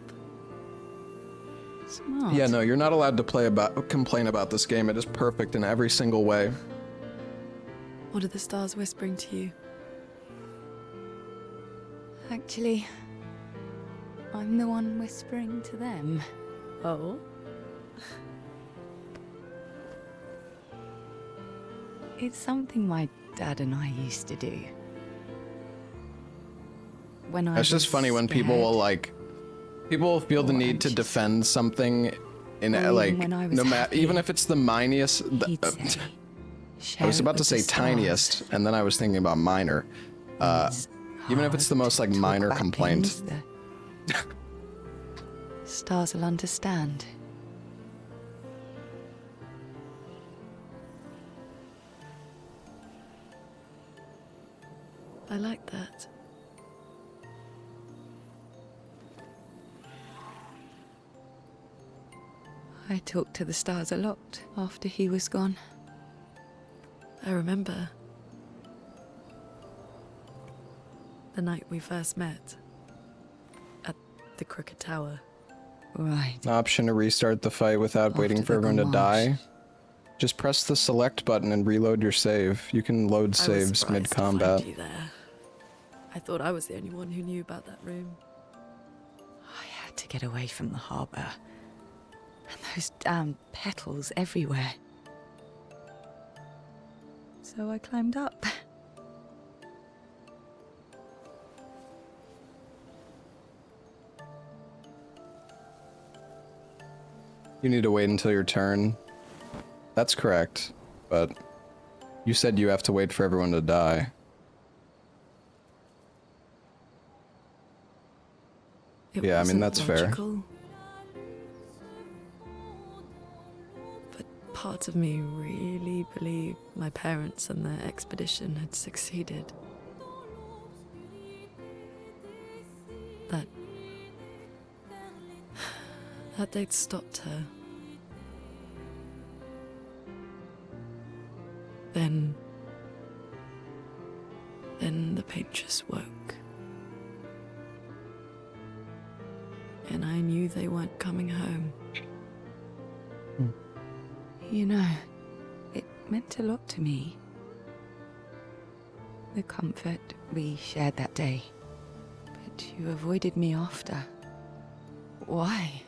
Smart. Yeah, no, you're not allowed to complain about this game. It is perfect in every single way. What are the stars whispering to you? Actually, I'm the one whispering to them. Oh? It's something my dad and I used to do. When I It's just funny when people will like... People will feel the need to defend something in like... No matter... Even if it's the miniest... I was about to say tiniest, and then I was thinking about minor. Even if it's the most like minor complaint. Stars will understand. I like that. I talked to the stars a lot after he was gone. I remember the night we first met at the Crooked Tower. Right. Option to restart the fight without waiting for everyone to die. Just press the select button and reload your save. You can load saves mid-combat. I thought I was the only one who knew about that room. I had to get away from the harbor. And those damn petals everywhere. So I climbed up. You need to wait until your turn. That's correct, but you said you have to wait for everyone to die. Yeah, I mean, that's fair. Part of me really believed my parents and their expedition had succeeded. That they'd stopped her. Then the painters woke. And I knew they weren't coming home. You know, it meant a lot to me. The comfort we shared that day. But you avoided me after. Why?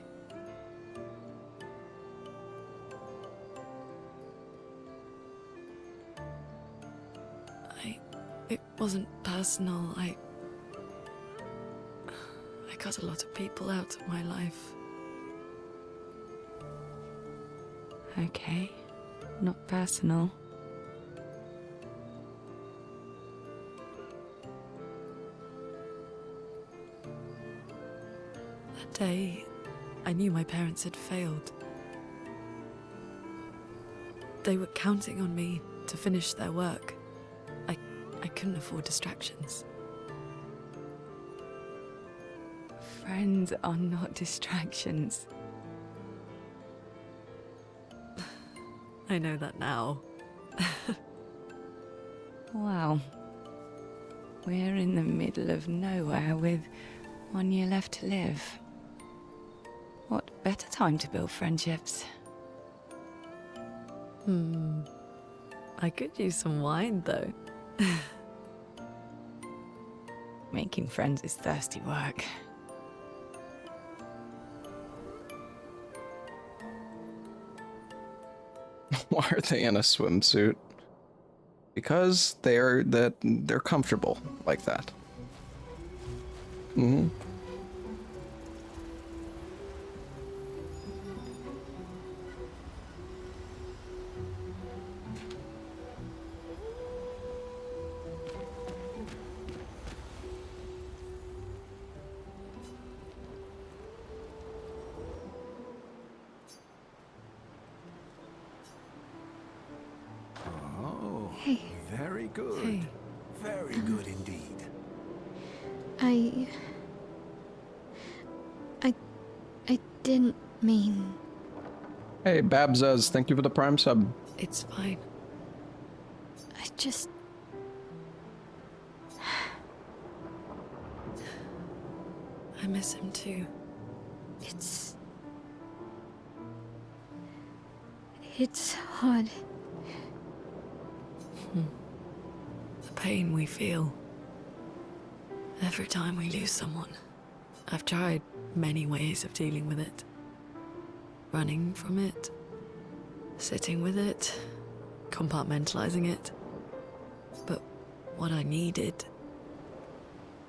It wasn't personal. I cut a lot of people out of my life. Okay, not personal. That day, I knew my parents had failed. They were counting on me to finish their work. I couldn't afford distractions. Friends are not distractions. I know that now. Wow. We're in the middle of nowhere with 1 year left to live. What better time to build friendships? I could use some wine, though. Making friends is thirsty work. Why are they in a swimsuit? Because they're comfortable like that. Mm-hmm. Oh, Hey. very good. Hey. Very good indeed. I didn't mean... Hey, Babzaz, thank you for the Prime sub. It's fine. I just... I miss him too. It's hard. The pain we feel every time we lose someone. I've tried many ways of dealing with it. Running from it, sitting with it, compartmentalizing it. But what I needed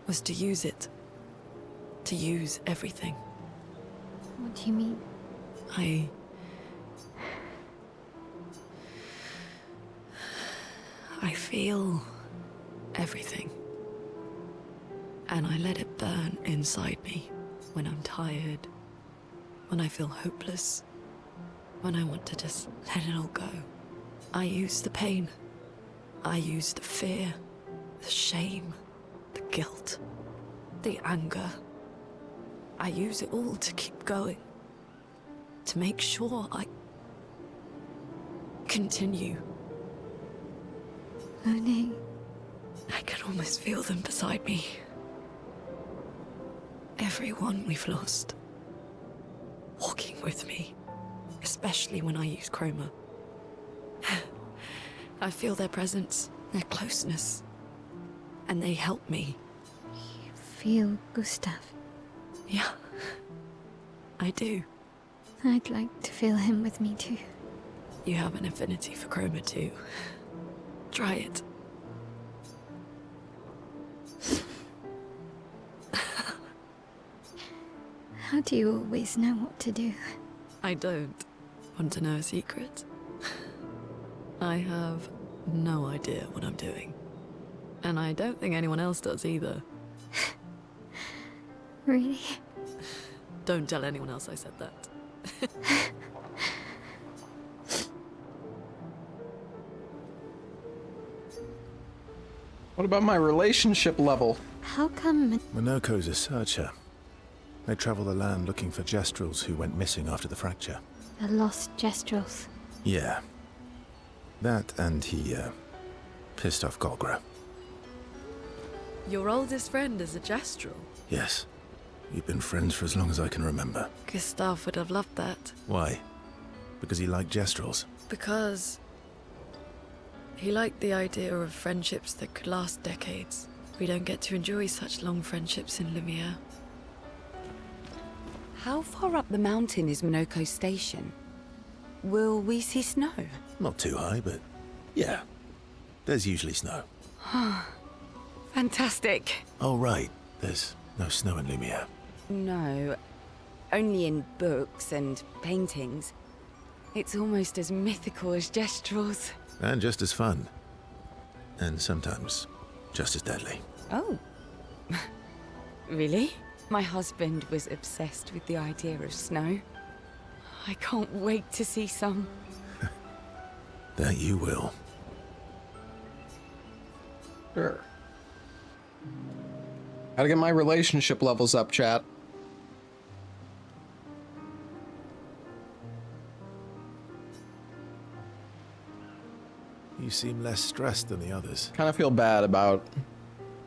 was to use it. To use everything. What do you mean? I feel everything. And I let it burn inside me when I'm tired, when I feel hopeless, when I want to just let it all go. I use the pain. I use the fear, the shame, the guilt, the anger. I use it all to keep going, to make sure I continue. Monet. I can almost feel them beside me. Everyone we've lost. Walking with me. Especially when I use chroma. I feel their presence, their closeness. And they help me. You feel Gustav? Yeah. I do. I'd like to feel him with me too. You have an affinity for chroma too. Try it. How do you always know what to do? I don't. Want to know a secret? I have no idea what I'm doing. And I don't think anyone else does either. Really? Don't tell anyone else I said that. What about my relationship level? How come? Minoko's a searcher. They travel the land looking for Jestrels who went missing after the fracture. The lost Jestrels. Yeah. That and he, pissed off Golgra. Your oldest friend is a Jestrel. Yes. We've been friends for as long as I can remember. Gustav would have loved that. Why? Because he liked Jestrels? Because he liked the idea of friendships that could last decades. We don't get to enjoy such long friendships in Lumina. How far up the mountain is Minoko Station? Will we see snow? Not too high, but yeah. There's usually snow. Fantastic. Oh, right. There's no snow in Lumia. No, only in books and paintings. It's almost as mythical as Jestrels. And just as fun. And sometimes just as deadly. Oh. Really? My husband was obsessed with the idea of snow. I can't wait to see some. That you will. Sure. Gotta get my relationship levels up, chat. You seem less stressed than the others. Kind of feel bad about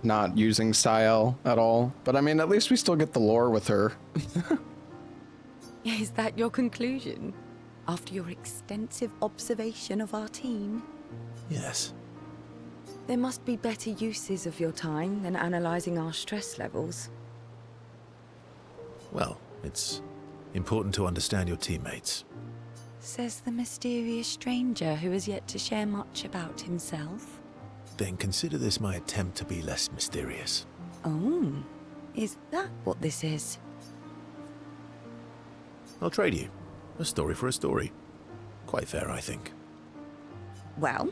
not using Sael at all, but I mean, at least we still get the lore with her. Is that your conclusion? After your extensive observation of our team? Yes. There must be better uses of your time than analyzing our stress levels. Well, it's important to understand your teammates. Says the mysterious stranger who has yet to share much about himself. Then consider this my attempt to be less mysterious. Oh, is that what this is? I'll trade you. A story for a story. Quite fair, I think. Well,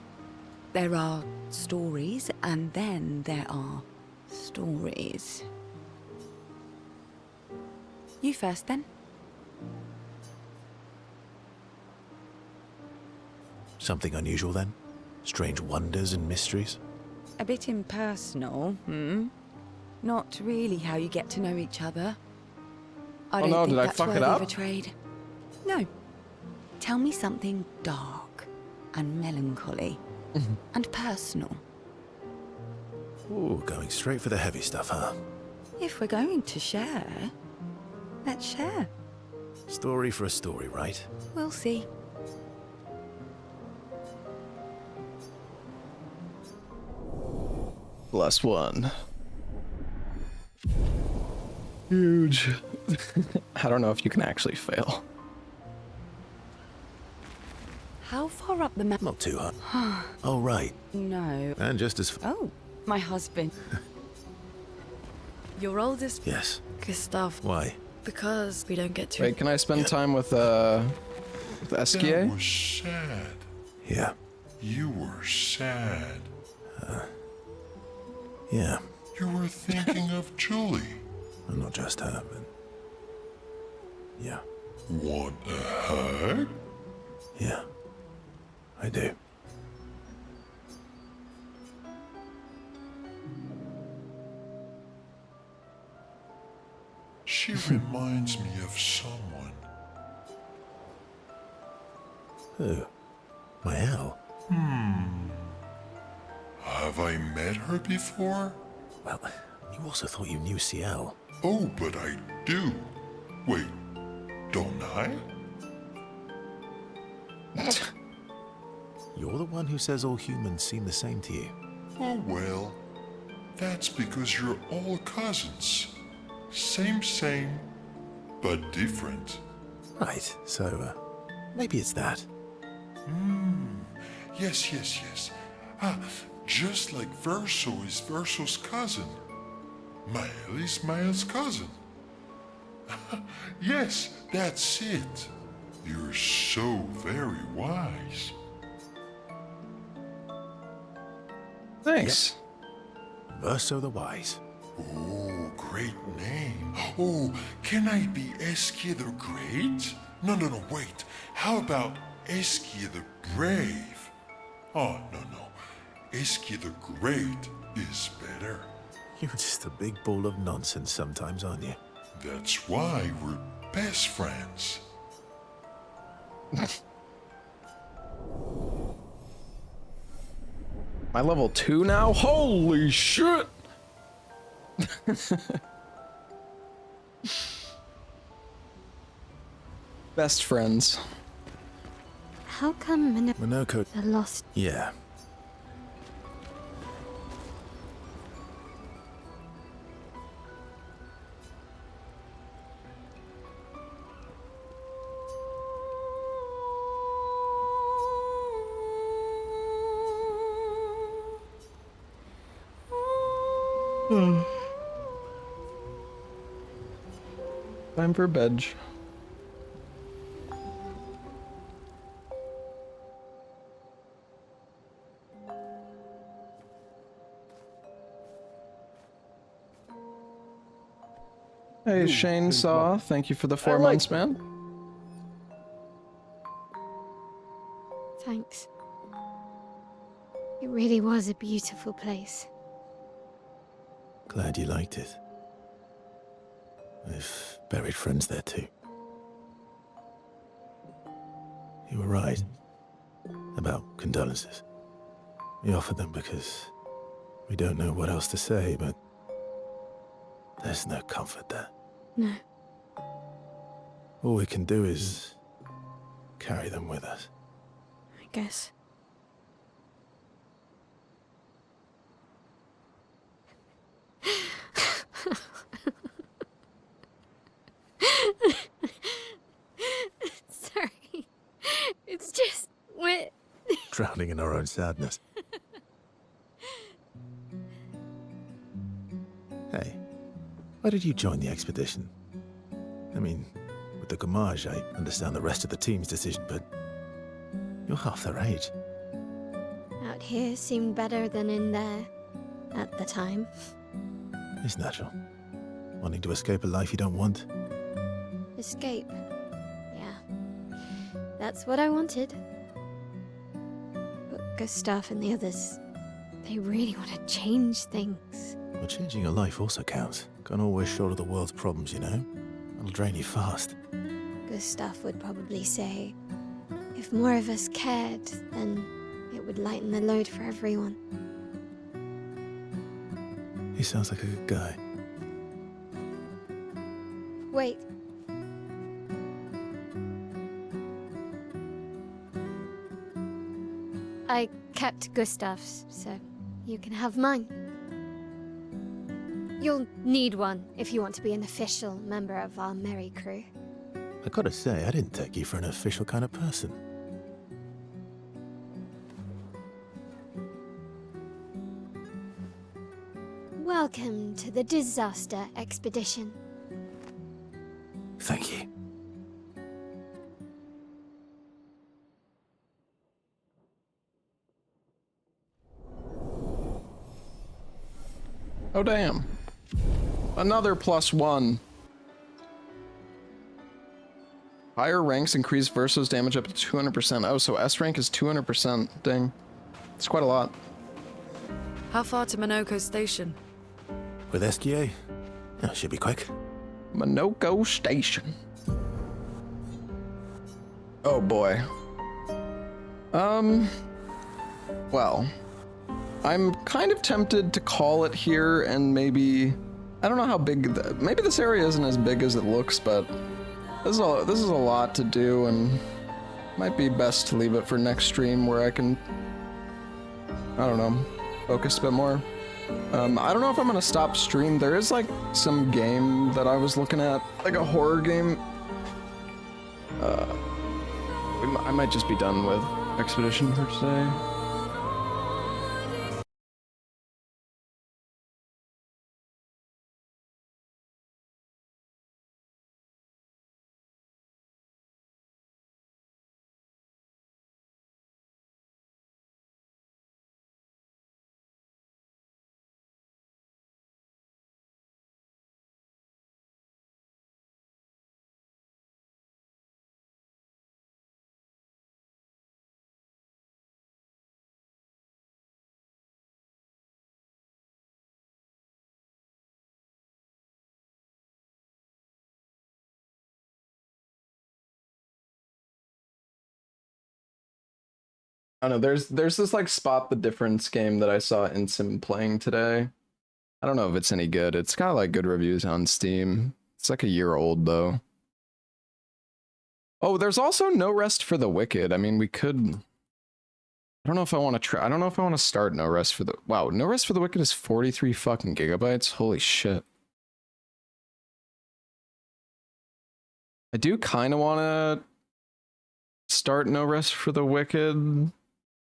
there are stories, and then there are stories. You first, then. Something unusual, then? Strange wonders and mysteries? A bit impersonal, Not really how you get to know each other. I don't think that's worthy of a trade. No. Tell me something dark and melancholy and personal. Ooh, going straight for the heavy stuff, huh? If we're going to share, let's share. Story for a story, right? We'll see. +1. Huge. I don't know if you can actually fail. How far up the mountain? Not too high. Oh, right. No. And just as... Oh, my husband. Your oldest... Yes. Gustav. Why? Because we don't get to... Wait, can I spend time with Esquier? That was sad. Yeah. You were sad. Yeah. You were thinking of Julie. And not just her, but... Yeah. Want a hug? Yeah. I do. She reminds me of someone. Who? Mael? Have I met her before? Well, you also thought you knew CL. Oh, but I do. Wait, don't I? You're the one who says all humans seem the same to you. Oh, well, that's because you're all cousins. Same, but different. Right, so, maybe it's that. Yes. Ah, just like Verso is Verso's cousin. Mael is Mael's cousin. Yes, that's it. You're so very wise. Thanks. Yep. Verso the Wise. Oh, great name. Oh, can I be Esquier the Great? No, wait. How about Esquier the Brave? Oh, no. Iski the Great is better. You're just a big ball of nonsense sometimes, aren't you? That's why we're best friends. My level 2 now? Holy shit! Best friends. How come Minoko are lost? Yeah. Time for bed. Hey, Shane Saw, thank you for the 4 months, man. Thanks. It really was a beautiful place. Glad you liked it. I've buried friends there too. You were right about condolences. We offered them because we don't know what else to say, but there's no comfort there. No. All we can do is carry them with us. I guess. Sorry. It's just we're Drowning in our own sadness. Hey, why did you join the expedition? I mean, with the Gommage, I understand the rest of the team's decision, but you're half their age. out here seemed better than in there at the time. It's natural. Wanting to escape a life you don't want. Escape. Yeah. That's what I wanted. But Gustav and the others, they really want to change things. Well, changing your life also counts. Can't always shoulder the world's problems, you know? It'll drain you fast. Gustav would probably say, if more of us cared, then it would lighten the load for everyone. He sounds like a good guy. Wait. I kept Gustav's, so you can have mine. You'll need one if you want to be an official member of our merry crew. I gotta say, I didn't take you for an official kind of person. Welcome to the disaster expedition. Thank you. Oh damn. Another +1. Higher ranks increase Verso's damage up to 200%. Oh, so S rank is 200%. Dang. It's quite a lot. How far to Minoko Station? With SGA? Oh, should be quick. Minoko Station. Oh boy. Well, I'm kind of tempted to call it here and maybe, I don't know how big, maybe this area isn't as big as it looks, but this is a lot to do and might be best to leave it for next stream where I can, I don't know, focus a bit more. I don't know if I'm gonna stop stream. There is like some game that I was looking at, like a horror game. I might just be done with Expedition for today. I don't know, there's this like spot the difference game that I saw Insim playing today. I don't know if it's any good. It's got like good reviews on Steam. It's like a year old though. Oh, there's also No Rest for the Wicked. I mean, we could... I don't know if I want to try... I don't know if I want to start No Rest for the... Wow, No Rest for the Wicked is 43 fucking gigabytes? Holy shit. I do kind of want to start No Rest for the Wicked.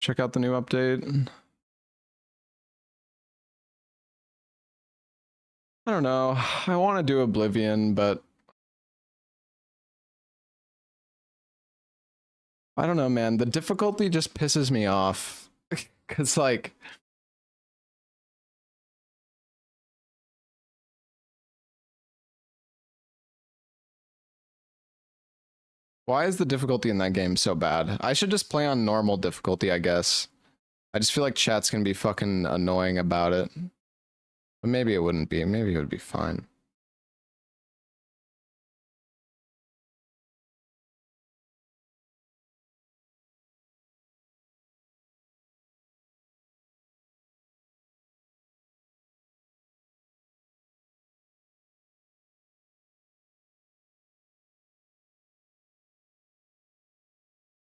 Check out the new update. I don't know. I want to do Oblivion, but... I don't know, man. The difficulty just pisses me off. Because, like... Why is the difficulty in that game so bad? I should just play on normal difficulty, I guess. I just feel like chat's gonna be fucking annoying about it. But maybe it wouldn't be. Maybe it would be fine.